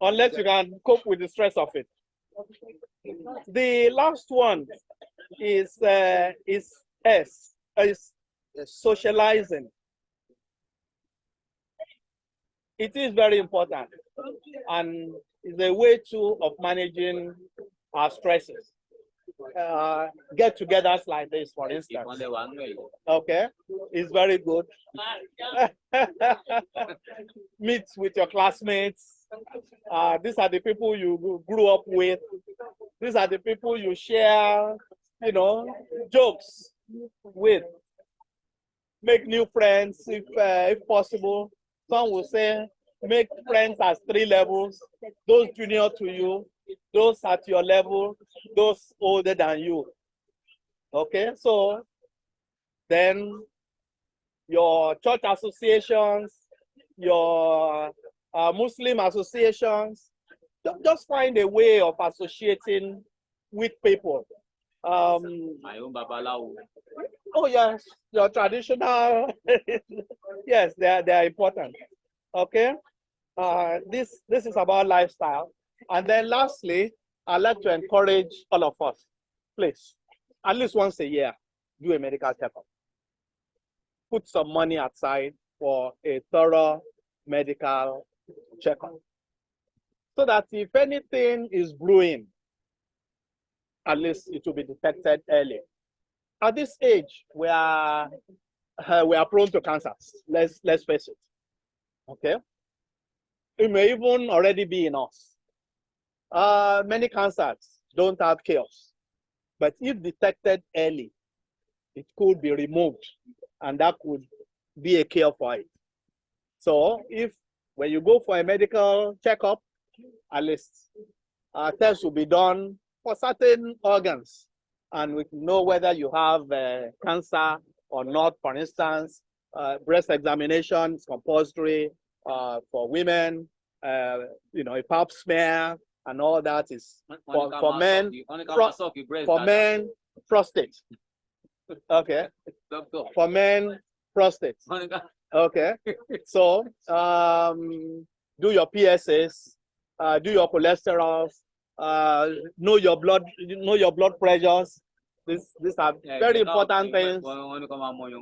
unless you can cope with the stress of it. The last one is socializing. It is very important, and is a way too of managing our stresses. Get-togethers like this, for instance. Okay, it's very good. Meet with your classmates. These are the people you grew up with. These are the people you share, jokes with. Make new friends if possible. Some will say make friends at 3 levels: those junior to you, those at your level, those older than you. Okay, so then your church associations, your Muslim associations, just find a way of associating with people. My own babalawo. Oh yes, your traditional. Yes, they are important. Okay, this is about lifestyle, and then lastly, I'd like to encourage all of us, please, at least once a year, do a medical checkup. Put some money aside for a thorough medical checkup, so that if anything is brewing, at least it will be detected early. At this age, we are prone to cancers. Let's face it. Okay, it may even already be in us. Many cancers don't have cures, but if detected early, it could be removed, and that could be a cure for it. So when you go for a medical checkup, at least tests will be done for certain organs, and we know whether you have cancer or not. For instance, breast examination is compulsory for women. A pap smear and all that is for men. For men, prostate. Okay. For men, prostate. Okay. So do your PSAs, do your cholesterol, know your blood pressures. These are very important things.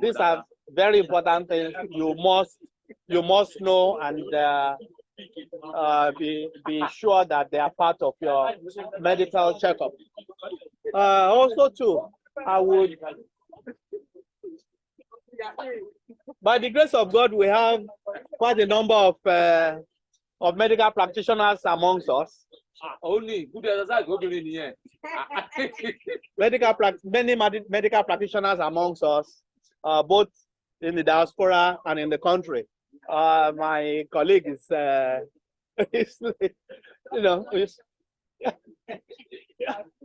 These are very important things you must know, and be sure that they are part of your medical checkup. Also too, I would, by the grace of God, we have quite a number of medical practitioners amongst us. Only good exercise go be in here. Many medical practitioners amongst us, both in the diaspora and in the country. My colleague is,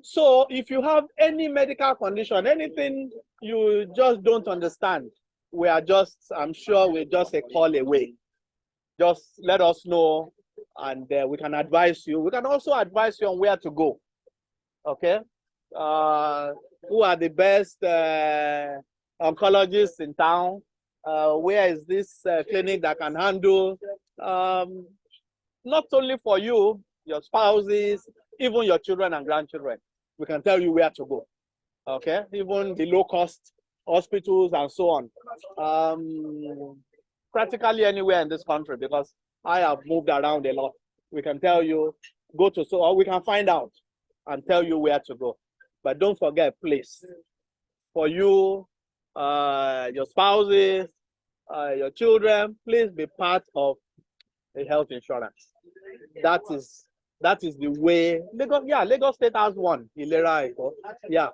so if you have any medical condition, anything you just don't understand, I'm sure we're just a call away. Just let us know, and we can advise you. We can also advise you on where to go. Okay, who are the best oncologists in town? Where is this clinic that can handle not only for you, your spouses, even your children and grandchildren? We can tell you where to go. Okay, even the low-cost hospitals and so on. Practically anywhere in this country, because I have moved around a lot. We can tell you or we can find out and tell you where to go. But don't forget, please, for you, your spouses, your children, please be part of the health insurance. That is the way. Lagos State has one. Yeah.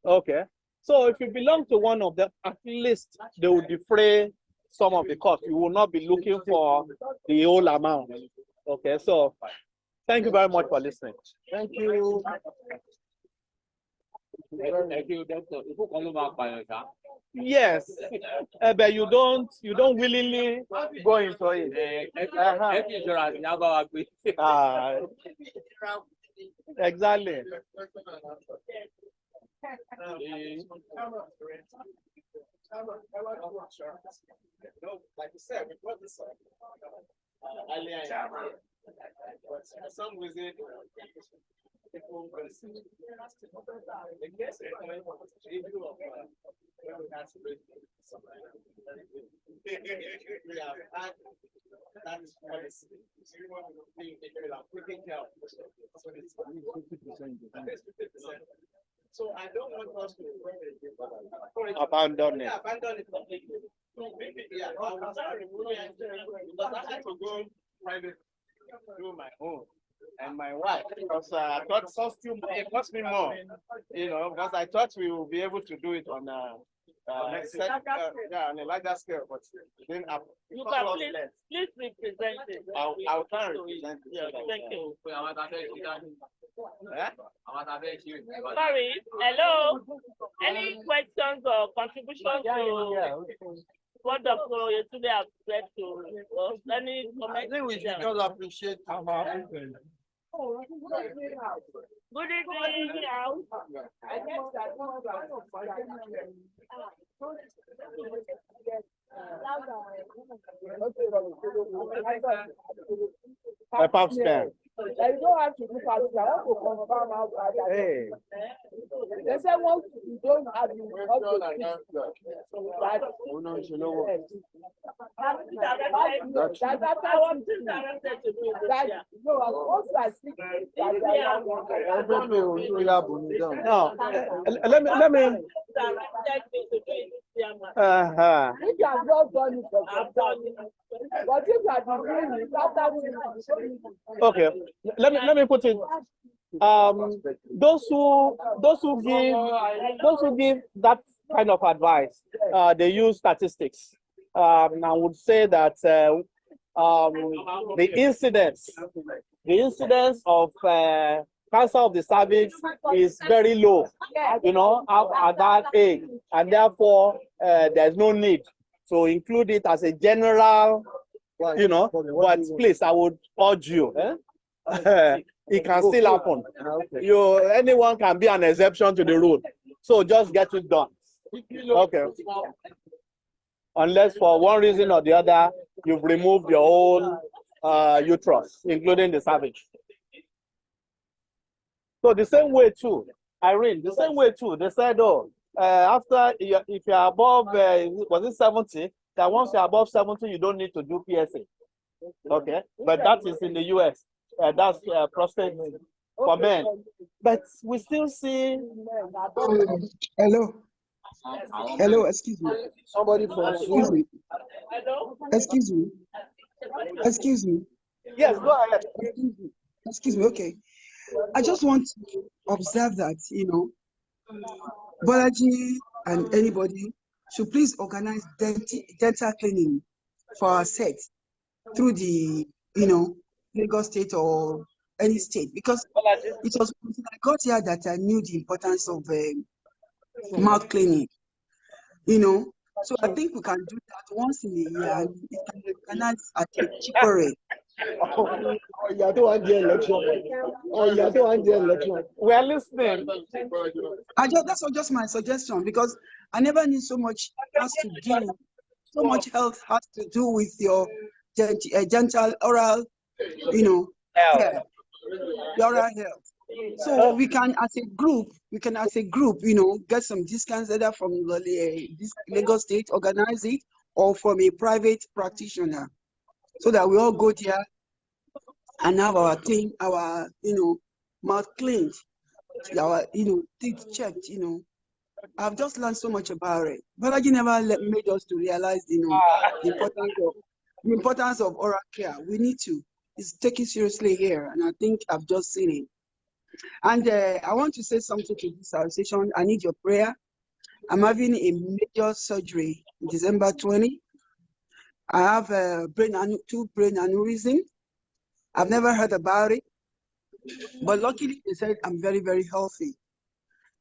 Okay. So if you belong to one of them, at least they will defray some of the cost. You will not be looking for the whole amount. Okay. So thank you very much for listening. Thank you. Thank you, doctor. Yes, but you don't willingly go into it. Exactly. Like you said, we got this earlier, but for some reason, people will see the case we have had that policy. So I don't want us to Abandon it. Yeah, abandon it completely. Maybe, yeah, I was because I had to go private do my own and my wife because I thought it cost me more, because I thought we will be able to do it on on a larger scale, but then You can please represent it. I'll try and represent it. Yeah, thank you. Eh? Sorry, hello. Any questions or contributions to what Dr. Yetunde has said to us? Any comments? I think we should just appreciate Good evening, house. Pep stand. I don't have to look at it. I want to confirm how bad I Hey. They say once you don't have you Let me. If you have not done it for some time, but if you are doing it, after Okay, let me put it. Those who give that kind of advice, they use statistics. I would say that the incidence of cancer of the cervix is very low, at that age, and therefore there's no need to include it as a general, but please, I would urge you, it can still happen. Anyone can be an exception to the rule, so just get it done. Okay. Unless for one reason or the other, you've removed your whole uterus, including the cervix. So the same way too, Irene, the same way too, they said, after, if you're above, was it 70, that once you're above 70, you don't need to do PSA. Okay, but that is in the US. That's prostate for men. But we still see... Hello. Hello, excuse me. Somebody from Excuse me. Excuse me. Excuse me. Yes, go ahead. Excuse me, okay. I just want to observe that, Bolaji and anybody should please organize dental cleaning for our set through the, Lagos State or any state, because it was when I got here that I knew the importance of mouth cleaning, So I think we can do that once in a year, and it can be organized at a cheaper rate. We are listening. That's just my suggestion, because I never knew so much health has to do with your dental, oral, health, oral health. So we can, as a group, get some discounts either from this Lagos State, organize it, or from a private practitioner, so that we all go there and have our thing, our mouth cleaned, our teeth checked. I've just learned so much about it. But I never made us to realize the importance of oral care. We need to. It's taken seriously here, and I think I've just seen it. And I want to say something to this association. I need your prayer. I'm having a major surgery in December 20. I have two brain aneurysm. I've never heard about it, but luckily they said I'm very, very healthy.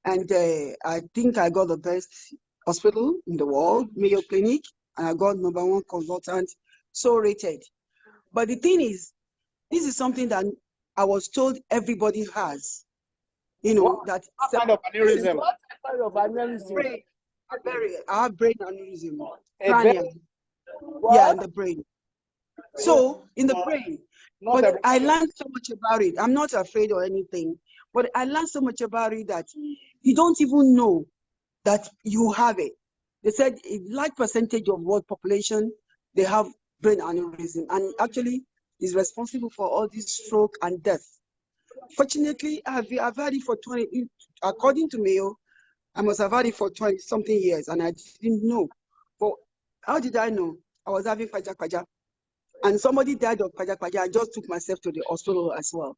And I think I got the best hospital in the world, Mayo Clinic, and I got #1 consultant, so rated. But the thing is, this is something that I was told everybody has. That kind of aneurysm. Brain. I have brain aneurysm. A Cranial. Yeah, in the brain. So in the brain. Not But I learned so much about it. I'm not afraid or anything. But I learned so much about it that you don't even know that you have it. They said a large percentage of world population, they have brain aneurysm, and actually is responsible for all this stroke and death. Fortunately, I've had it for 20, according to Mayo, I must have had it for 20 something years, and I didn't know. But how did I know? I was having kwaja, and somebody died of kwaja. I just took myself to the hospital as well.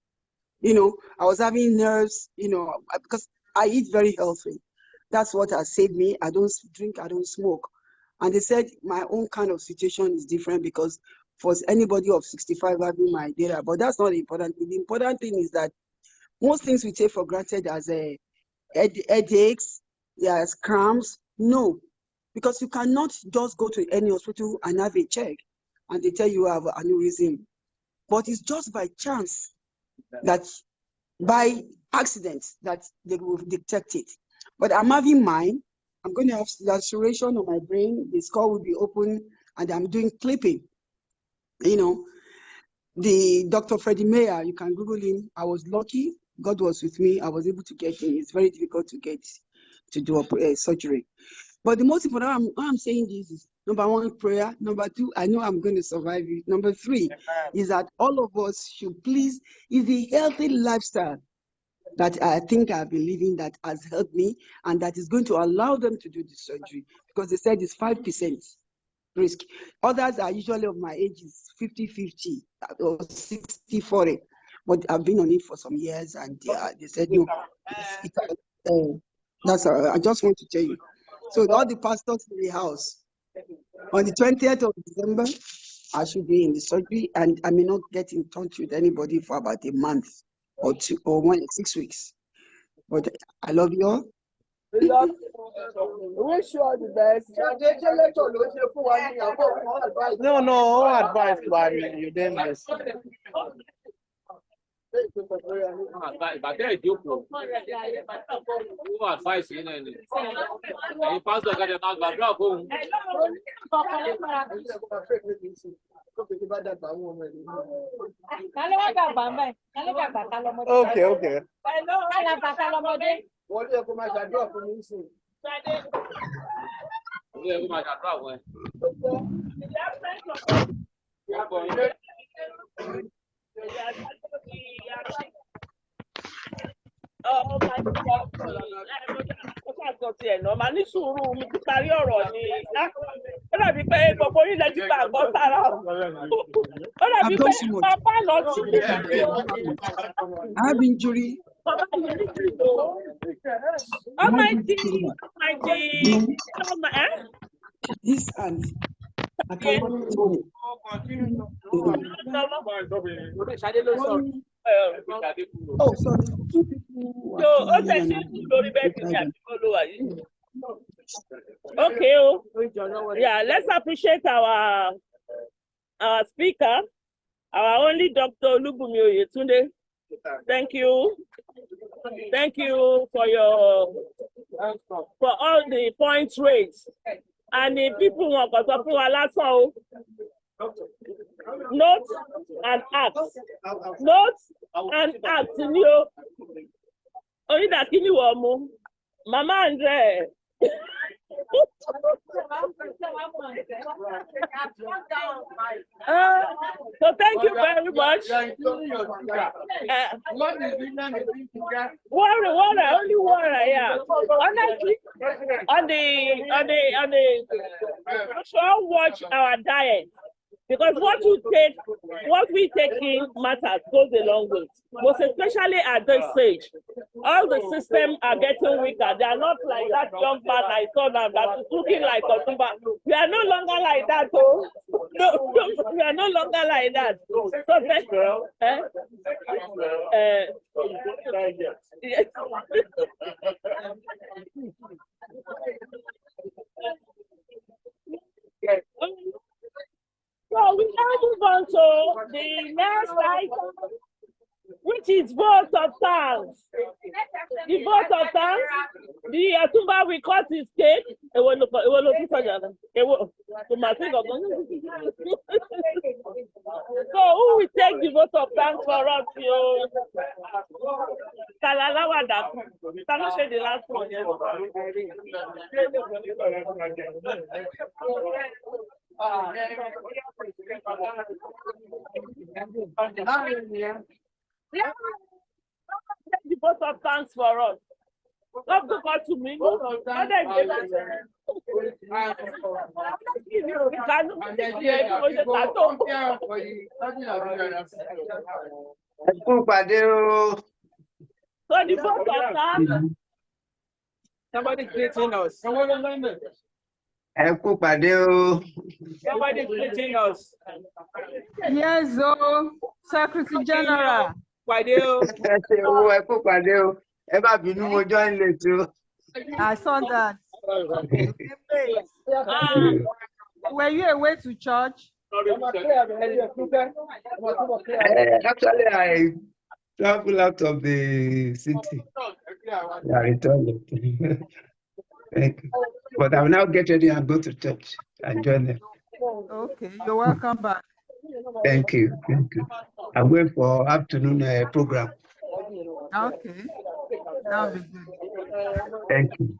You know, I was having nerves, you know, because I eat very healthy. That's what has saved me. I don't drink, I don't smoke. And they said my own kind of situation is different because for anybody of 65 having my data, but that's not the important thing. The important thing is that most things we take for granted as headaches, yes, cramps, no, because you cannot just go to any hospital and have a check and they tell you have aneurysm. But it's just by chance that by accident that they will detect it. But I'm having mine. I'm going to have laceration on my brain. The skull will be open, and I'm doing clipping. You know, the Dr. Freddie Mayer, you can Google him. I was lucky. God was with me. I was able to get him. It's very difficult to get to do a surgery. But the most important, why I'm saying this is, number one, prayer. Number two, I know I'm going to survive it. Number three is that all of us should please, is the healthy lifestyle that I think I've been living that has helped me and that is going to allow them to do the surgery because they said it's 5% risk. Others are usually of my age is 50-50 or 60-40, but I've been on it for some years and they said no. That's I just want to tell you. So all the pastors in the house, on the 20th of December, I should be in the surgery and I may not get in touch with anybody for about a month or 2 or 6 weeks. But I love you all. We wish you all the best. No advice, but you didn't listen. Bàtẹ́ ìjókòó, ó advice yín náà ni. Ẹ̀yin pásítọ̀ kẹ́tẹ̀ máa gbàdúrà fóun. Okay. Wọ́n lé ẹ̀kọ́ máa ṣàdúrà fún mi sùn. Ó yẹ kó máa ṣàdúrà fún ẹ. Màá ní sùúrù mi ti parí ọ̀rọ̀ ni. Ó dàbí pé gbogbo orílẹ̀ ti gbàgbọ́ sára. Ó dàbí pé bàbá lọ sí I have injury. Almighty. This and I cannot do it. Oh, sorry. Two people. Okay. Yeah, let's appreciate our speaker, our only Dr. Olubumi Oyetunde. Thank you. Thank you for all the points raised. And the people want to talk about note and act. Note and act. Only that Mama Andre. So thank you very much. Only water, yeah. Honestly, on the show watch our diet. Because what we take in matters, goes a long way. Most especially at this stage. All the systems are getting weaker. They are not like that young man I saw now that is looking like Otumba. We are no longer like that, oh. No, we are no longer like that. So thank you. Yes. So we now move on to the next item, which is vote of thanks. The vote of thanks, The Atumba will cut his cake. It will look together. It will. So my thing of So who will take the vote of thanks for us? You. Talalawada. Cannot say the last one. The vote of thanks for us. Let's go back to me. So the vote of thanks. Somebody greeting us. Somebody greeting us. Yes, Secretary General. I saw that. Were you away to church? Actually, I travel out of the city. I returned. Thank you. But I will now get ready and go to church and join them. Okay, you're welcome back. Thank you. Thank you. I'm going for afternoon program. Okay, that'll be good. Thank you.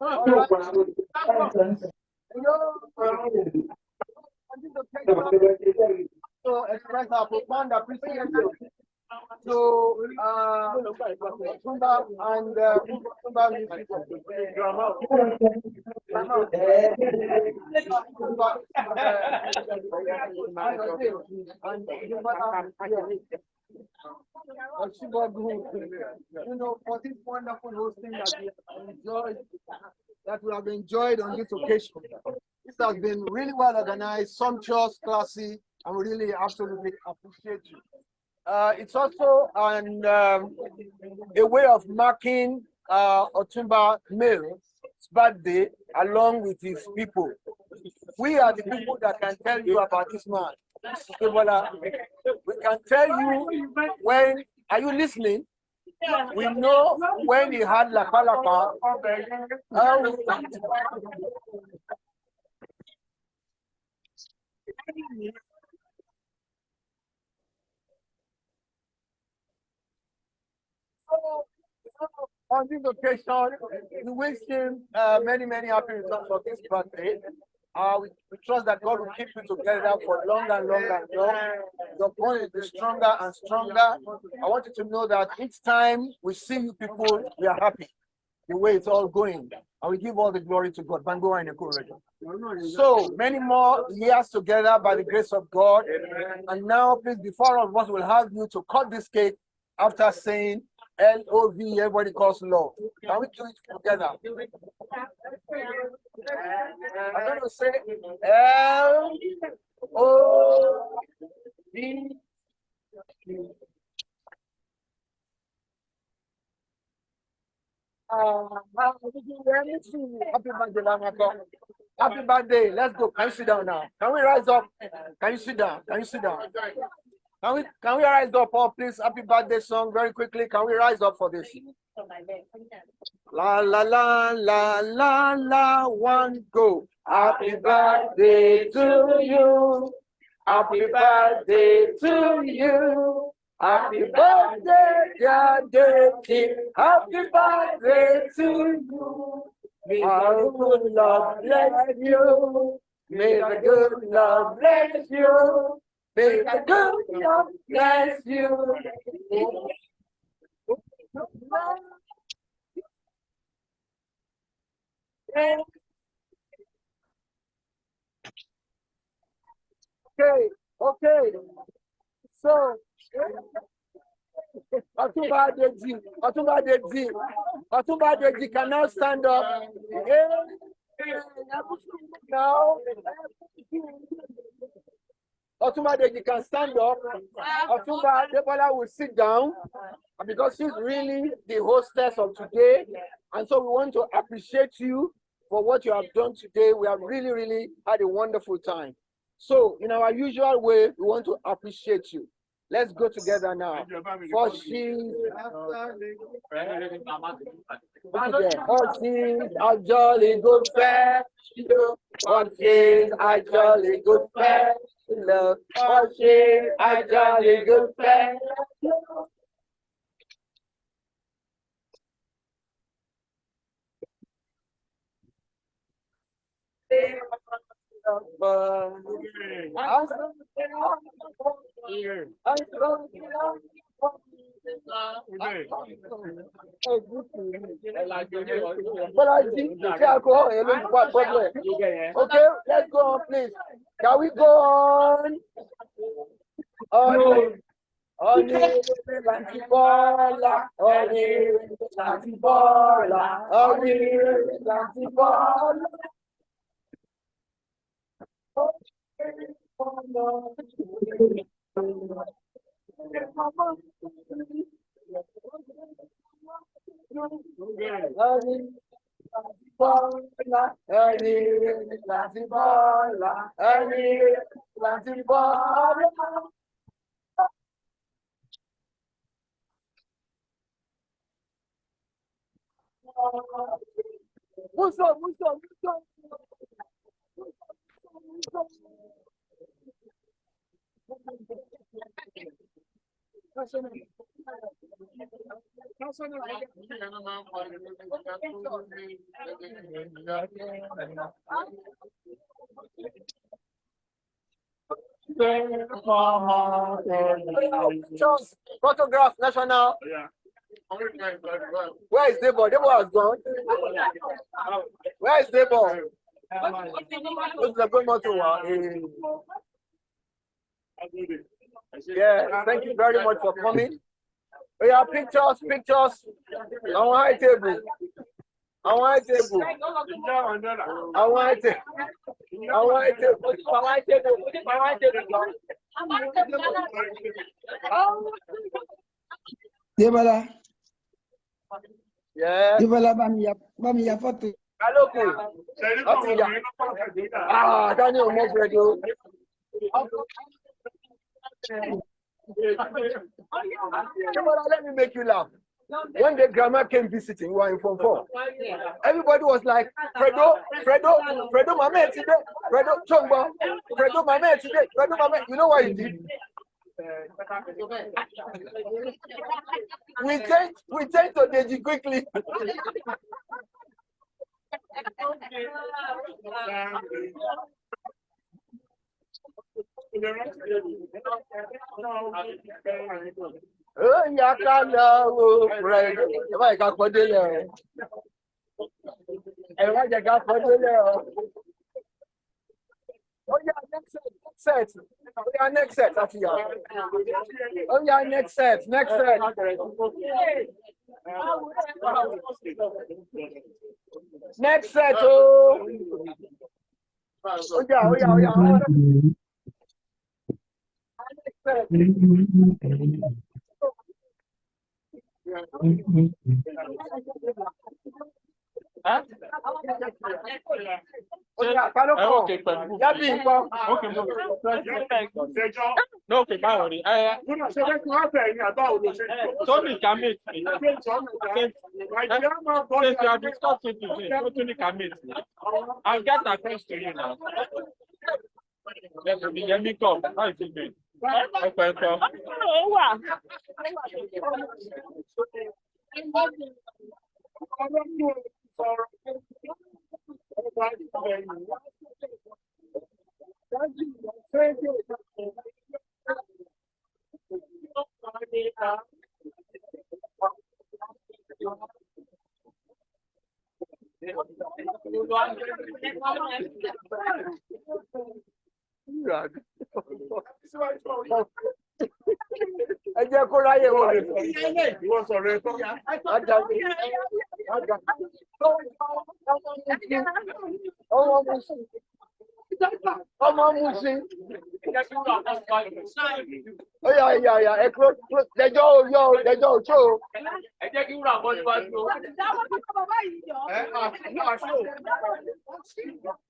I want to appreciate to express our profound appreciation to Tumba and Tumba music for this wonderful hosting that we have enjoyed on this occasion. This has been really well organized, sumptuous, classy, and we really absolutely appreciate you. It's also a way of marking Otumba Mill's birthday along with his people. We are the people that can tell you about this man. We can tell you when, are you listening? We know when he had La Palapa. On this occasion, we wish him many, many happy returns of this birthday. We trust that God will keep you together for long and long and long. Your bond will be stronger and stronger. I want you to know that each time we see you people, we are happy the way it's all going. And we give all the glory to God. So many more years together by the grace of God. And now, please, before all of us will have you to cut this cake after saying L-O-V, everybody calls love. Can we do it together? I'm going to say L-O-V. Happy birthday, Lamako. Happy birthday. Let's go. Can you sit down now? Can we rise up? Can you sit down? Can you sit down? Can we rise up, oh, please? Happy birthday song very quickly. Can we rise up for this? La la la la la la, one go. Happy birthday to you. Happy birthday to you. Happy birthday, dear Daisy. Happy birthday to you. May the good Lord bless you. May the good Lord bless you. May the good Lord bless you. Okay. So, Otumba Deji can now stand up. Now, Otumba Deji can stand up. Otumba Debola will sit down because she's really the hostess of today. And so we want to appreciate you for what you have done today. We have really, really had a wonderful time. So in our usual way, we want to appreciate you. Let's go together now. For she's a jolly good fellow. For she's a jolly good fellow. For she's a jolly good fellow. Okay, let's go on, please. Can we go on? Photograph national. Where is Debo? Debo has gone. Where is Debo? Yeah, thank you very much for coming. We have pictures. On white table. Debola. Yeah. Debola, bami ya photo. Daniel Mofredo. Let me make you laugh. When the grandma came visiting, we were in Form 4. Everybody was like, Fredo, mama today. Fredo, Chongba. Fredo, mama today. Fredo, mama. You know what he did? We changed to Deji quickly. Oh, Yakala, right? If I got for dinner, and I got for dinner. Oh, yeah, next set. Oh, yeah, next set. Oh, yeah, next set. Next set. Oh, yeah. No, okay, báwo ni? Tony can meet me. Since you are discussing today, Tony can meet me. I'll get across to you now. Let me come. How is it doing? Okay, so. Ẹ jẹ́ kó ráyè wá. Ìwọ sọ̀rọ̀ ẹ̀ tán. Ọmọ Musin. Ó yà ẹ kúrò lẹ́jọ́ òṣó. Ẹ jẹ́ kí wúrà bọ́ níwájú.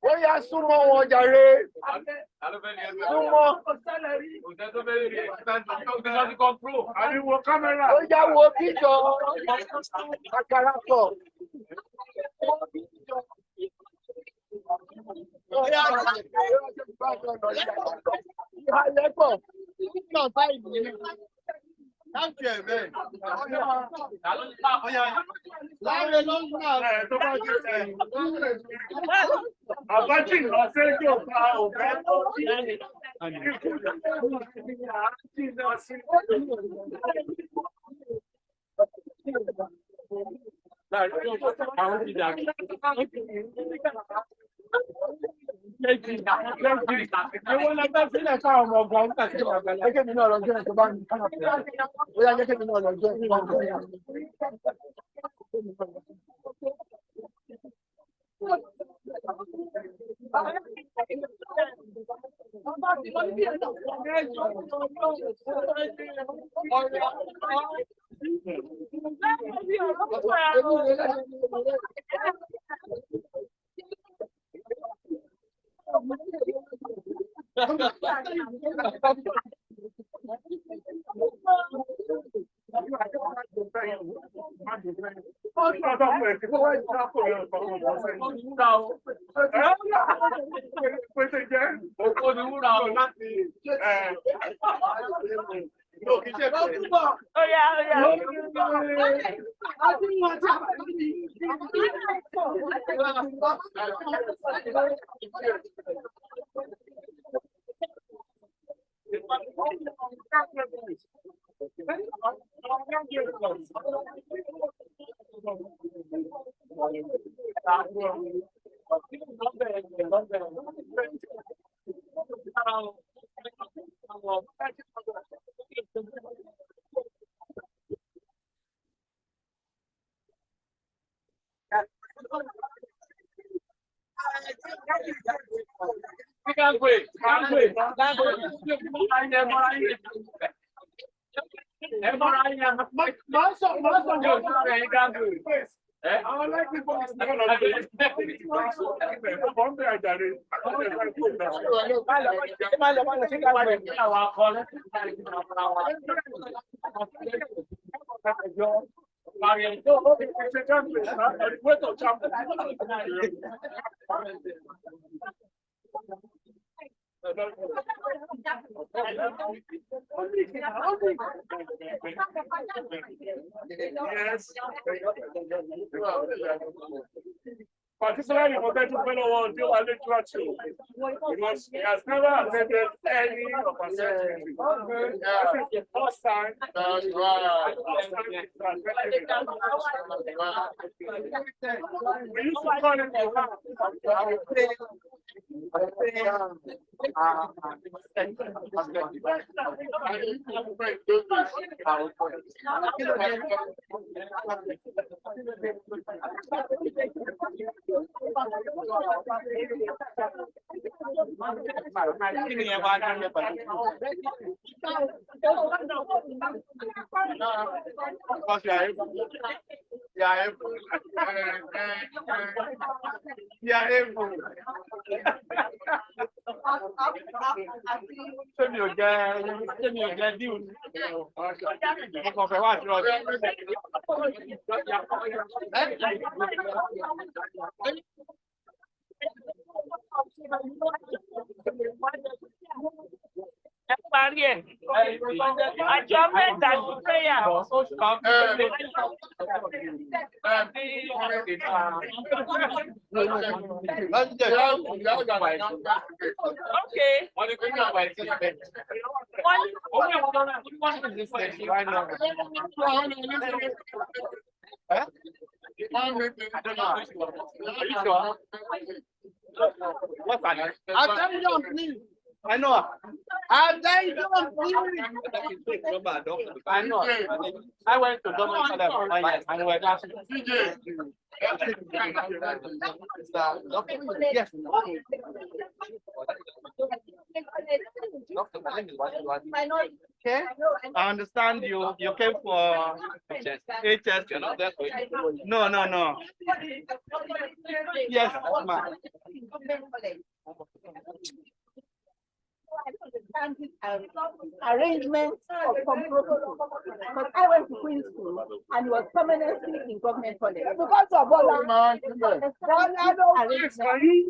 Ó yà súnmọ́ wọn jàre. Súnmọ́. Ariwo kámẹ́rà. Ó yà wo bíjọ. Àkàrà pọ̀. Àbájì lọ sẹ́jọ́ pa òfẹ́ tó bí. Àwọn ti dà. Ewo la fẹ́ sílẹ̀ káwọn ọmọ ọgbà ń tàbí ọgbà láti. Jẹ́ kí mi náà lọ jẹ́ ẹ̀ tó bá mi kánà pẹ̀lú. Ó yà jẹ́ kí mi náà lọ jẹ́ ẹ̀ tó bá mi kánà pẹ̀lú. Particularly Motetu fellow one do a literature because he has never attended any of our sessions. This is the first time. That's right. We used to call him Adjournment and prayer. Okay. Attention, please. I know. Attention, please. I know. I went to Donald and we're asking. Yes. Okay. I understand you came for HS. No. Yes, ma'am. Arrangement of Compronians, because I went to Queen's School and was permanently in government college. Because of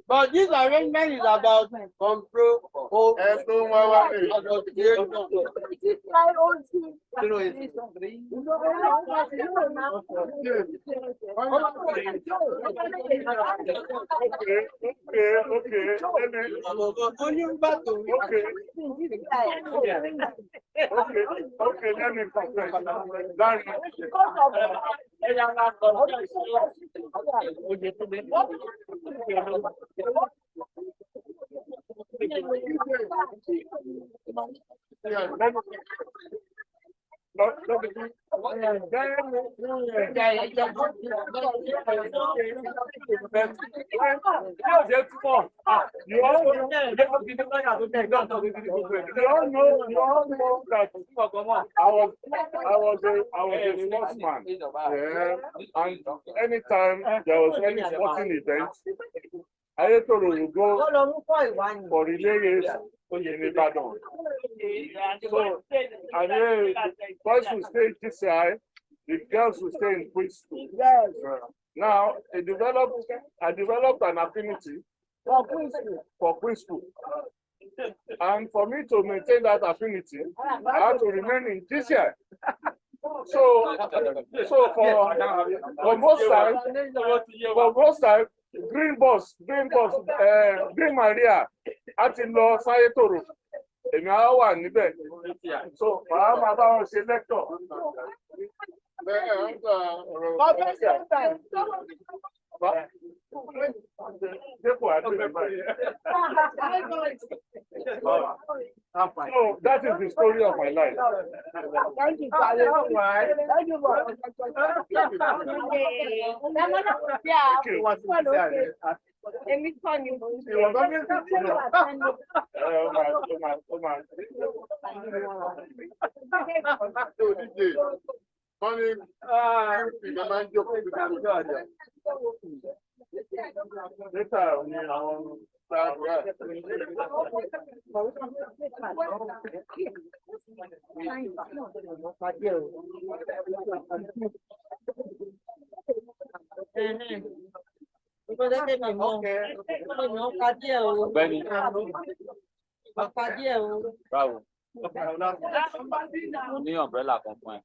but this arrangement is about Okay, let me confess. You all know that I was a sportsman. Yeah. And anytime there was any sporting event, I thought we would go for relay race in Ibadan. So, and then the boys will stay in GCI, the girls will stay in Queen's School. Yes. Now, I developed an affinity for Queen's School. And for me to maintain that affinity, I have to remain in GCI. So for most time, Green Maria, at in law, Sayetoro. Èmi á wà níbẹ̀. So, màá máa bá wọn ṣe lecture. So that is the story of my life. Thank you, Father. Thank you, Bravo. Mo ní umbrella kan fún ẹ.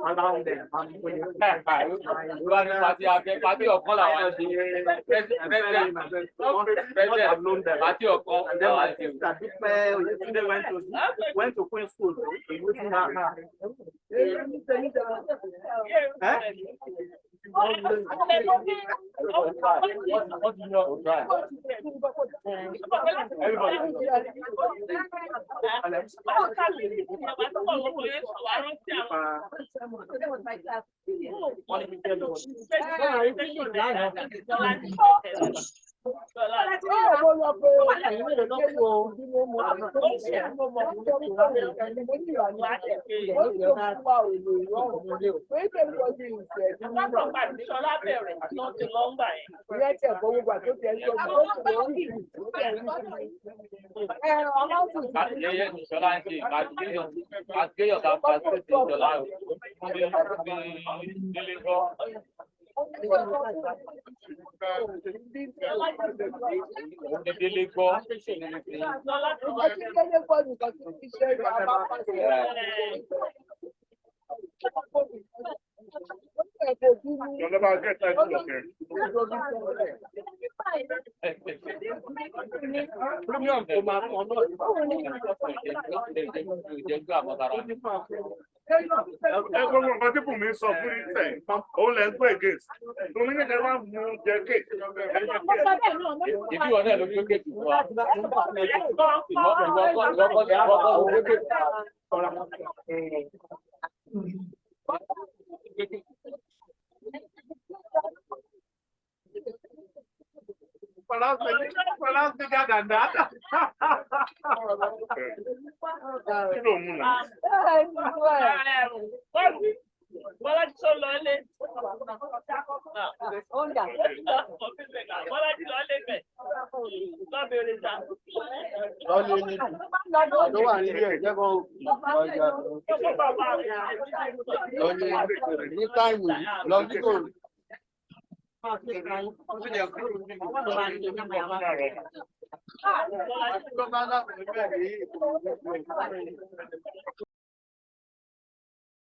Around them. Went to Queen's School. Perhaps bigger than that.